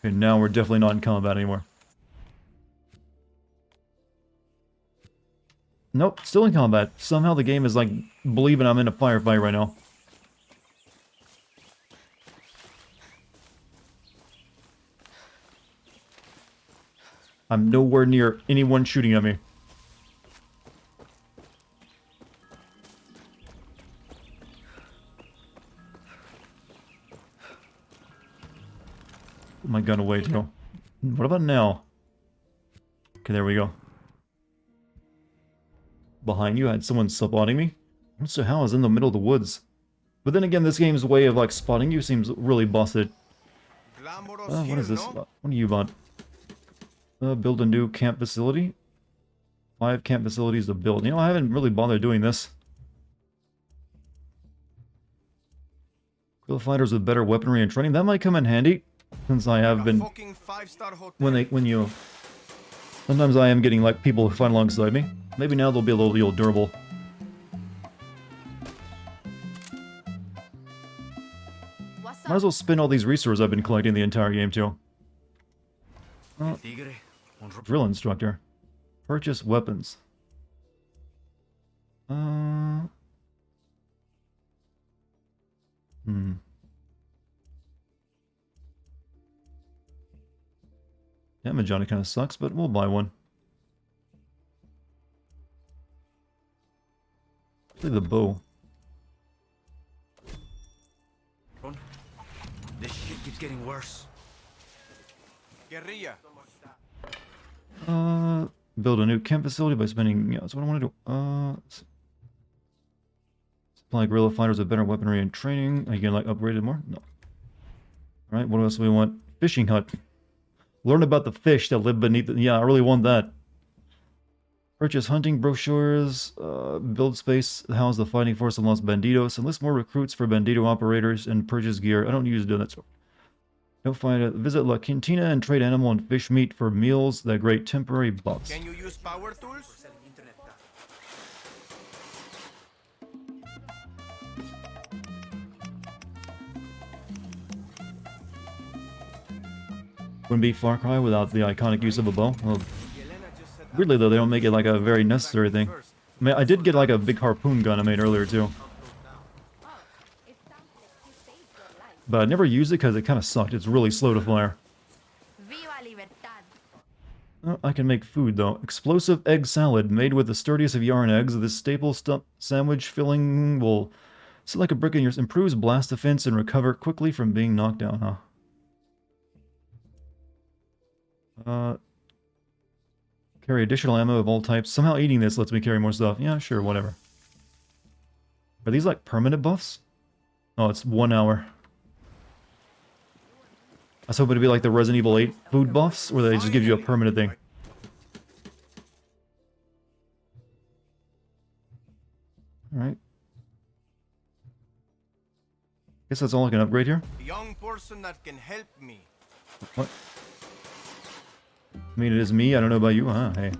Okay, now we're definitely not in combat anymore. Nope, still in combat. Somehow the game is believing I'm in a firefight right now. I'm nowhere near anyone shooting at me. Put my gun away too. What about now? Okay, there we go. Behind you, I had someone spotting me. What the hell is in the middle of the woods? But then again, this game's way of spotting you seems really busted. What is this? What do you want? Build a new camp facility. 5 camp facilities to build. I haven't really bothered doing this. Guerrilla fighters with better weaponry and training. That might come in handy, since I have been. Sometimes I am getting people who fight alongside me. Maybe now they'll be a little durable. Might as well spend all these resources I've been collecting the entire game too. Drill instructor. Purchase weapons. Damage on it kind of sucks, but we'll buy one. The bow. This shit keeps getting worse. Guerrilla. Build a new camp facility by spending. Yeah, that's what I want to do. Supply guerrilla fighters with better weaponry and training. Are you gonna upgrade it more? No. All right. What else do we want? Fishing hut. Learn about the fish that live beneath. Yeah, I really want that. Purchase hunting brochures, build space, house the fighting force of Los Bandidos, enlist more recruits for Bandito operators, and purchase gear. I don't use doing that stuff. Don't find it. Visit La Cantina and trade animal and fish meat for meals that great temporary buffs. Can you use power tools? Wouldn't be Far Cry without the iconic use of a bow. Well, weirdly though, they don't make it like a very necessary thing. I mean, I did get like a big harpoon gun I made earlier too. But I never used it because it kind of sucked. It's really slow to fire. Oh, I can make food though. Explosive egg salad made with the sturdiest of yarn eggs. This staple sandwich filling will sit like a brick in yours. Improves blast defense and recover quickly from being knocked down, huh? Carry additional ammo of all types. Somehow eating this lets me carry more stuff. Yeah, sure, whatever. Are these like permanent buffs? Oh, it's 1 hour. I was hoping to be like the Resident Evil 8 food buffs, where they just give you a permanent thing. Alright. Guess that's all I can upgrade here. A young person that can help me. What? I mean, it is me. I don't know about you, huh? Hey.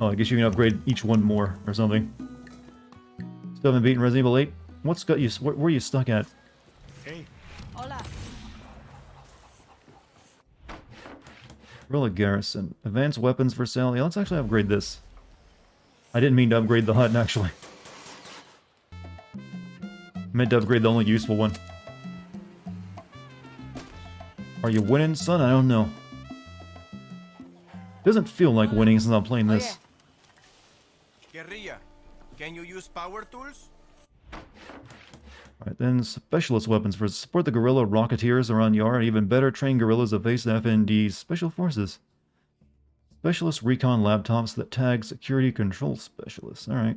Oh, I guess you can upgrade each one more or something. Still haven't beaten Resident Evil 8? What's got you? Where are you stuck at? Hey. Hola. Relic Garrison. Advanced weapons for sale. Yeah, let's actually upgrade this. I didn't mean to upgrade the hut, actually. I meant to upgrade the only useful one. Are you winning, son? I don't know. Doesn't feel like winning since I'm playing this. Guerrilla, can you use power tools? Alright, then specialist weapons for support the guerrilla rocketeers around Yar, and even better train guerrillas that face FND's special forces. Specialist recon laptops that tag security control specialists. Alright.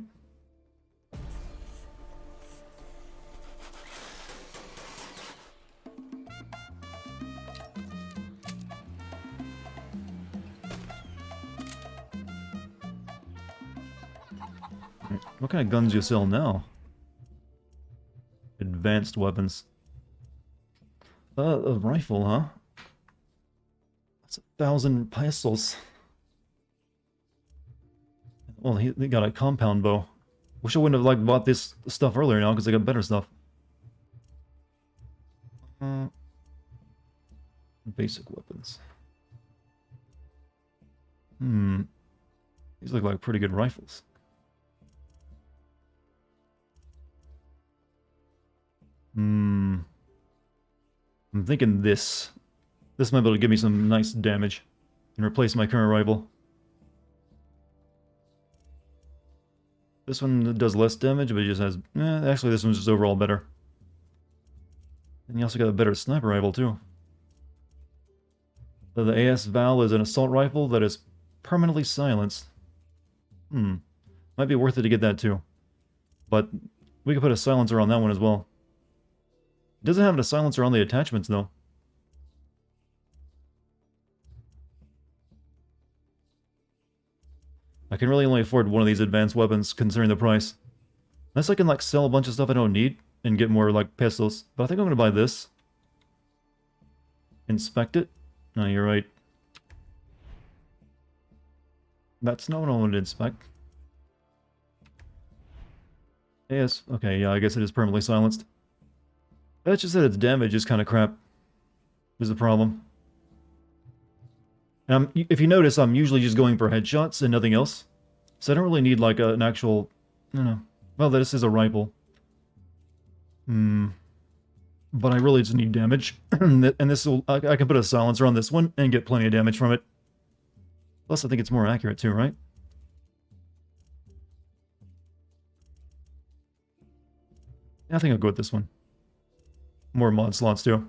What kind of guns do you sell now? Advanced weapons. A rifle, huh? That's 1,000 pesos. Well, he got a compound bow. Wish I wouldn't have like bought this stuff earlier now because I got better stuff. Basic weapons. These look like pretty good rifles. I'm thinking this. This might be able to give me some nice damage and replace my current rifle. This one does less damage, but it just has... actually, this one's just overall better. And you also got a better sniper rifle, too. So the AS Val is an assault rifle that is permanently silenced. Might be worth it to get that, too. But we could put a silencer on that one as well. It doesn't have a silencer on the attachments, though. I can really only afford one of these advanced weapons, considering the price. Unless I can, like, sell a bunch of stuff I don't need and get more, like, pesos. But I think I'm gonna buy this. Inspect it? No, you're right. That's not what I wanted to inspect. Yes, okay, yeah, I guess it is permanently silenced. That's just that its damage is kind of crap. Is the problem. And if you notice, I'm usually just going for headshots and nothing else. So I don't really need like an actual... I don't know. Well, this is a rifle. But I really just need damage. And this will... I can put a silencer on this one and get plenty of damage from it. Plus, I think it's more accurate too, right? I think I'll go with this one. More mod slots, too.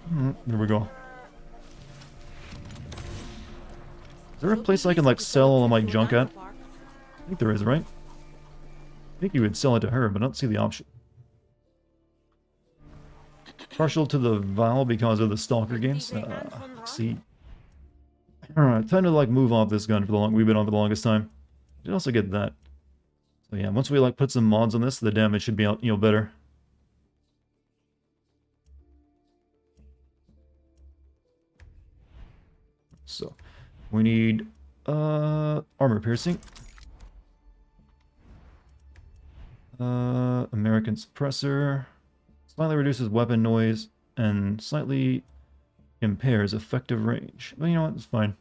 There we go. Is there a place I can, like, sell all of my junk at? I think there is, right? I think you would sell it to her, but I don't see the option. Partial to the Val because of the Stalker games? Let's see. Alright, time to, like, move off this gun for the long... We've been on for the longest time. Did also get that. So yeah, once we like put some mods on this, the damage should be, you know, better. So we need armor piercing, American suppressor, slightly reduces weapon noise and slightly impairs effective range. Well, you know what? It's fine.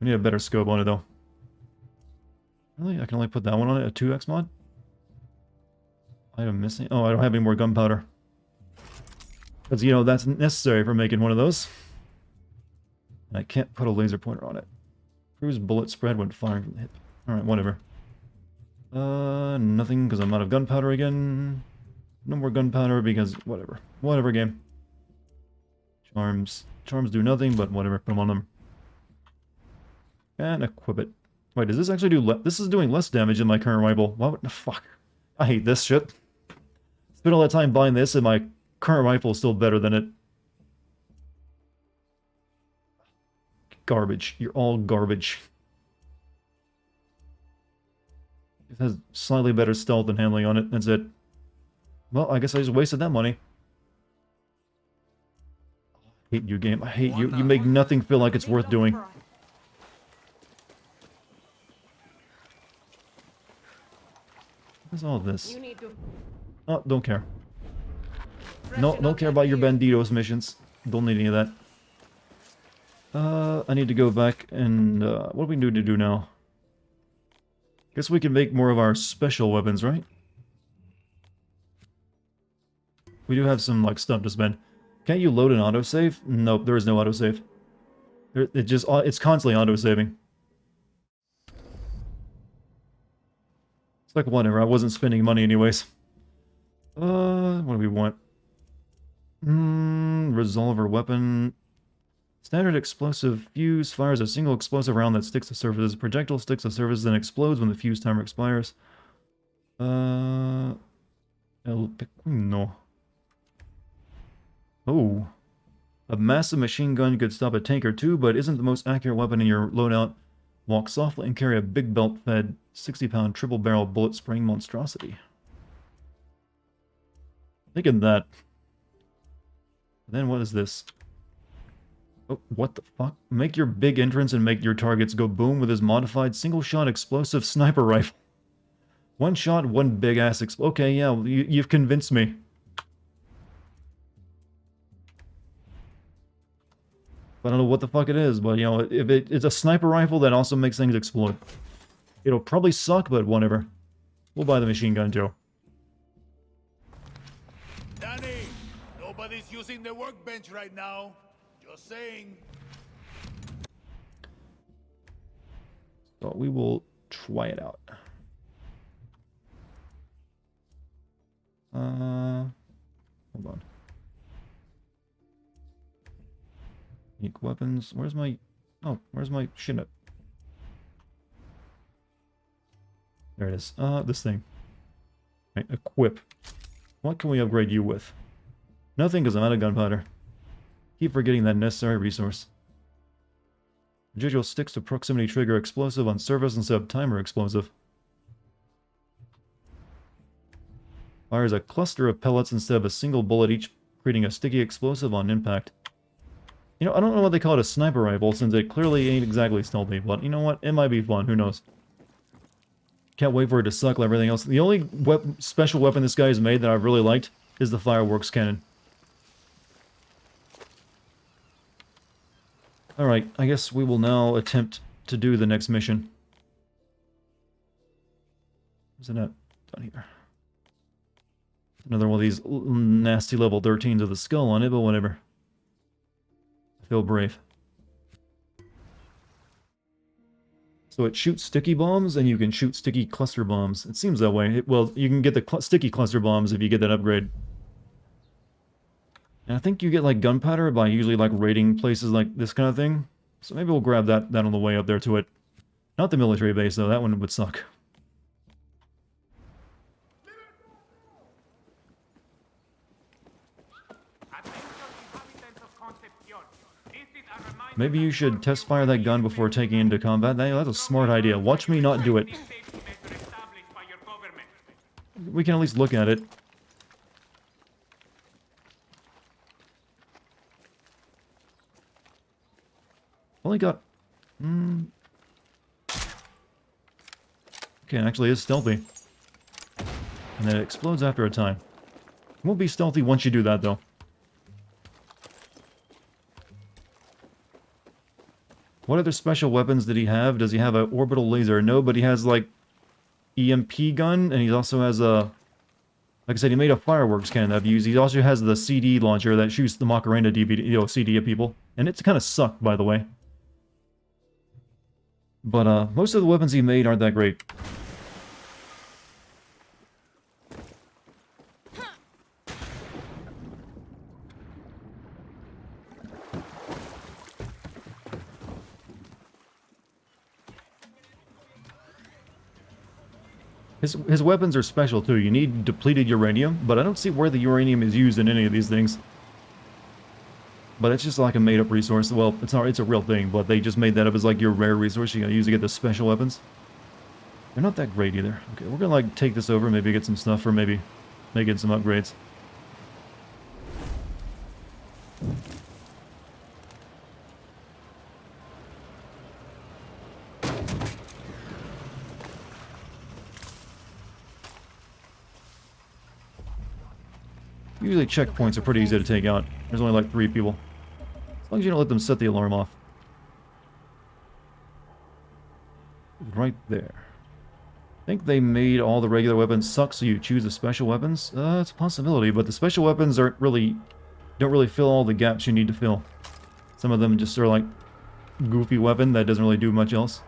We need a better scope on it though. Really? I can only put that one on it, a 2x mod? Item missing. Oh, I don't have any more gunpowder. Because, you know, that's necessary for making one of those. And I can't put a laser pointer on it. Cruise bullet spread when firing from the hip. Alright, whatever. Nothing because I'm out of gunpowder again. No more gunpowder because whatever. Whatever, game. Charms. Charms do nothing, but whatever. Put them on them. And equip it. Wait, does this actually do this is doing less damage than my current rifle. Why would... Fuck. I hate this shit. Spent all that time buying this and my current rifle is still better than it. Garbage. You're all garbage. It has slightly better stealth and handling on it. That's it. Well, I guess I just wasted that money. I hate you, game. I hate you. You make nothing feel like it's worth doing. What's all this? Oh, don't care. No, don't care about your Banditos missions. Don't need any of that. I need to go back and, what do we need to do now? Guess we can make more of our special weapons, right? We do have some, like, stuff to spend. Can't you load an autosave? Nope, there is no autosave. It's constantly autosaving. It's like, whatever, I wasn't spending money anyways. What do we want? Resolver weapon. Standard explosive fuse fires a single explosive round that sticks to surfaces. Projectile sticks to surfaces, then explodes when the fuse timer expires. El Pequeno. Oh. A massive machine gun could stop a tank or two, but isn't the most accurate weapon in your loadout. Walk softly and carry a big belt-fed 60-pound triple-barrel bullet-spraying monstrosity. Think of that. Then what is this? Oh, what the fuck? Make your big entrance and make your targets go boom with his modified single-shot explosive sniper rifle. One shot, one big-ass okay, yeah, you've convinced me. I don't know what the fuck it is, but, you know, if it's a sniper rifle that also makes things explode. It'll probably suck, but whatever. We'll buy the machine gun, Joe. Danny, nobody's using the workbench right now. Just saying. So we will try it out. Hold on. Unique weapons. Where's my... Oh, where's my Chinook? There it is. This thing. Right, equip. What can we upgrade you with? Nothing, because I'm out of gunpowder. Keep forgetting that necessary resource. Residual sticks to proximity trigger explosive on surface instead of timer explosive. Fires a cluster of pellets instead of a single bullet each, creating a sticky explosive on impact. You know, I don't know why they call it a sniper rifle, since it clearly ain't exactly stealthy, but you know what? It might be fun, who knows? Can't wait for it to suck like everything else. The only special weapon this guy has made that I've really liked is the fireworks cannon. Alright, I guess we will now attempt to do the next mission. Isn't it down here? Another one of these nasty level 13s with a skull on it, but whatever. I feel brave. So it shoots sticky bombs, and you can shoot sticky cluster bombs. It seems that way. Well, you can get the sticky cluster bombs if you get that upgrade. And I think you get, like, gunpowder by usually, like, raiding places like this kind of thing. So maybe we'll grab that on the way up there to it. Not the military base, though. That one would suck. Attention inhabitants of Concepcion. This is Maybe you should test fire that gun before taking it into combat. That's a smart idea. Watch me not do it. We can at least look at it. Only got... Okay, it actually is stealthy. And then it explodes after a time. It won't be stealthy once you do that, though. What other special weapons did he have? Does he have an orbital laser? No, but he has, like, EMP gun, and he also has a... Like I said, he made a fireworks cannon that I've used. He also has the CD launcher that shoots the Macarena DVD, CD at people. And it's kind of sucked, by the way. But, most of the weapons he made aren't that great. His weapons are special too. You need depleted uranium, but I don't see where the uranium is used in any of these things. But it's just like a made-up resource. Well, it's not. It's a real thing, but they just made that up as like your rare resource you gotta use to get the special weapons. They're not that great either. Okay, we're gonna like take this over, maybe get some stuff, or maybe making some upgrades. Usually checkpoints are pretty easy to take out. There's only like 3 people. As long as you don't let them set the alarm off. Right there. I think they made all the regular weapons suck, so you choose the special weapons. It's a possibility, but the special weapons don't really fill all the gaps you need to fill. Some of them just are like goofy weapon that doesn't really do much else.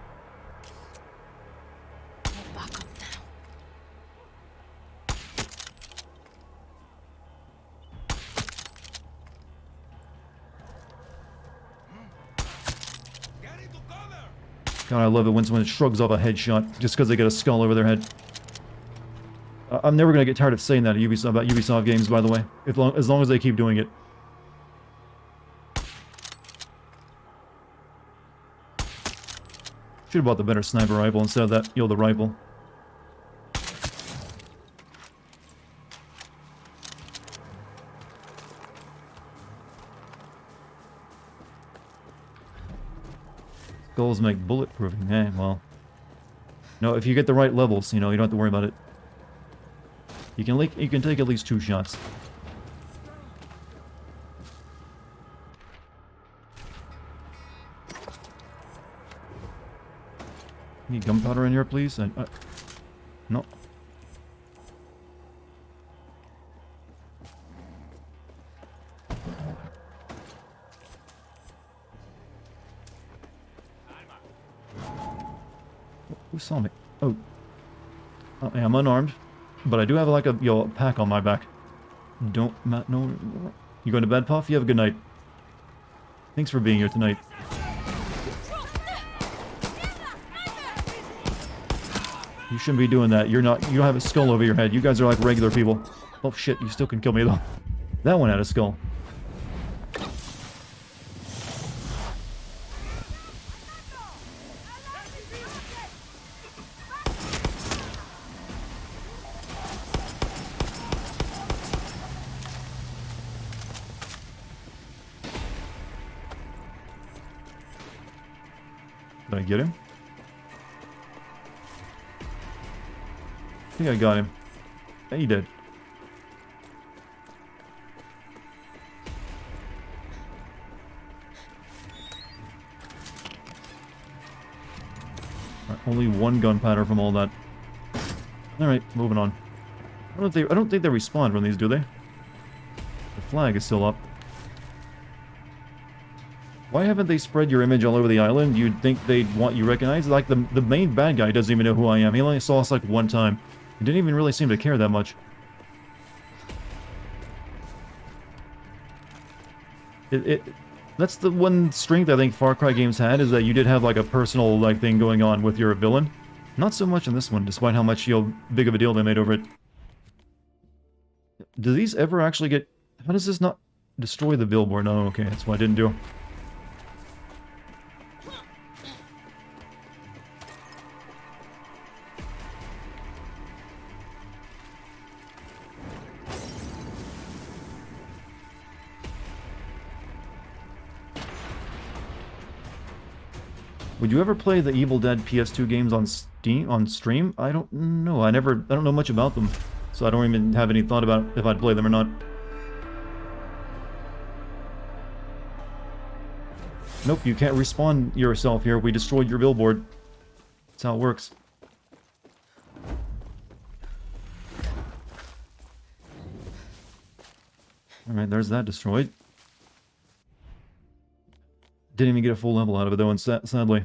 God, I love it when someone shrugs off a headshot just because they get a skull over their head. I'm never going to get tired of saying that about Ubisoft games, by the way. As long as they keep doing it. Should have bought the better sniper rifle instead of that, the rifle. Skulls make bulletproofing. Eh, well. No, if you get the right levels, you don't have to worry about it. You can take at least 2 shots. Need gunpowder in here, please? No. Who saw me? Oh. I'm unarmed, but I do have like a pack on my back. No. You going to bed, Puff? You have a good night. Thanks for being here tonight. You shouldn't be doing that. You don't have a skull over your head. You guys are like regular people. Oh shit, you still can kill me though. That one had a skull. Did I get him? I think I got him. Yeah, he did. Right, only 1 gunpowder from all that. Alright, moving on. I don't think they respawn from these, do they? The flag is still up. Why haven't they spread your image all over the island? You'd think they'd want you recognized. Like, the main bad guy doesn't even know who I am. He only saw us like 1 time. He didn't even really seem to care that much. That's the one strength I think Far Cry games had, is that you did have like a personal like thing going on with your villain. Not so much in this one, despite how much big of a deal they made over it. Do these ever actually get... How does this not destroy the billboard? Oh, okay, that's what I didn't do. Would you ever play the Evil Dead PS2 games on Steam on stream? I don't know. I don't know much about them, so I don't even have any thought about if I'd play them or not. Nope, you can't respawn yourself here. We destroyed your billboard. That's how it works. Alright, there's that destroyed. Didn't even get a full level out of it though, and sadly.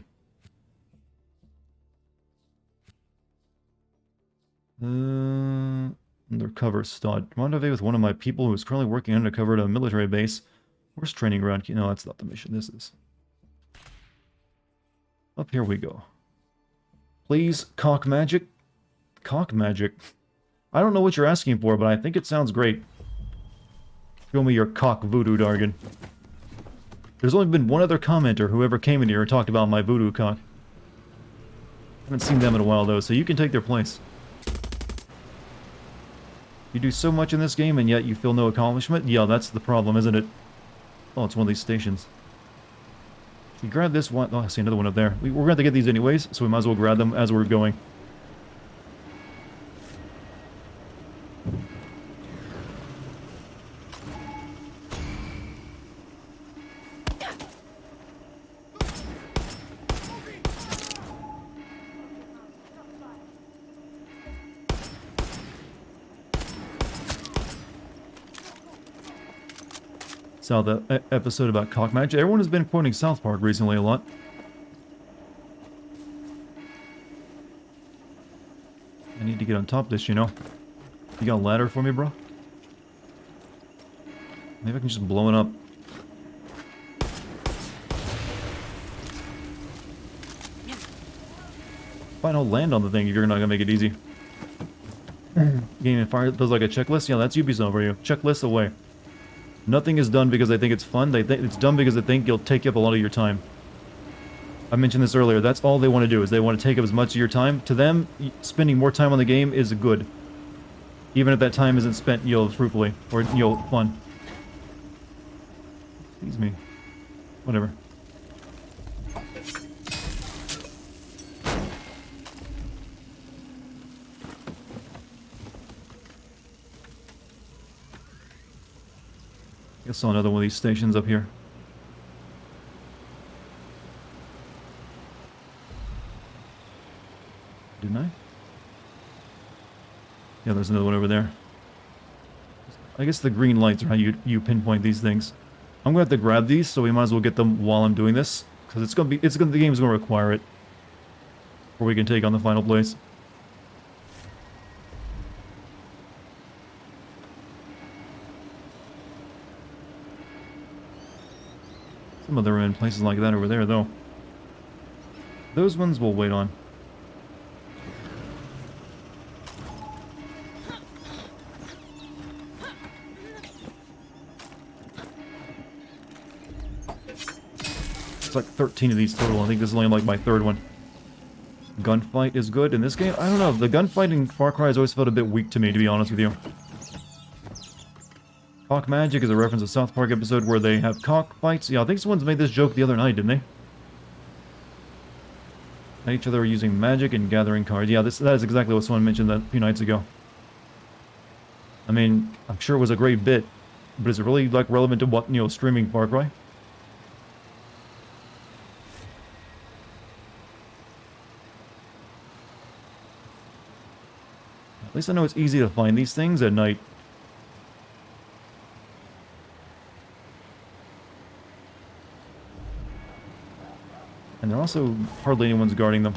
Undercover stud. Rendezvous with one of my people who is currently working undercover at a military base. Where's training ground? No, that's not the mission. This is. Up here we go. Please, cock magic? Cock magic? I don't know what you're asking for, but I think it sounds great. Show me your cock voodoo, Dartigan. There's only been one other commenter who ever came in here and talked about my voodoo cock. Haven't seen them in a while though, so you can take their place. You do so much in this game and yet you feel no accomplishment? Yeah, that's the problem, isn't it? Oh, it's one of these stations. If we grab this one... Oh, I see another one up there. We're going to have to get these anyways, so we might as well grab them as we're going. Saw the episode about cock magic. Everyone has been quoting South Park recently a lot. I need to get on top of this, you know. You got a ladder for me, bro? Maybe I can just blow it up. Fine, I'll land on the thing if you're not gonna make it easy. Game and fire does like a checklist? Yeah, that's Ubisoft for you. Checklist away. Nothing is done because they think it's fun. It's done because they think it'll take up a lot of your time. I mentioned this earlier. That's all they want to do, is they want to take up as much of your time. To them, spending more time on the game is good. Even if that time isn't spent, fruitfully. Or, fun. Excuse me. Whatever. I saw another one of these stations up here. Didn't I? Yeah, there's another one over there. I guess the green lights are how you pinpoint these things. I'm gonna have to grab these, so we might as well get them while I'm doing this, because the game's gonna require it, before we can take on the final place. Some of them are in places like that over there, though. Those ones we'll wait on. It's like 13 of these total. I think this is only like my third one. Gunfight is good in this game. I don't know. The gunfight in Far Cry has always felt a bit weak to me, to be honest with you. Cock magic is a reference to a South Park episode where they have cock fights. Yeah, I think someone's made this joke the other night, didn't they? At each other using magic and gathering cards. Yeah, that is exactly what someone mentioned a few nights ago. I mean, I'm sure it was a great bit, but is it really like relevant to what, streaming Far Cry? At least I know it's easy to find these things at night. And there also hardly anyone's guarding them.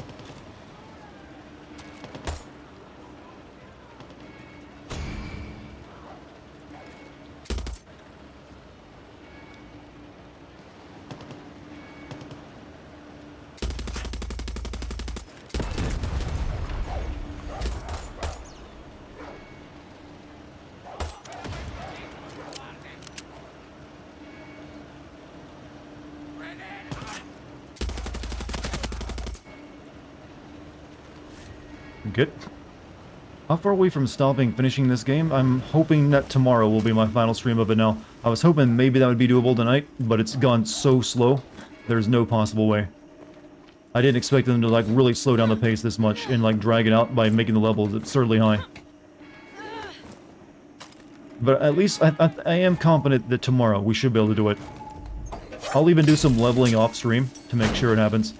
Good. How far are we from finishing this game? I'm hoping that tomorrow will be my final stream of it now. I was hoping maybe that would be doable tonight, but it's gone so slow, there's no possible way. I didn't expect them to like really slow down the pace this much and like drag it out by making the levels absurdly high. But at least I am confident that tomorrow we should be able to do it. I'll even do some leveling off stream to make sure it happens.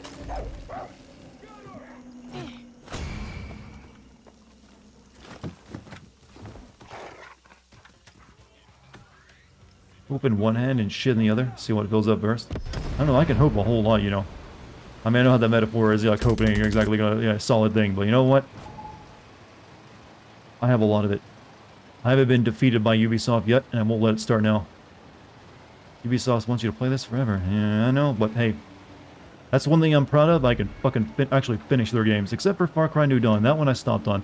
Open one hand and shit in the other. See what fills up first. I don't know, I can hope a whole lot, you know. I mean, I know how that metaphor is, like hoping you're exactly gonna, yeah, solid thing, but you know what? I have a lot of it. I haven't been defeated by Ubisoft yet, and I won't let it start now. Ubisoft wants you to play this forever. Yeah, I know, but hey. That's one thing I'm proud of, I can fucking actually finish their games, except for Far Cry New Dawn. That one I stopped on.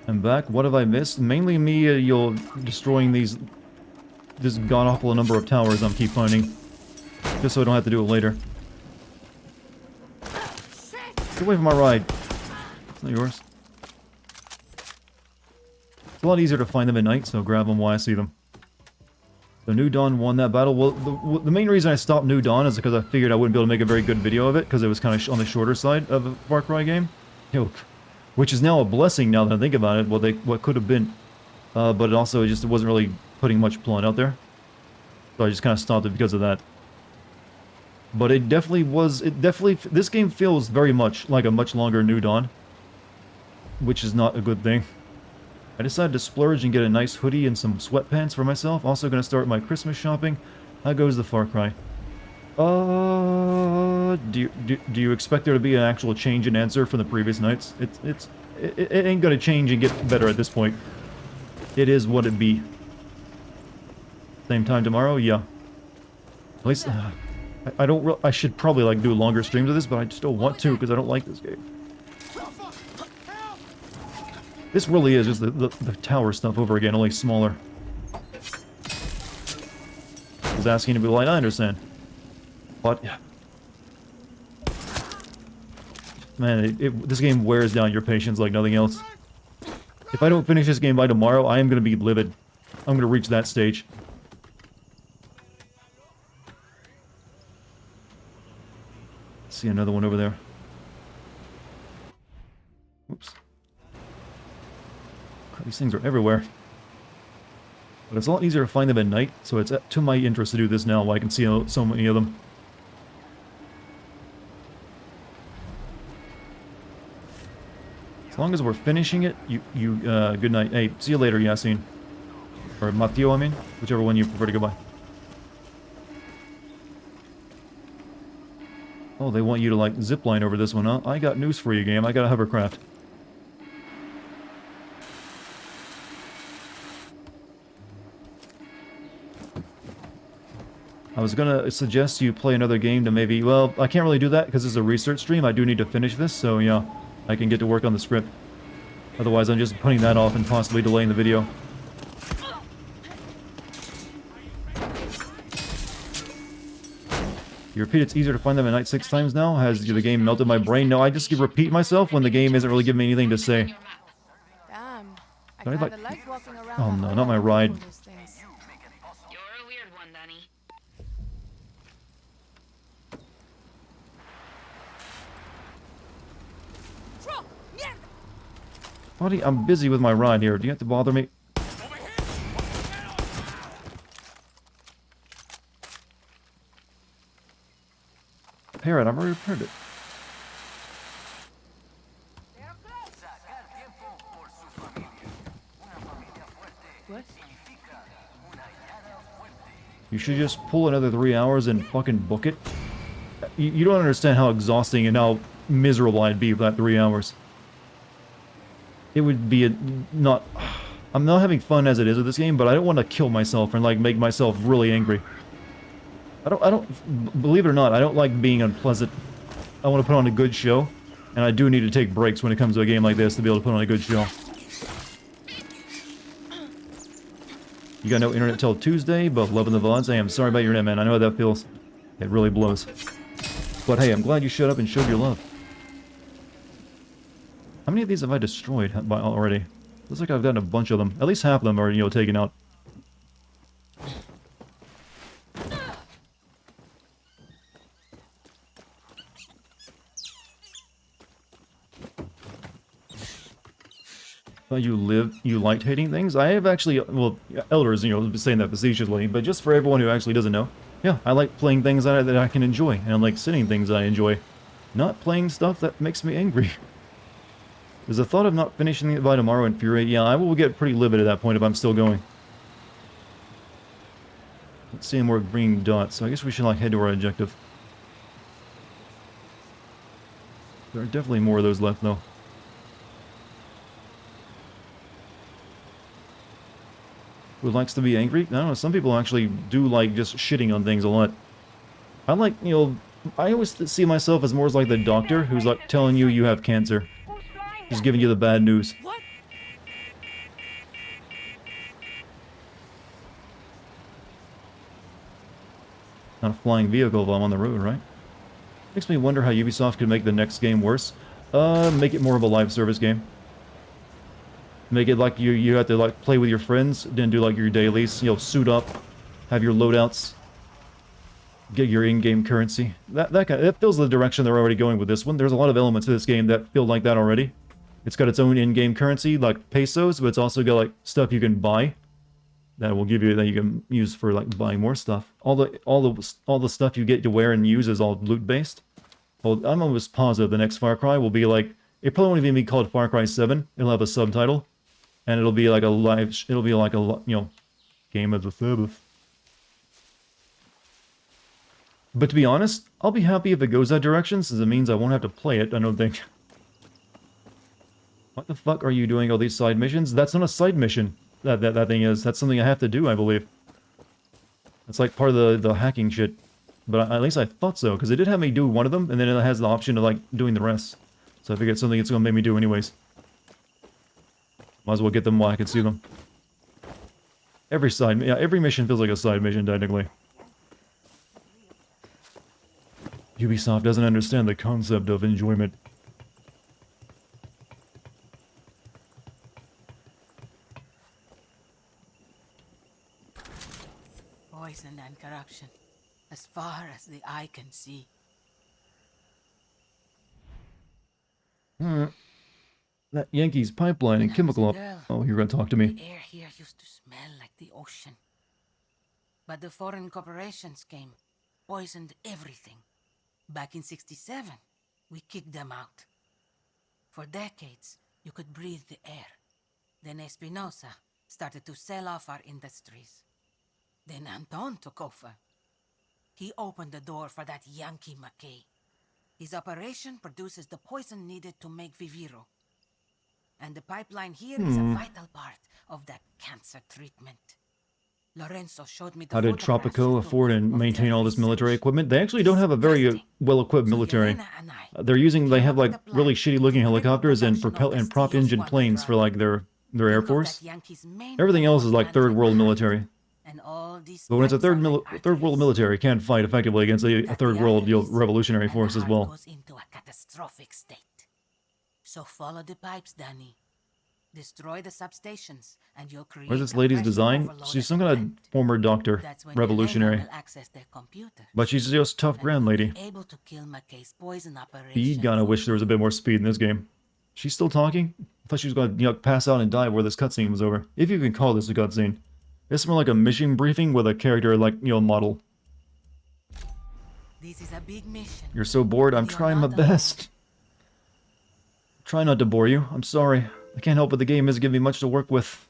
I'm back. What have I missed? Mainly me, destroying this god-awful number of towers I'm keep finding. Just so I don't have to do it later. Get away from my ride. It's not yours. It's a lot easier to find them at night, so grab them while I see them. So New Dawn won that battle. Well, the main reason I stopped New Dawn is because I figured I wouldn't be able to make a very good video of it, because it was kind of on the shorter side of a Far Cry game. Which is now a blessing now that I think about it, what could have been. But it also it wasn't really putting much plot out there. So I just kind of stopped it because of that. But it definitely, this game feels very much like a much longer New Dawn. Which is not a good thing. I decided to splurge and get a nice hoodie and some sweatpants for myself. Also going to start my Christmas shopping. How goes the Far Cry? Do you expect there to be an actual change in answer from the previous nights? It ain't gonna change and get better at this point. It is what it be. Same time tomorrow? Yeah. At least, I should probably like do longer streams of this, but I just don't want to because I don't like this game. This really is just the tower stuff over again, only smaller. I was asking to be like, I understand. But, yeah. Man, this game wears down your patience like nothing else. If I don't finish this game by tomorrow, I am going to be livid. I'm going to reach that stage. See another one over there. Oops. These things are everywhere. But it's a lot easier to find them at night, so it's to my interest to do this now while I can see so many of them. As long as we're finishing it, good night. Hey, see you later, Yasin. Or Mateo, I mean. Whichever one you prefer to go by. Oh, they want you to, like, zipline over this one, huh? I got news for you, game. I got a hovercraft. I was gonna suggest you play another game to maybe... Well, I can't really do that because it's a research stream. I do need to finish this, so yeah. I can get to work on the script. Otherwise, I'm just putting that off and possibly delaying the video. You repeat it's easier to find them at night 6 times now? Has the game melted my brain? No, I just repeat myself when the game isn't really giving me anything to say. Damn. I Don't I kinda like walking around. Oh no, not my ride. You're a weird one, Danny. Buddy, I'm busy with my ride here. Do you have to bother me? Parrot, I've already repaired it. What? You should just pull another 3 hours and fucking book it. You don't understand how exhausting and how miserable I'd be for that 3 hours. It would be I'm not having fun as it is with this game, but I don't want to kill myself and like make myself really angry. I don't believe it or not, I don't like being unpleasant. I want to put on a good show, and I do need to take breaks when it comes to a game like this to be able to put on a good show. You got no internet till Tuesday, but loving the VODs. I am sorry about your internet, man. I know how that feels. It really blows. But hey, I'm glad you showed up and showed your love. How many of these have I destroyed already? Looks like I've gotten a bunch of them. At least half of them are, you know, taken out. You liked hating things? I have actually, well, elders, you know, saying that facetiously, but just for everyone who actually doesn't know, yeah, I like playing things that I can enjoy, and I like sitting things that I enjoy. Not playing stuff that makes me angry. Does the thought of not finishing it by tomorrow infuriate? Yeah, I will get pretty livid at that point if I'm still going. Let's see more green dots, so I guess we should like head to our objective. There are definitely more of those left though. Who likes to be angry? I don't know, some people actually do like just shitting on things a lot. I like, you know, I always see myself as more as like the doctor who's like telling you you have cancer. Just giving you the bad news. Not a flying vehicle while I'm on the road, right? Makes me wonder how Ubisoft could make the next game worse. Make it more of a live service game. Make it like you have to like play with your friends, then do like your dailies, you know, suit up, have your loadouts, get your in-game currency. That feels the direction they're already going with this one. There's a lot of elements to this game that feel like that already. It's got its own in-game currency, like pesos, but it's also got like stuff you can buy that will give you that you can use for like buying more stuff. All the stuff you get to wear and use is all loot based. Well, I'm almost positive the next Far Cry will be like, it probably won't even be called Far Cry 7. It'll have a subtitle. And it'll be like a live, it'll be like a, you know, game as a service. But to be honest, I'll be happy if it goes that direction, since it means I won't have to play it, I don't think. What the fuck are you doing all these side missions? That's not a side mission, that thing is. That's something I have to do, I believe. It's like part of the hacking shit. But at least I thought so, because it did have me do one of them, and then it has the option of like doing the rest. So I figured it's something it's going to make me do anyways. Might as well get them while I can see them. Every mission feels like a side mission, technically. Ubisoft doesn't understand the concept of enjoyment. Poison and corruption, as far as the eye can see. That Yankees pipeline and chemical up. Oh, you're gonna talk to me. The air here used to smell like the ocean. But the foreign corporations came, poisoned everything. Back in '67, we kicked them out. For decades, you could breathe the air. Then Espinosa started to sell off our industries. Then Anton took over. He opened the door for that Yankee McKay. His operation produces the poison needed to make Viviro. And the pipeline here is a vital part of that cancer treatment. Lorenzo showed me the How did Tropico afford and maintain all this military equipment? They actually don't have a very well-equipped military. They have like really shitty-looking helicopters and prop engine planes for like their air force. Everything else is like third world military. But when it's a third world military, it can't fight effectively against a third world revolutionary force as well. Goes into a catastrophic state. So follow the pipes, Danny. Destroy the substations, and you'll create. Where's this lady's design? She's some kind of former doctor, revolutionary. But she's just a tough grand lady. You gotta wish there was a bit more speed in this game. She's still talking? I thought she was gonna, pass out and die where this cutscene was over. If you can call this a cutscene. It's more like a mission briefing with a character like, model. This is a big mission. You're so bored, I'm trying my best. Try not to bore you. I'm sorry. I can't help it, the game isn't giving me much to work with.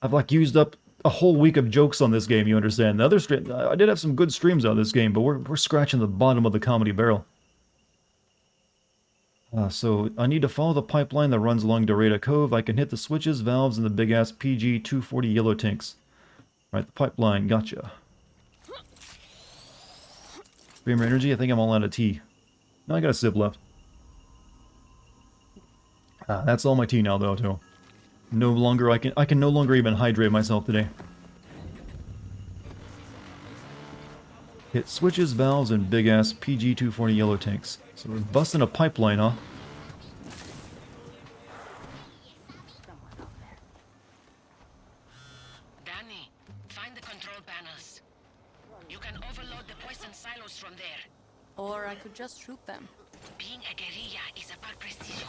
I've like used up a whole week of jokes on this game, you understand. The other stream, I did have some good streams on this game, but we're scratching the bottom of the comedy barrel. So I need to follow the pipeline that runs along Dorada Cove. I can hit the switches, valves, and the big-ass PG-240 yellow tanks. Right, the pipeline, gotcha. Streamer energy, I think I'm all out of tea. No, I got a sip left. That's all my tea now, though, too. No longer, I can no longer even hydrate myself today. Hit switches, valves, and big-ass PG-240 yellow tanks. So we're busting a pipeline, huh? Danny, find the control panels. You can overload the poison silos from there. Or I could just shoot them. Being a guerrilla is about precision.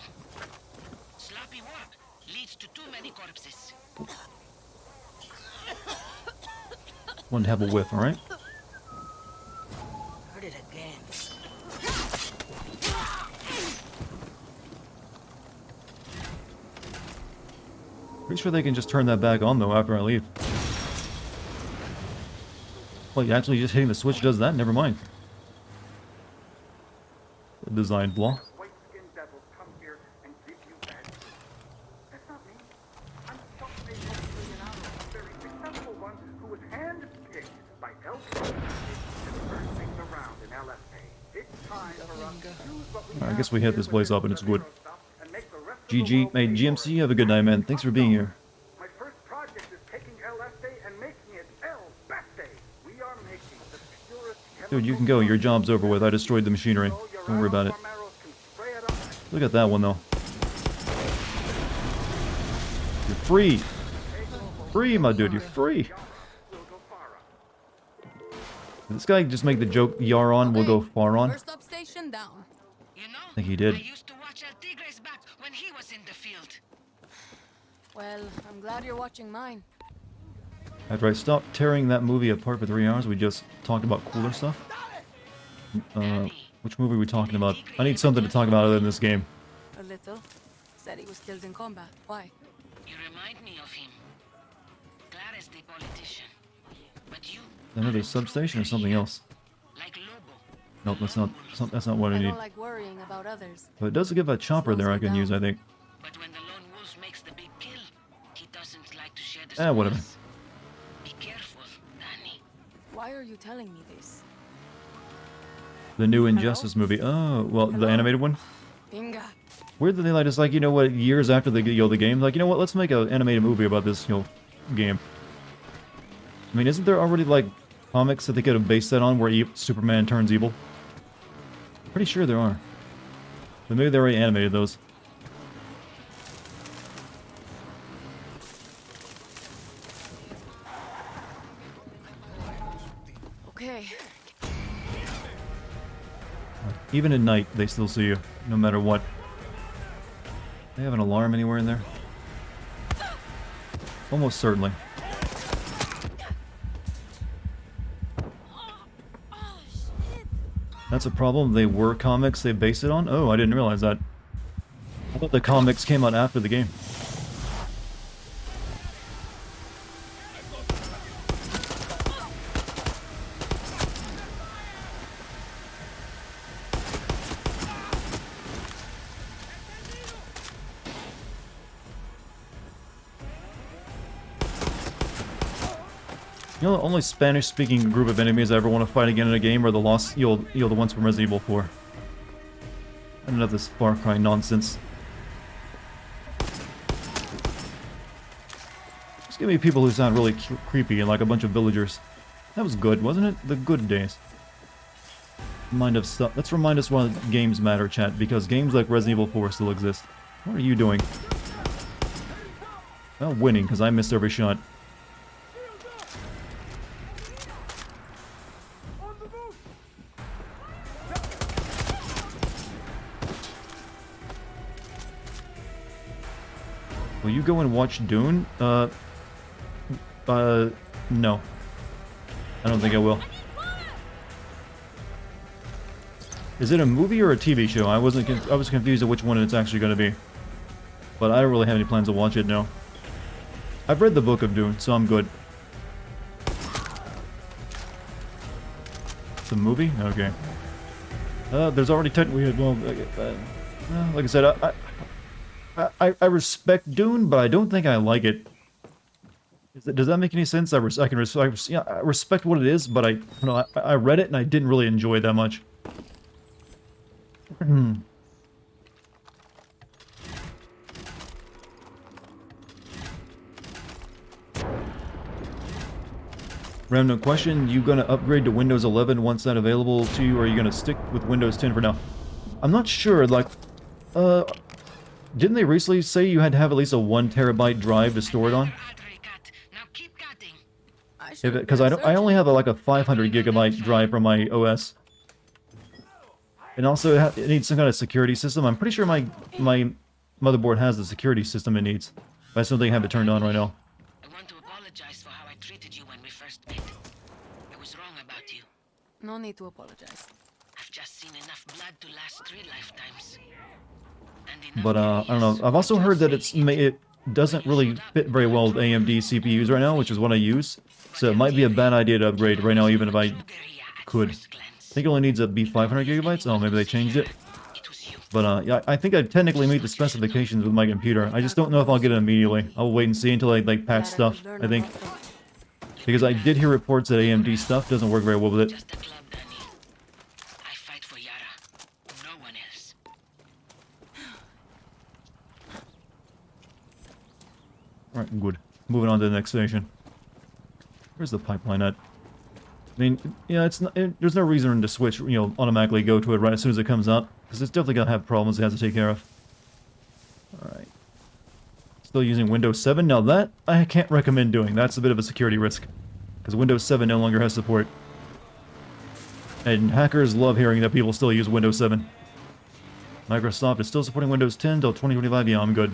Sloppy work leads to too many corpses. One to have a whiff, alright? Heard it again. Pretty sure they can just turn that back on, though, after I leave. Well, actually just hitting the switch does that? Never mind. A design flaw. White-skinned devils come here and give you bad news. That's not me. I'm self-made multi-millionaire, a very successful one who was hand-picked by El Capone to turn things around in LSA. It's time for us to use what we I guess we hit this place up and it's good. GG. Hey, GMC, have a good night, man. Thanks for being here. My first project is taking LSA and making it El Beste. We are making the purest Dude, you can go. Your job's over with. I destroyed the machinery. Don't worry about it. Look at that one, though. You're free. Free, my dude. You're free. Did this guy just make the joke, Yaron will go far on? First up station down. I think he did. When he was in the field. Well, I'm glad you're watching mine. After I stopped tearing that movie apart for 3 hours, we just talked about cooler stuff. Which movie are we talking about? I need something to talk about other than this game. A little. Said he was killed in combat. Why? You remind me of him. Clara's the politician. But you... Another substation or something else? Nope, that's not what I I need. don't like worrying about others. But it does give a chopper there I can use, I think. But when the lone wolf makes the big kill, he doesn't like to share the Whatever. Be careful, Danny. Why are you telling me this? The new Injustice movie. Oh, well, the animated one? Binga. Weird that they like, just like, you know what, years after the game, like, you know what, let's make an animated movie about this, game. I mean, isn't there already, like, comics that they could have based that on where Superman turns evil? Pretty sure there are. But maybe they already animated those. Okay. Even at night, they still see you, no matter what. They have an alarm anywhere in there? Almost certainly. That's a problem. They were comics they based it on? Oh, I didn't realize that. I thought the comics came out after the game. You know, the only Spanish-speaking group of enemies I ever want to fight again in a game are the the ones from Resident Evil 4. I don't know this Far Cry nonsense. Just give me people who sound really creepy and like a bunch of villagers. That was good, wasn't it? The good days. Let's remind us why games matter, chat, because games like Resident Evil 4 still exist. What are you doing? Well, winning, because I missed every shot. Will you go and watch Dune? No. I don't think I will. Is it a movie or a TV show? I was confused at which one it's actually going to be. But I don't really have any plans to watch it now. I've read the book of Dune, so I'm good. It's a movie? Okay. There's already technically... Well, like I said, I respect Dune, but I don't think I like it. Does that make any sense? I respect what it is, but I read it and I didn't really enjoy it that much. Random question, you gonna upgrade to Windows 11 once that's available to you, or are you gonna stick with Windows 10 for now? I'm not sure, like, didn't they recently say you had to have at least a 1 terabyte drive to store it on? Because I only have like a 500 gigabyte drive from my OS. And also it needs some kind of security system. I'm pretty sure my motherboard has the security system it needs. But I still don't have it turned on right now. No need to apologize. I've just seen enough blood to last 3 lifetimes. But I don't know. I've also heard that it doesn't really fit very well with AMD CPUs right now, which is what I use. So it might be a bad idea to upgrade right now, even if I could. I think it only needs to be 500 gigabytes. Oh, maybe they changed it. But yeah, I think I technically meet the specifications with my computer. I just don't know if I'll get it immediately. I'll wait and see until I like patch stuff, I think. Because I did hear reports that AMD stuff doesn't work very well with it. Alright, good. Moving on to the next station. Where's the pipeline at? I mean, yeah, it's not, there's no reason to switch, you know, automatically go to it right as soon as it comes up. Because it's definitely going to have problems it has to take care of. Alright. Still using Windows 7. Now that, I can't recommend doing. That's a bit of a security risk. Because Windows 7 no longer has support. And hackers love hearing that people still use Windows 7. Microsoft is still supporting Windows 10 until 2025. Yeah, I'm good.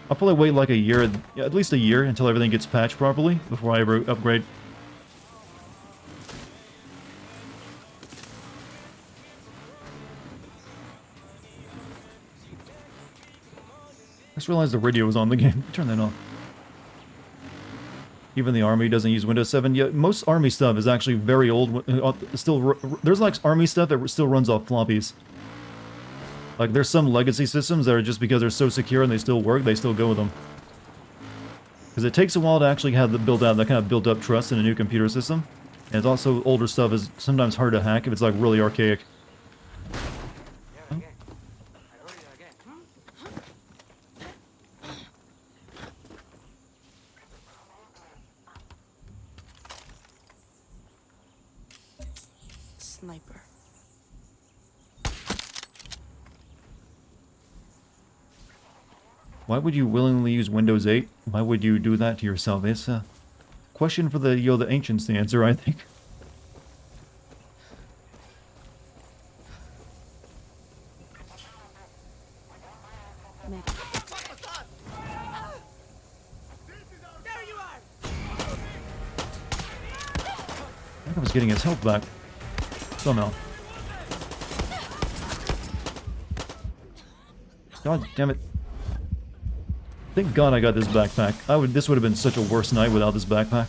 I'll probably wait like a year, at least a year, until everything gets patched properly before I ever upgrade. I just realized the radio was on the game. Turn that off. Even the army doesn't use Windows 7 yet. Most army stuff is actually very old. There's like army stuff that still runs off floppies. Like, there's some legacy systems that are just because they're so secure and they still work, they still go with them. Because it takes a while to actually have built out that kind of built-up trust in a new computer system. And it's also, older stuff is sometimes hard to hack if it's like really archaic. Sniper. Why would you willingly use Windows 8? Why would you do that to yourself? It's a question for the the ancients to answer, I think. I think I was getting his health back. Somehow. God damn it. Thank God I got this backpack. This would have been such a worse night without this backpack.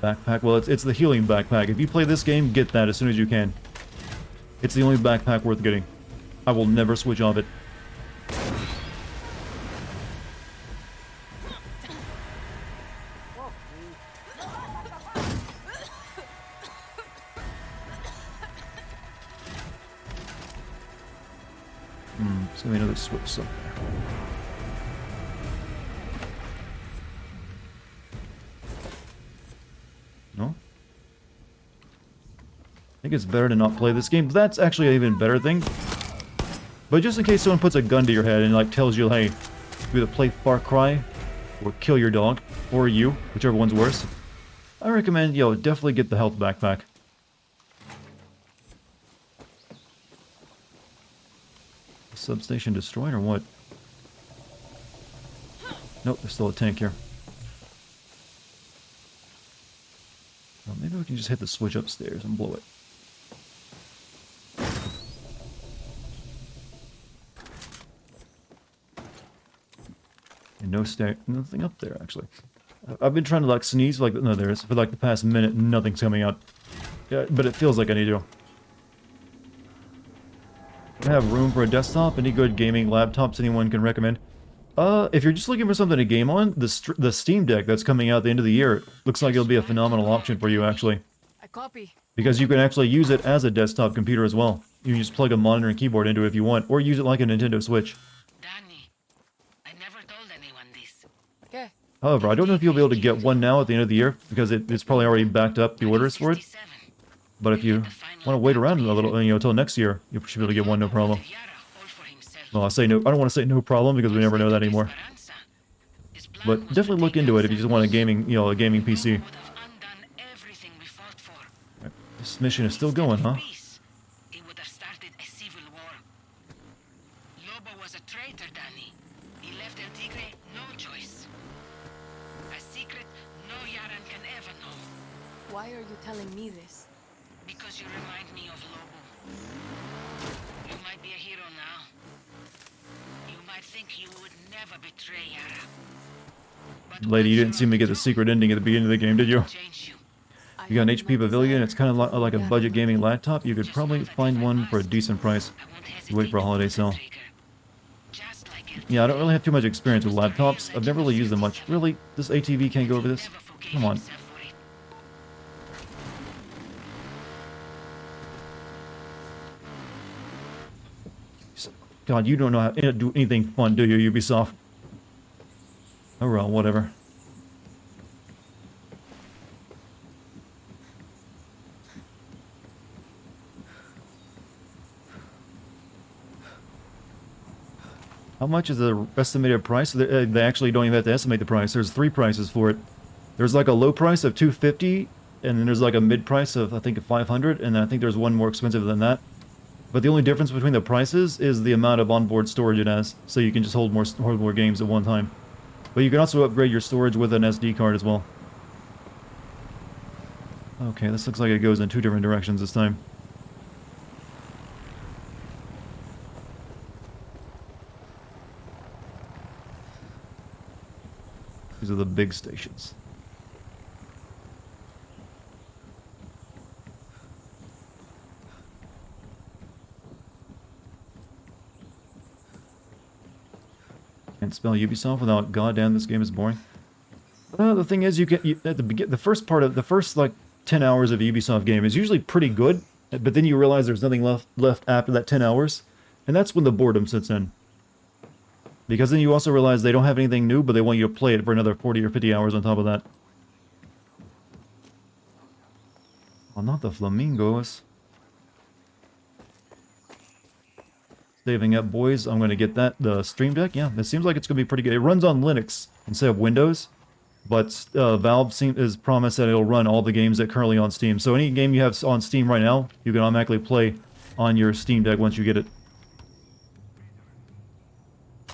Backpack, well, it's the healing backpack. If you play this game, get that as soon as you can. It's the only backpack worth getting. I will never switch off it. There's gonna be another switch somewhere. No? I think it's better to not play this game. But that's actually an even better thing. But just in case someone puts a gun to your head and like tells you, hey, you either play Far Cry or kill your dog, or you, whichever one's worse, I recommend, definitely get the health backpack. Substation destroyed or what? Nope, there's still a tank here. Well, maybe we can just hit the switch upstairs and blow it. And nothing up there, actually. I've been trying to, like, sneeze, like, no, there is. For, like, the past minute, nothing's coming out. Yeah, but it feels like I need to. I have room for a desktop. Any good gaming laptops anyone can recommend? If you're just looking for something to game on, the Steam Deck that's coming out at the end of the year looks like it'll be a phenomenal option for you, actually. I copy. Because you can actually use it as a desktop computer as well. You can just plug a monitor and keyboard into it if you want, or use it like a Nintendo Switch. Okay. However, I don't know if you'll be able to get one now at the end of the year, because it's probably already backed up the orders for it. But if you want to wait around a little, until next year, you should be able to get one no problem. Well, I don't want to say no problem because we never know that anymore. But definitely look into it if you just want a gaming PC. This mission is still going, huh? Why are you telling me this? Because you remind me of Lobo. You might be a hero now. You might think you would never betray Yara. Lady, you didn't seem to get the secret ending at the beginning of the game, did you? You got an HP Pavilion, it's kind of like a budget gaming laptop. You could probably find one for a decent price. You wait for a holiday sale. Yeah, I don't really have too much experience with laptops. I've never really used them much. Really? This ATV can't go over this? Come on. God, you don't know how to do anything fun, do you, Ubisoft? Oh well, whatever. How much is the estimated price? They actually don't even have to estimate the price. There's 3 prices for it. There's like a low price of $250, and then there's like a mid price of, I think, $500, and then I think there's one more expensive than that. But the only difference between the prices is the amount of onboard storage it has, so you can just hold more games at one time. But you can also upgrade your storage with an SD card as well. Okay, this looks like it goes in 2 different directions this time. These are the big stations. Can't spell Ubisoft without goddamn this game is boring. The thing is, the first like 10 hours of a Ubisoft game is usually pretty good, but then you realize there's nothing left after that 10 hours, and that's when the boredom sets in. Because then you also realize they don't have anything new, but they want you to play it for another 40 or 50 hours on top of that. Oh, not the flamingos. Saving up, boys. I'm going to get the Stream Deck. Yeah, it seems like it's going to be pretty good. It runs on Linux instead of Windows, but Valve has promised that it'll run all the games that are currently on Steam. So any game you have on Steam right now, you can automatically play on your Steam Deck once you get it.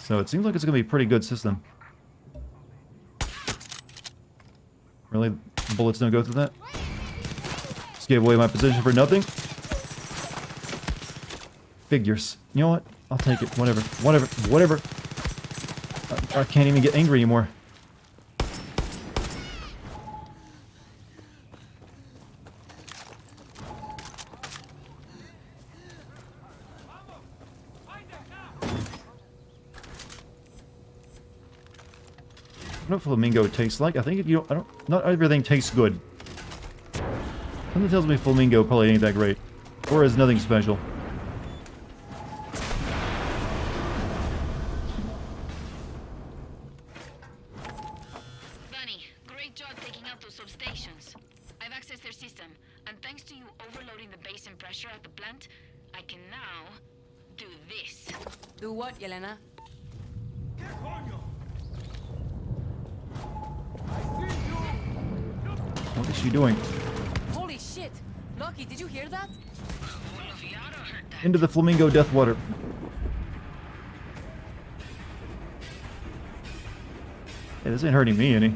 So it seems like it's going to be a pretty good system. Really? Bullets don't go through that? Just gave away my position for nothing? Figures. You know what? I'll take it. Whatever. Whatever. I can't even get angry anymore. What do flamingo tastes like? I think not everything tastes good. Something tells me flamingo probably ain't that great. Or is nothing special. Bunny, great job taking out those substations. I've accessed their system, and thanks to you overloading the base and pressure at the plant, I can now do this. Do what, Yelena? What is she doing? Holy shit! Lucky, did you hear that? Into the flamingo death water. Hey, this ain't hurting me any.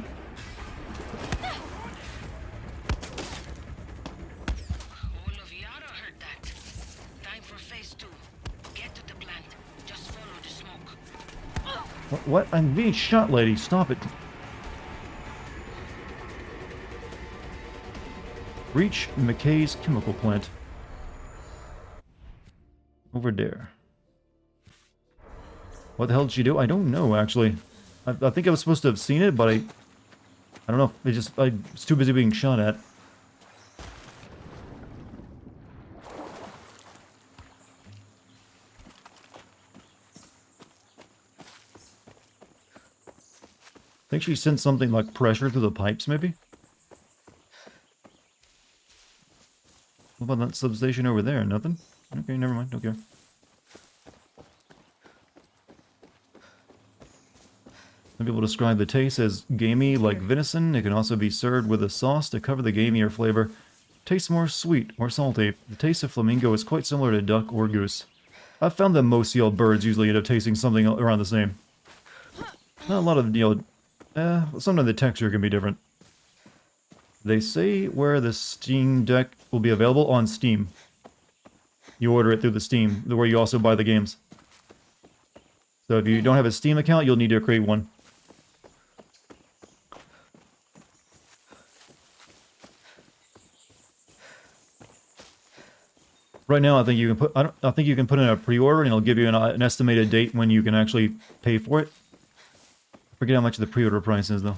What? I'm being shot, lady. Stop it. Reach McKay's chemical plant. Over there. What the hell did she do? I don't know, actually. I think I was supposed to have seen it, but I don't know. I was too busy being shot at. I think she sent something like pressure through the pipes, maybe? What about that substation over there? Nothing? Okay, never mind. Don't care. Some people describe the taste as gamey like venison. It can also be served with a sauce to cover the gamier flavor. Tastes more sweet or salty. The taste of flamingo is quite similar to duck or goose. I've found that most seal birds usually end up tasting something around the same. Not a lot of, sometimes the texture can be different. They say where the Steam Deck will be available on Steam. You order it through the Steam, where you also buy the games. So if you don't have a Steam account, you'll need to create one. Right now, I think you can put. I think you can put in a pre-order, and it'll give you an estimated date when you can actually pay for it. I forget how much the pre-order price is, though.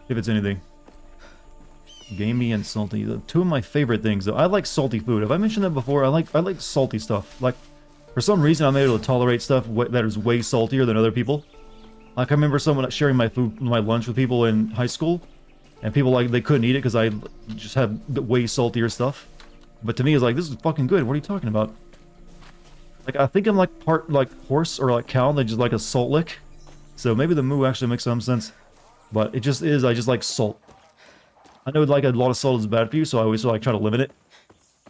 If it's anything. Gamey and salty. Two of my favorite things, though. I like salty food. Have I mentioned that before? I like salty stuff. Like, for some reason, I'm able to tolerate stuff that is way saltier than other people. Like, I remember someone sharing my lunch with people in high school, and people, like, they couldn't eat it because I just have way saltier stuff. But to me, it's like, this is fucking good. What are you talking about? Like, I think I'm, like, part, like, horse or, like, cow. They just like a salt lick. So maybe the moo actually makes some sense. But it just is, I just like salt. I know, like, a lot of salt is bad for you, so I always, like, try to limit it.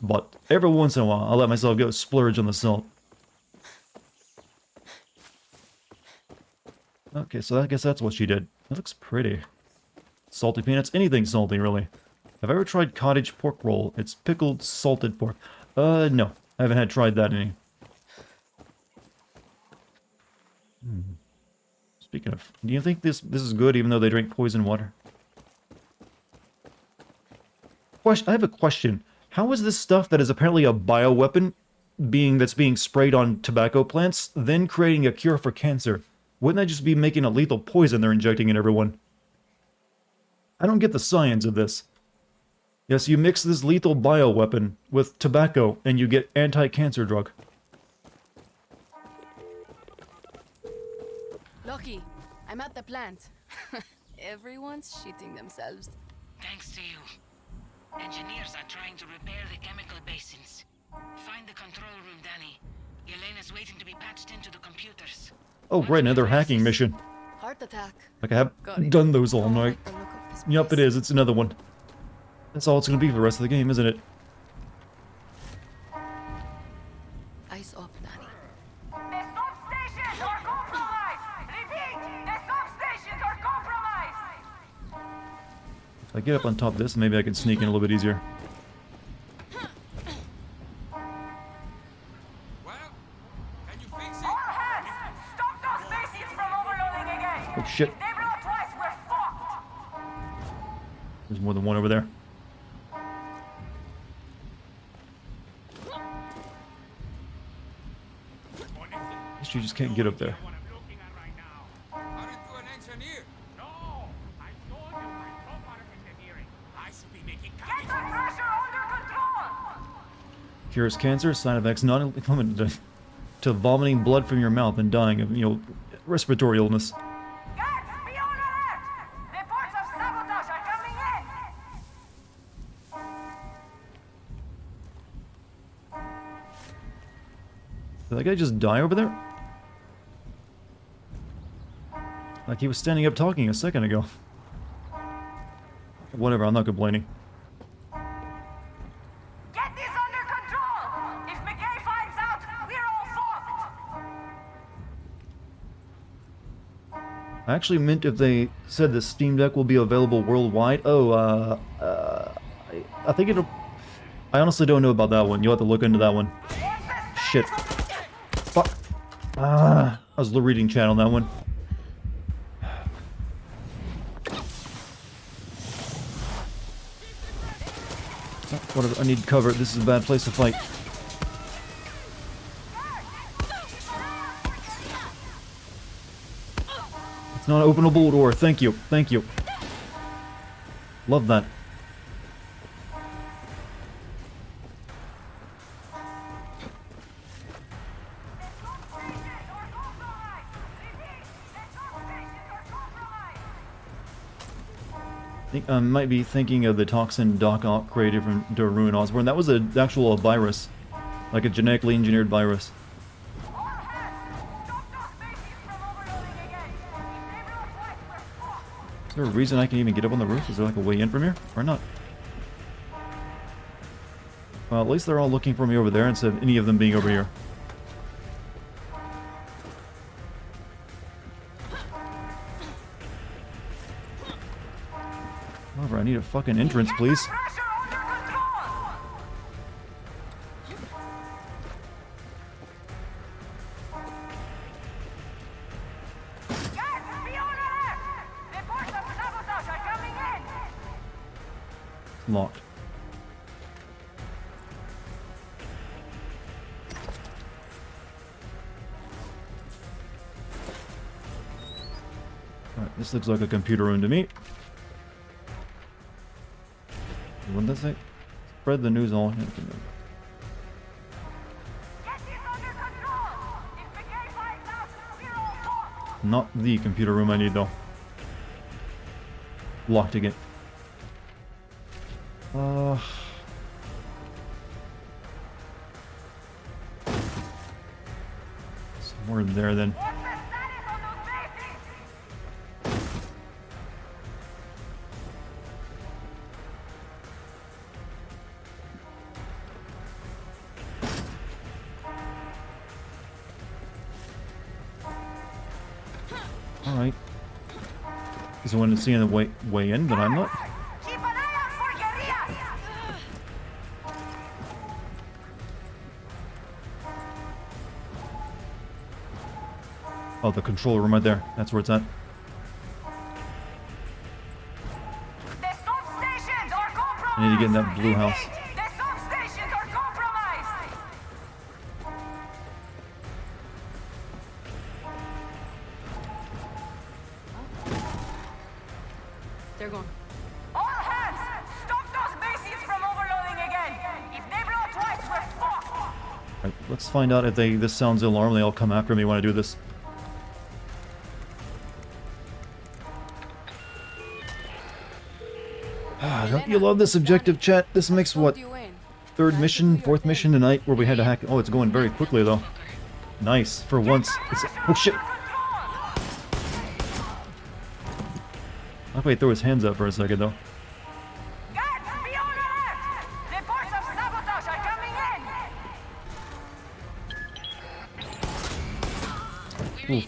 But every once in a while, I'll let myself go splurge on the salt. Okay, so I guess that's what she did. That looks pretty. Salty peanuts, anything salty, really. Have I ever tried cottage pork roll? It's pickled salted pork. No. I haven't tried that any. Speaking of, do you think this is good even though they drink poison water? I have a question. How is this stuff that is apparently a bioweapon that's being sprayed on tobacco plants then creating a cure for cancer? Wouldn't that just be making a lethal poison they're injecting in everyone? I don't get the science of this. Yes, you mix this lethal bioweapon with tobacco and you get anti-cancer drug. Lucky, I'm at the plant. Everyone's shitting themselves. Thanks to you. Engineers are trying to repair the chemical basins. Find the control room, Danny. Yelena's waiting to be patched into the computers. Oh, great, another hacking mission. Heart attack. Like, I have done those all night. Yup, it is. It's another one. That's all it's going to be for the rest of the game, isn't it? Eyes up, Danny. The substations are compromised! Repeat! The substations are compromised! If I get up on top of this, maybe I can sneak in a little bit easier. Oh shit. There's more than one over there. I guess you just can't get up there. Cures cancer, side effects not limited to vomiting blood from your mouth and dying of, respiratory illness. Did that guy just die over there? Like he was standing up talking a second ago. Whatever, I'm not complaining. Get this under control! If McKay finds out, we're all fucked! I actually meant if they said the Steam Deck will be available worldwide. Oh, I think it'll... I honestly don't know about that one. You'll have to look into that one. Shit. Fuck. I was reading chat on that one. Whatever, I need cover. This is a bad place to fight. It's not an openable door. Thank you. Thank you. Love that. I think I might be thinking of the toxin Doc Ock created from Darun Osborne. That was an actual virus. Like a genetically engineered virus. Is there a reason I can even get up on the roof? Is there like a way in from here? Or not? Well, at least they're all looking for me over there instead of any of them being over here. However, I need a fucking entrance, please. Locked. Alright, this looks like a computer room to me. What does that say? Spread the news all. Not the computer room I need though. Locked again. Somewhere in there then. Alright. Is the one seeing the way in, but I'm not. Oh, the control room right there. That's where it's at. I need to get in that blue house. They're gone. All hands! Stop those bases from overloading again! If they blow twice, we're fucked! Right, let's find out if this sounds alarming. They'll come after me when I do this. Don't you love this objective, chat? This makes what? Third mission, fourth mission tonight where we had to hack. Oh, it's going very quickly though. Nice. For once. Oh shit! I thought he threw his hands up for a second though. Oof.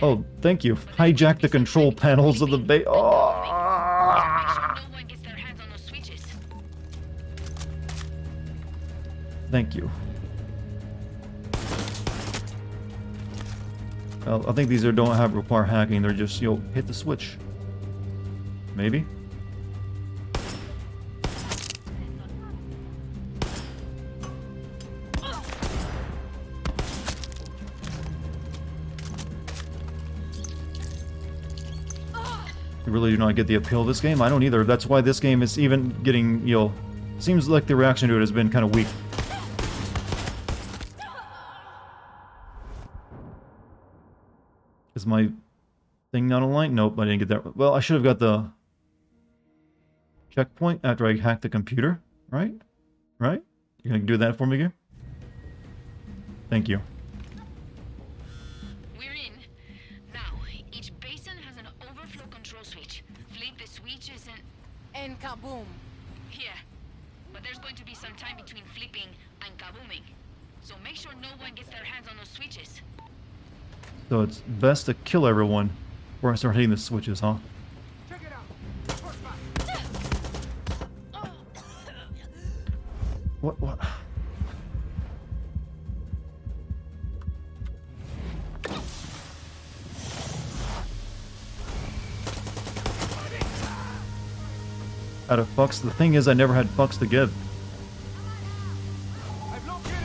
Oh, thank you. Hijack the control panels of the base. Oh. Thank you. Well, I think these don't require hacking. They're just, hit the switch. Maybe. I really do not get the appeal of this game. I don't either. That's why this game is even getting, seems like the reaction to it has been kind of weak. Is my thing not online? Nope, I didn't get that. Well, I should have got the checkpoint after I hacked the computer, right? Right? You gonna do that for me again? Thank you. We're in. Now, each basin has an overflow control switch. Flip the switches and kaboom. Yeah, but there's going to be some time between flipping and kabooming. So make sure no one gets their hands on those switches. So it's best to kill everyone before I start hitting the switches, huh? What? Out of fucks. The thing is, I never had fucks to give. I've located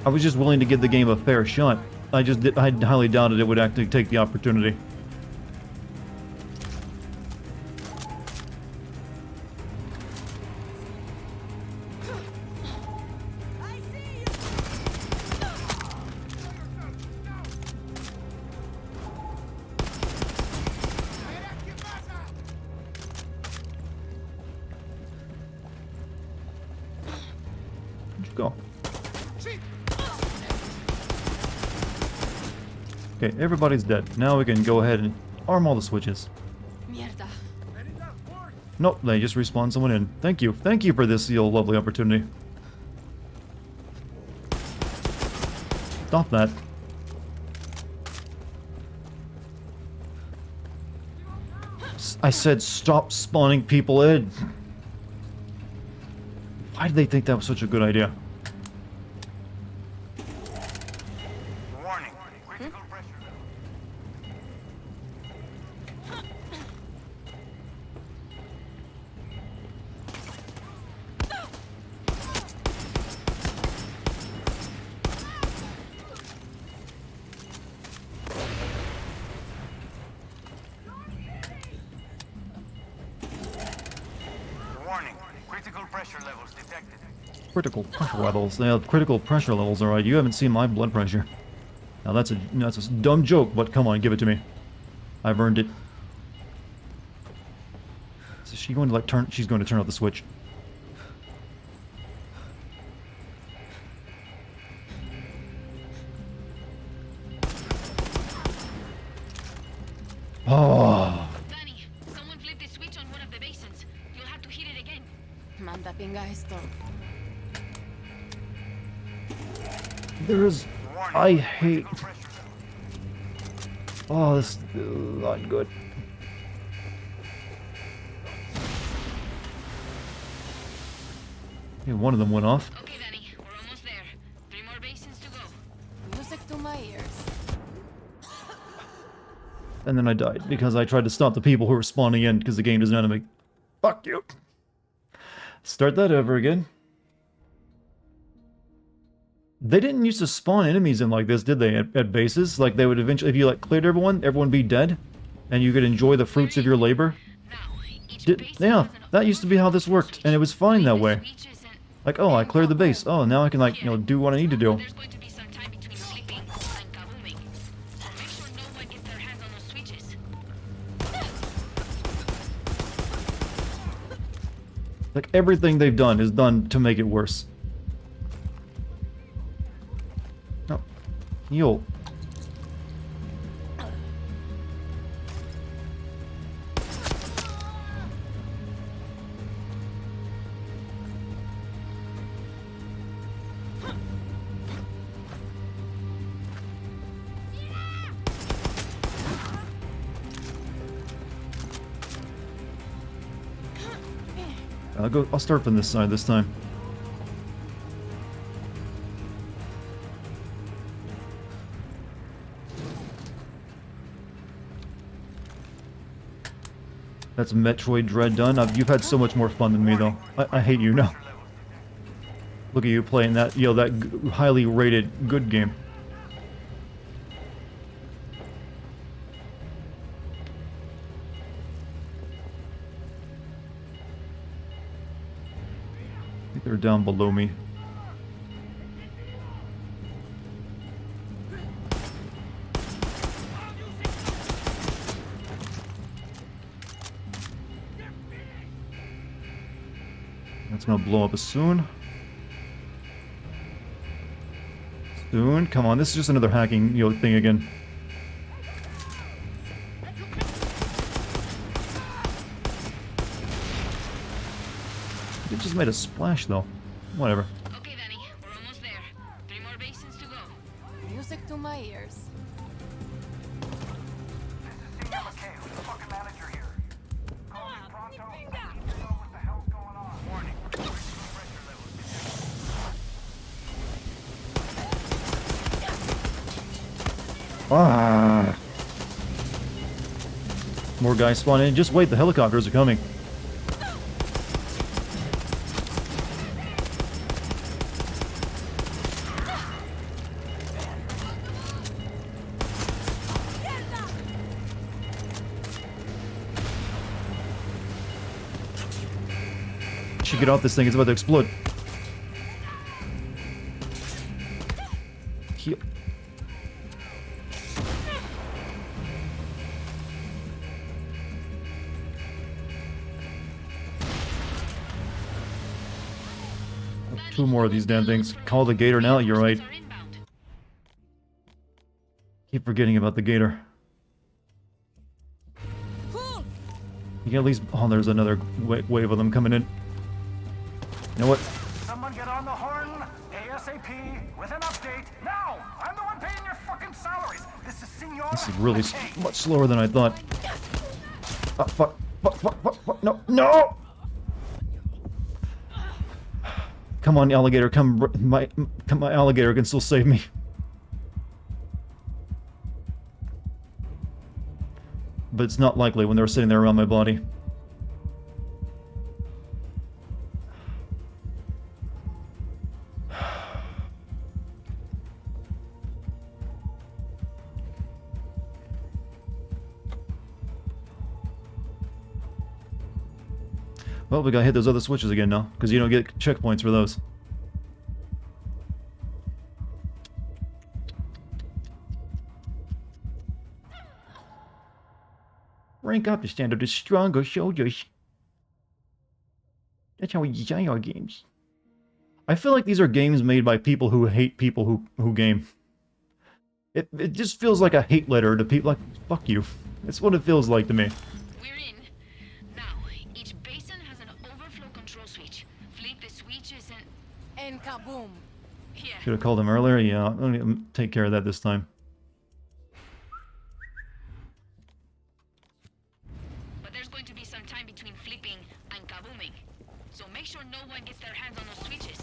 I was just willing to give the game a fair shot. I highly doubted it would actually take the opportunity. Go. Okay, everybody's dead. Now we can go ahead and arm all the switches. Mierda. Nope, they just respawned someone in. Thank you. Thank you for this lovely opportunity. Stop that. I said stop spawning people in. Why did they think that was such a good idea? Warning. Critical pressure. Warning. Critical pressure levels detected. Critical pressure levels. They have critical pressure levels, alright. You haven't seen my blood pressure. Now that's a dumb joke, but come on, give it to me. I've earned it. Is she going to like turn? She's going to turn off the switch. Oh. Danny, someone flipped the switch on one of the basins. You'll have to hit it again. Manda pinga esto. There's... I hate... Oh, this is not good. Okay, one of them went off. Okay, Danny, we're almost there. 3 more basins to go. Music to my ears. And then I died because I tried to stop the people who were spawning in because the game doesn't know how to make... Fuck you. Start that over again. They didn't used to spawn enemies in like this, did they, at bases? Like, they would eventually, if you, like, cleared everyone be dead, and you could enjoy the fruits of your labor? Yeah, that used to be how this worked, and it was fine that way. Like, oh, I cleared the base. Oh, now I can, like, you know, do what I need to do. Like, everything they've done is done to make it worse. No. Yo. I'll start from this side this time. That's Metroid Dread done. You've had so much more fun than me, though. I hate you now. Look at you playing that, you know, that highly rated good game. I think they're down below me. That's gonna blow up soon. Soon? Come on, this is just another hacking, you know, thing again. It just made a splash, though. Whatever. Okay, Danny, we're almost there. 3 more basins to go. Music to my ears. Ah! More guys spawn in. Just wait, the helicopters are coming. should get off this thing. It's about to explode. Heal. Two more of these damn things. Call the gator now, you're right. Keep forgetting about the gator. You can at least... Oh, there's another wave of them coming in. You know what? Someone get on the horn ASAP with an update now. I'm the one paying your fucking salaries. This is Senor. This is really much slower than I thought. Oh, fuck. Fuck. No. No! Come on, alligator. Come, my alligator can still save me. But it's not likely when they're sitting there around my body. Well, we gotta hit those other switches again now, because you don't get checkpoints for those. Rank up to stand up to stronger soldiers. That's how we design our games. I feel like these are games made by people who hate people who game. It just feels like a hate letter to people. Like, fuck you. That's what it feels like to me. We're in. Now, each basin has an overflow control switch. Flip the switches and kaboom. Yeah. Should have called him earlier. Yeah, I'm gonna take care of that this time. But there's going to be some time between flipping and kabooming. So make sure no one gets their hands on those switches.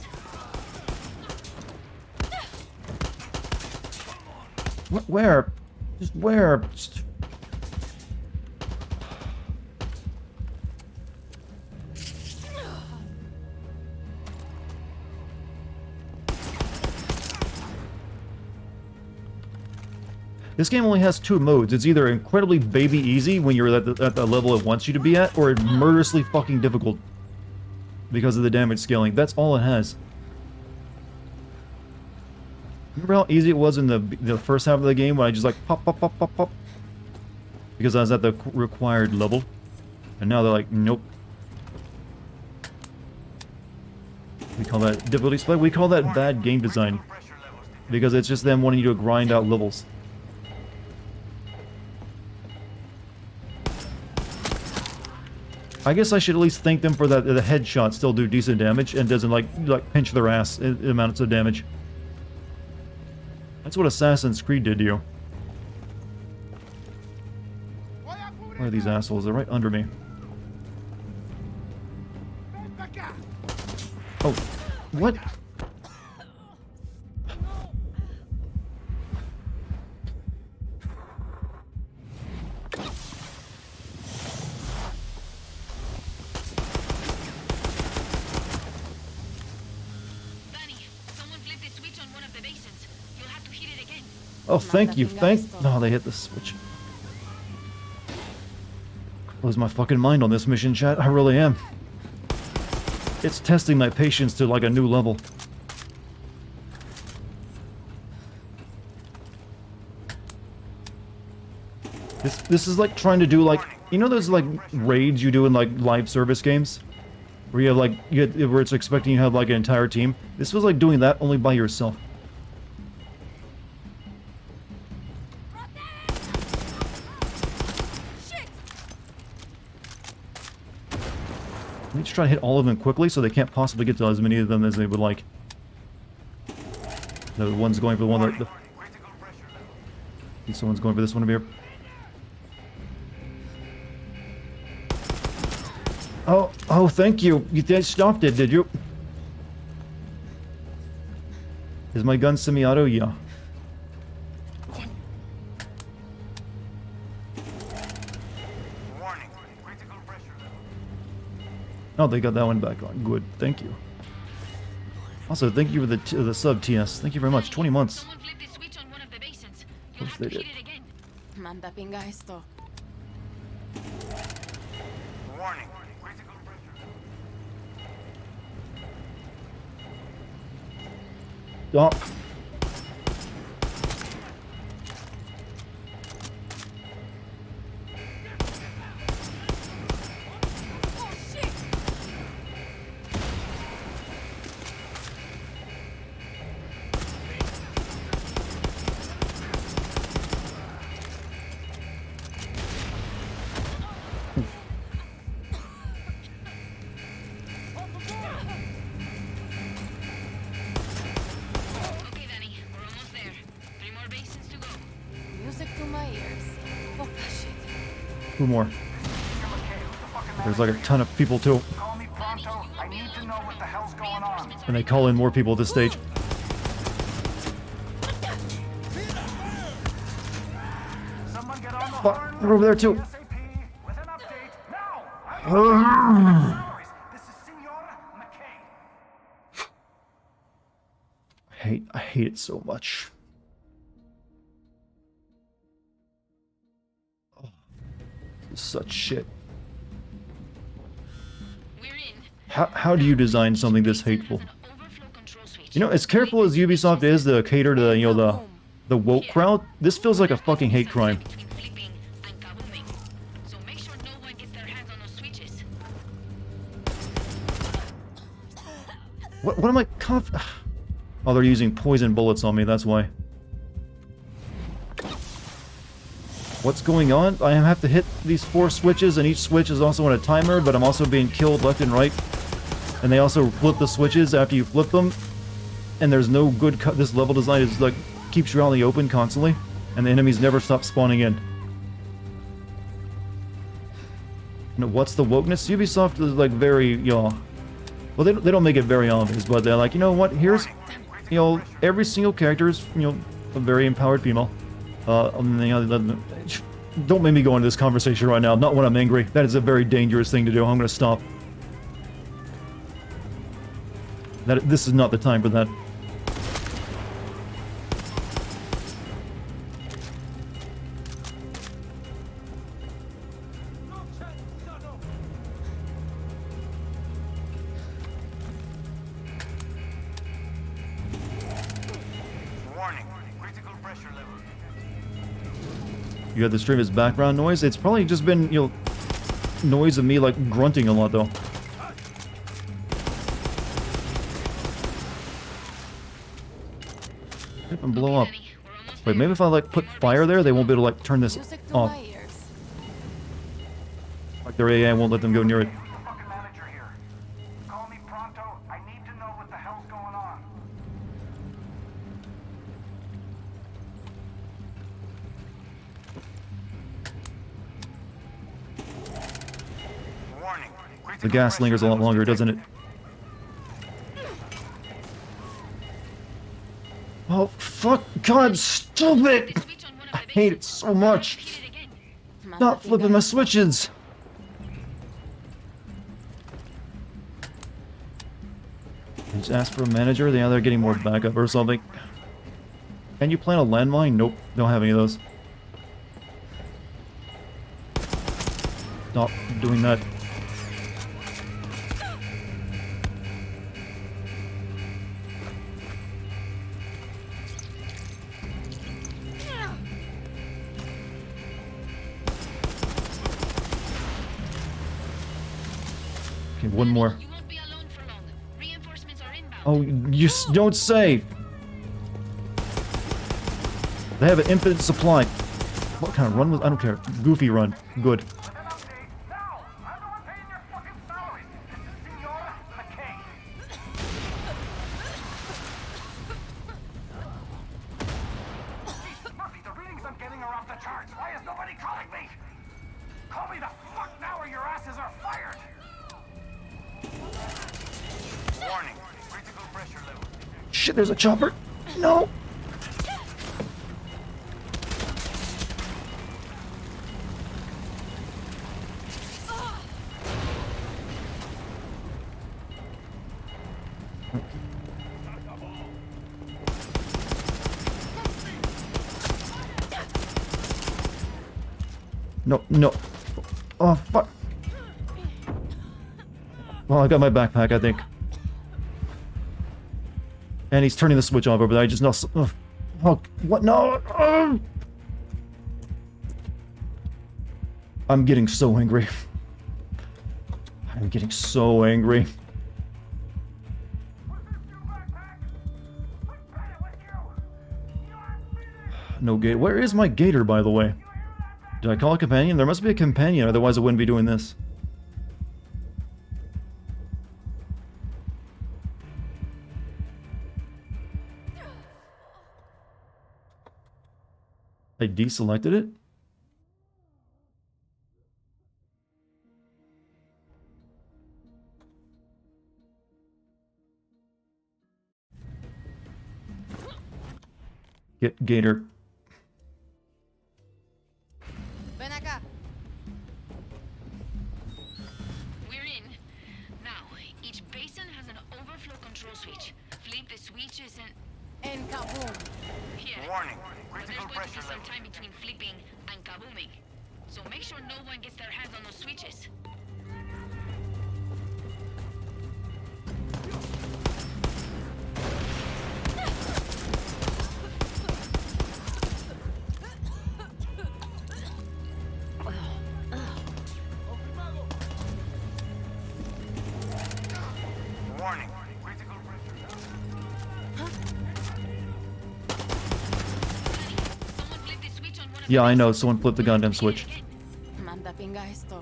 Where? Just where? Just... This game only has two modes. It's either incredibly baby easy when you're at the level it wants you to be at, or murderously fucking difficult because of the damage scaling. That's all it has. Remember how easy it was in the first half of the game when I just like pop. Because I was at the required level. And now they're like, nope. We call that difficulty split. We call that bad game design. Because it's just them wanting you to grind out levels. I guess I should at least thank them for that. The headshots still do decent damage and doesn't like pinch their ass in amounts of damage. That's what Assassin's Creed did to you. Where are these assholes? They're right under me. Oh, what? Oh, thank you, No, they hit the switch. Lose my fucking mind on this mission, chat. I really am. It's testing my patience to like a new level. This is like trying to do like, you know those like raids you do in like live service games? Where you have like, where it's expecting you to have like an entire team? This was like doing that only by yourself. I need to try to hit all of them quickly so they can't possibly get to as many of them as they would like. The one's going for the one that... Someone's going for this one over here. Oh, thank you. You guys stopped it, did you? Is my gun semi-auto? Yeah. Oh, they got that one back on. Good. Thank you. Also, thank you for the sub, TS. Thank you very much. 20 months. Of course they did. Manda pinga esto. Warning. Stop. Music to my ears. Fuck that shit. Two more. There's like a ton of people too. Call me pronto. I need to know what the hell's going on. And they call in more people at this stage. Someone get on the Fuck, horn. they're over there too. With an update now. This is Senor McKay. I hate it so much. Oh, such shit. How do you design something this hateful? You know, as careful as Ubisoft is to cater to, you know, the woke crowd, this feels like a fucking hate crime. What am I Oh, they're using poison bullets on me, that's why. What's going on? I have to hit these 4 switches, and each switch is also on a timer, but I'm also being killed left and right. And they also flip the switches after you flip them. And there's no good this level design is like, keeps you out in the open constantly. And the enemies never stop spawning in. You know, what's the wokeness? Ubisoft is like very, you know... Well, they don't make it very obvious, but they're like, you know what, here's... You know, every single character is, you know, a very empowered female. Don't make me go into this conversation right now, not when I'm angry. That is a very dangerous thing to do. I'm gonna stop. This is not the time for that. You had the stream as background noise? It's probably just been, you know, noise of me, like, grunting a lot, though. And blow up. Wait, maybe if I, like, put fire there, they won't be able to, like, turn this off. Like, their AI won't let them go near it. Call me pronto. I need to know what the hell's going on. Warning. The gas lingers a lot longer, doesn't it? Oh, fuck! God, stupid! I hate it so much! Not flipping my switches! Just ask for a manager, the other getting more backup or something. Can you plant a landmine? Nope, don't have any of those. Stop doing that. Okay, one more. Oh, you don't say! They have an infinite supply. What kind of run was... I don't care. Goofy run. Good. Shit, there's a chopper! No! No, no. Oh, fuck. Well, I got my backpack, I think. And he's turning the switch off over there. I just know. Oh, what? No! I'm getting so angry. I'm getting so angry. No gate. Where is my gator, by the way? Did I call a companion? There must be a companion, otherwise I wouldn't be doing this. I deselected it? Get gator. Ven acá. We're in. Now, each basin has an overflow control switch. Flip the switches and kaboom. Yeah. Warning. But there's Critical going to pressure be some level. time between flipping and kabooming. So make sure no one gets their hands on those switches. Warning. Critical pressure level. Yeah, I know. Someone flipped the goddamn switch. Manda pinga esto.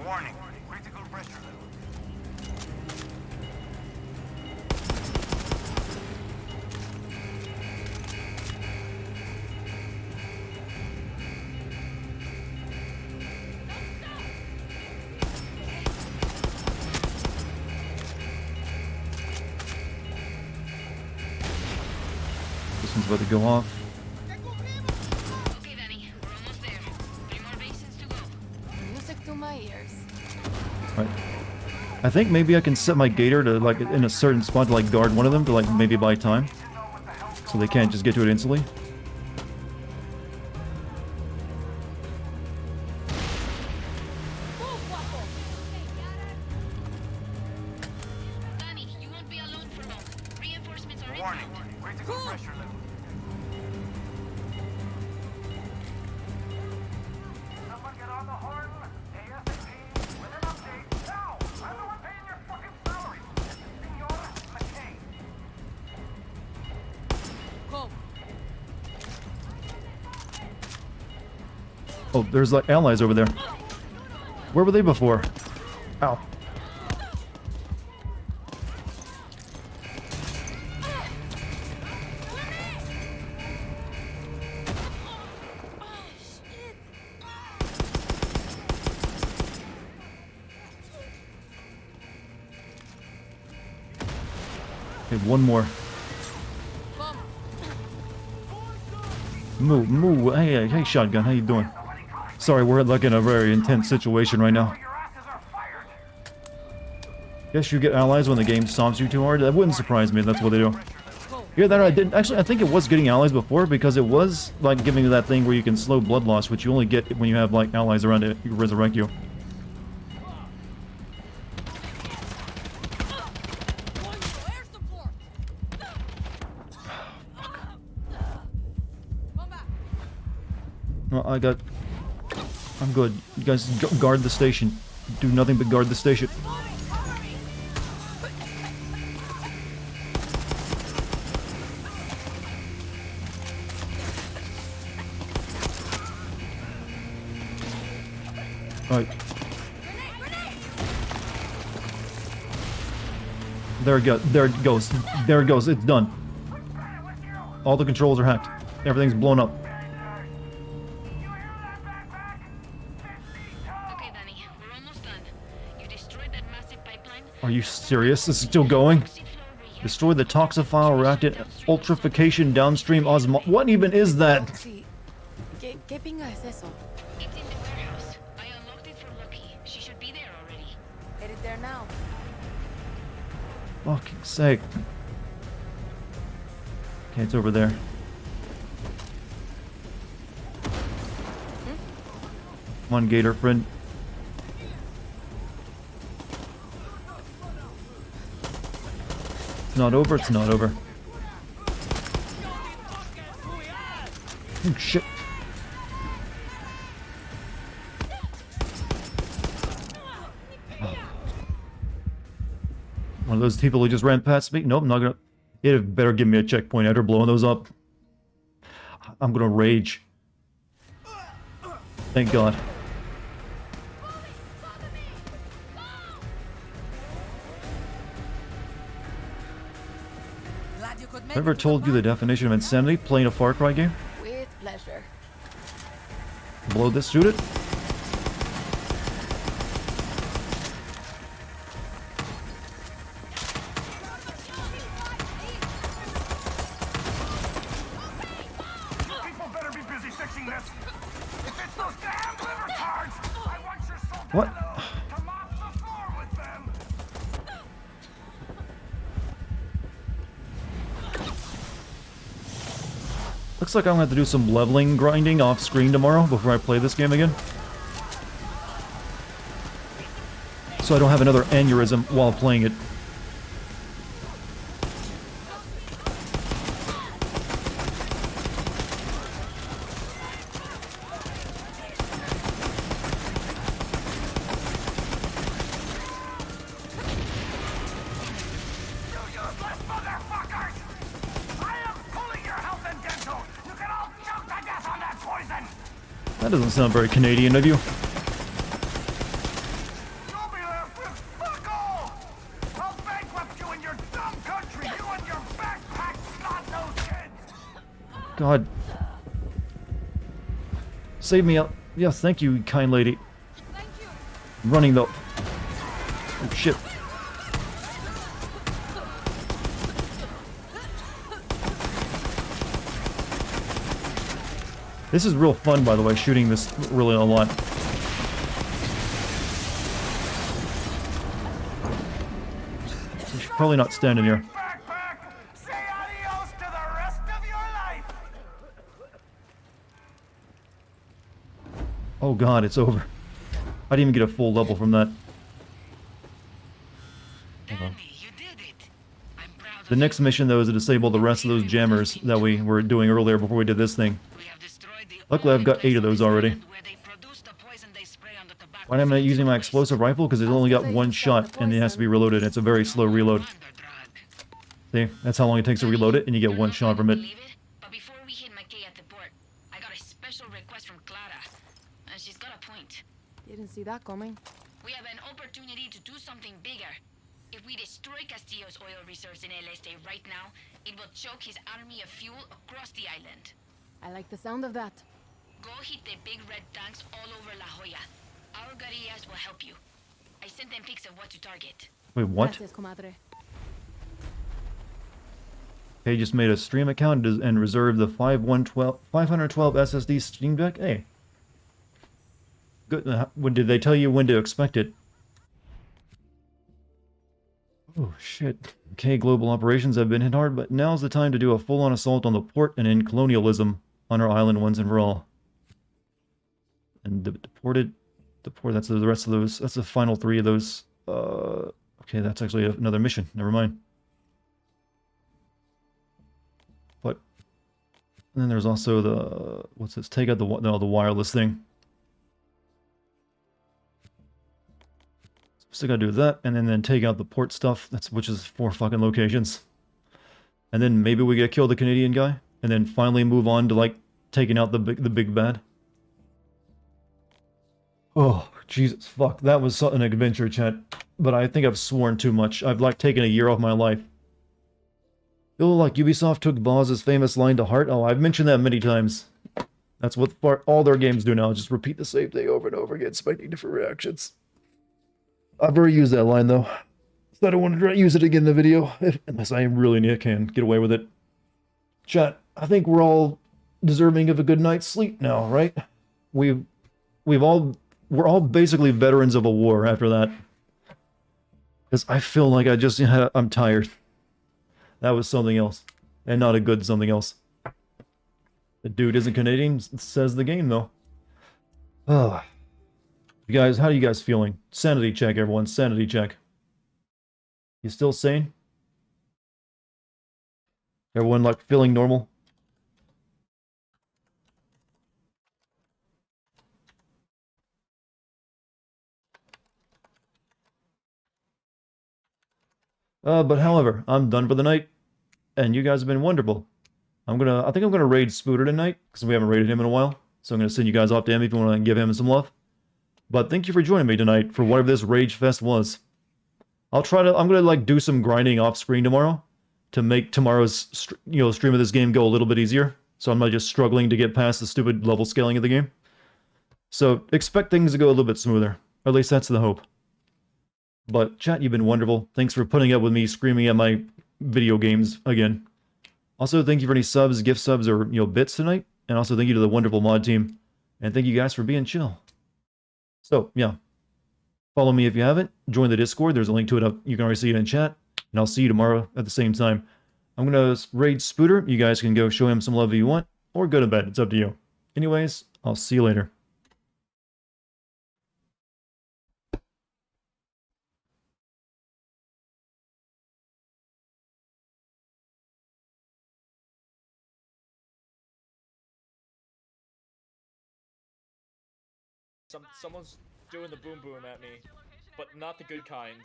Warning. Critical pressure level. This one's about to go off. Music to my ears. Right. I think maybe I can set my gator to like in a certain spot to like guard one of them to like maybe buy time. So they can't just get to it instantly. Warning. Critical pressure level. Someone get on the horn. ASAP. With an update. Now! I'm the one paying your fucking salary. Senor McCain. Go. Oh, there's like allies over there. Where were they before? Ow. Okay, one more. Moo. Hey, shotgun. How you doing? Sorry, we're like in a very intense situation right now. Guess you get allies when the game stomps you too hard. That wouldn't surprise me if that's what they do. Yeah, that I didn't. Actually, I think it was getting allies before because it was like giving you that thing where you can slow blood loss, which you only get when you have like allies around to resurrect you. Well, I'm good. You guys guard the station. Do nothing but guard the station. Alright. There it goes. There it goes. There it goes. It's done. All the controls are hacked. Everything's blown up. Are you serious? This is still going? Destroy the toxophile reactant ultrification downstream osmo— What even is that? Sí. ¿Qué pinga es eso? It's in the warehouse. I unlocked it for Lucky. She should be there already. Headed there now. Fucking sake. Okay, it's over there. Come on, Gator friend. It's not over, it's not over. Oh, shit. One of those people who just ran past me? Nope, not gonna... It better give me a checkpoint after blowing those up. I'm gonna rage. Thank God. Ever told you the definition of insanity playing a Far Cry game? With pleasure. Blow this, shoot it. People better be busy fixing this. If it's those damn liver cards, I want your soldado What? to mop the floor with them. Looks like I'm gonna have to do some leveling grinding off screen tomorrow before I play this game again. So I don't have another aneurysm while playing it. That doesn't sound very Canadian of you. God. Save me up. Yes, thank you, kind lady. I'm running though. Oh shit. This is real fun, by the way, shooting this really a lot. We should probably not stand in here. Oh god, it's over. I didn't even get a full level from that. The next mission, though, is to disable the rest of those jammers that we were doing earlier before we did this thing. Luckily, I've got 8 of those already. Why am I not using my explosive rifle? Because it's only got one shot, and it has to be reloaded. It's a very slow reload. See? That's how long it takes to reload it, and you get one shot from it. Didn't see that coming. We have an opportunity to do something bigger. If we destroy Castillo's oil reserves in El Este right now, it will choke his army of fuel across the island. I like the sound of that. Go hit the big red tanks all over La Jolla. Our guerrillas will help you. I sent them pics of what to target. Wait, what? Gracias, comadre. They just made a stream account and reserved the 512 SSD Steam Deck? Hey. Good. When did they tell you when to expect it? Oh, shit. Okay, global operations have been hit hard, but now's the time to do a full-on assault on the port and end colonialism on our island once and for all. And deported... that's the rest of those... That's the final 3 of those... Okay, that's actually another mission. Never mind. But... And then there's also the... What's this? Take out the wireless thing. Still gotta do that, and then take out the port stuff, which is 4 fucking locations. And then maybe we get kill the Canadian guy, and then finally move on to, like, taking out the big bad. Oh, Jesus, fuck. That was an adventure, chat. But I think I've sworn too much. I've, like, taken a year off my life. Oh, like, Ubisoft took Boz's famous line to heart? Oh, I've mentioned that many times. That's what all their games do now, just repeat the same thing over and over again, expecting different reactions. I've already used that line, though. So I don't want to try to use it again in the video, unless I really can get away with it. Chat, I think we're all deserving of a good night's sleep now, right? We're all basically veterans of a war after that. Because I feel like I'm tired. That was something else. And not a good something else. The dude isn't Canadian, says the game, though. Ugh. You guys, how are you guys feeling? Sanity check, everyone. Sanity check. You still sane? Everyone, like, feeling normal? But however, I'm done for the night, and you guys have been wonderful. I think I'm gonna raid Spooter tonight, because we haven't raided him in a while. So I'm gonna send you guys off to him if you want to give him some love. But thank you for joining me tonight for whatever this Rage Fest was. I'm gonna like do some grinding off screen tomorrow to make tomorrow's stream of this game go a little bit easier. So I'm not just struggling to get past the stupid level scaling of the game. So expect things to go a little bit smoother. Or at least that's the hope. But chat, you've been wonderful. Thanks for putting up with me screaming at my video games again. Also, thank you for any subs, gift subs, or bits tonight. And also thank you to the wonderful mod team. And thank you guys for being chill. So, yeah. Follow me if you haven't. Join the Discord. There's a link to it up. You can already see it in chat. And I'll see you tomorrow at the same time. I'm going to raid Spooter. You guys can go show him some love if you want. Or go to bed. It's up to you. Anyways, I'll see you later. Someone's doing the boom boom at me, but not the good kind.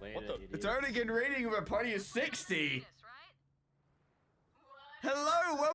What the? The Dartigan rating of a party of 60! Hello,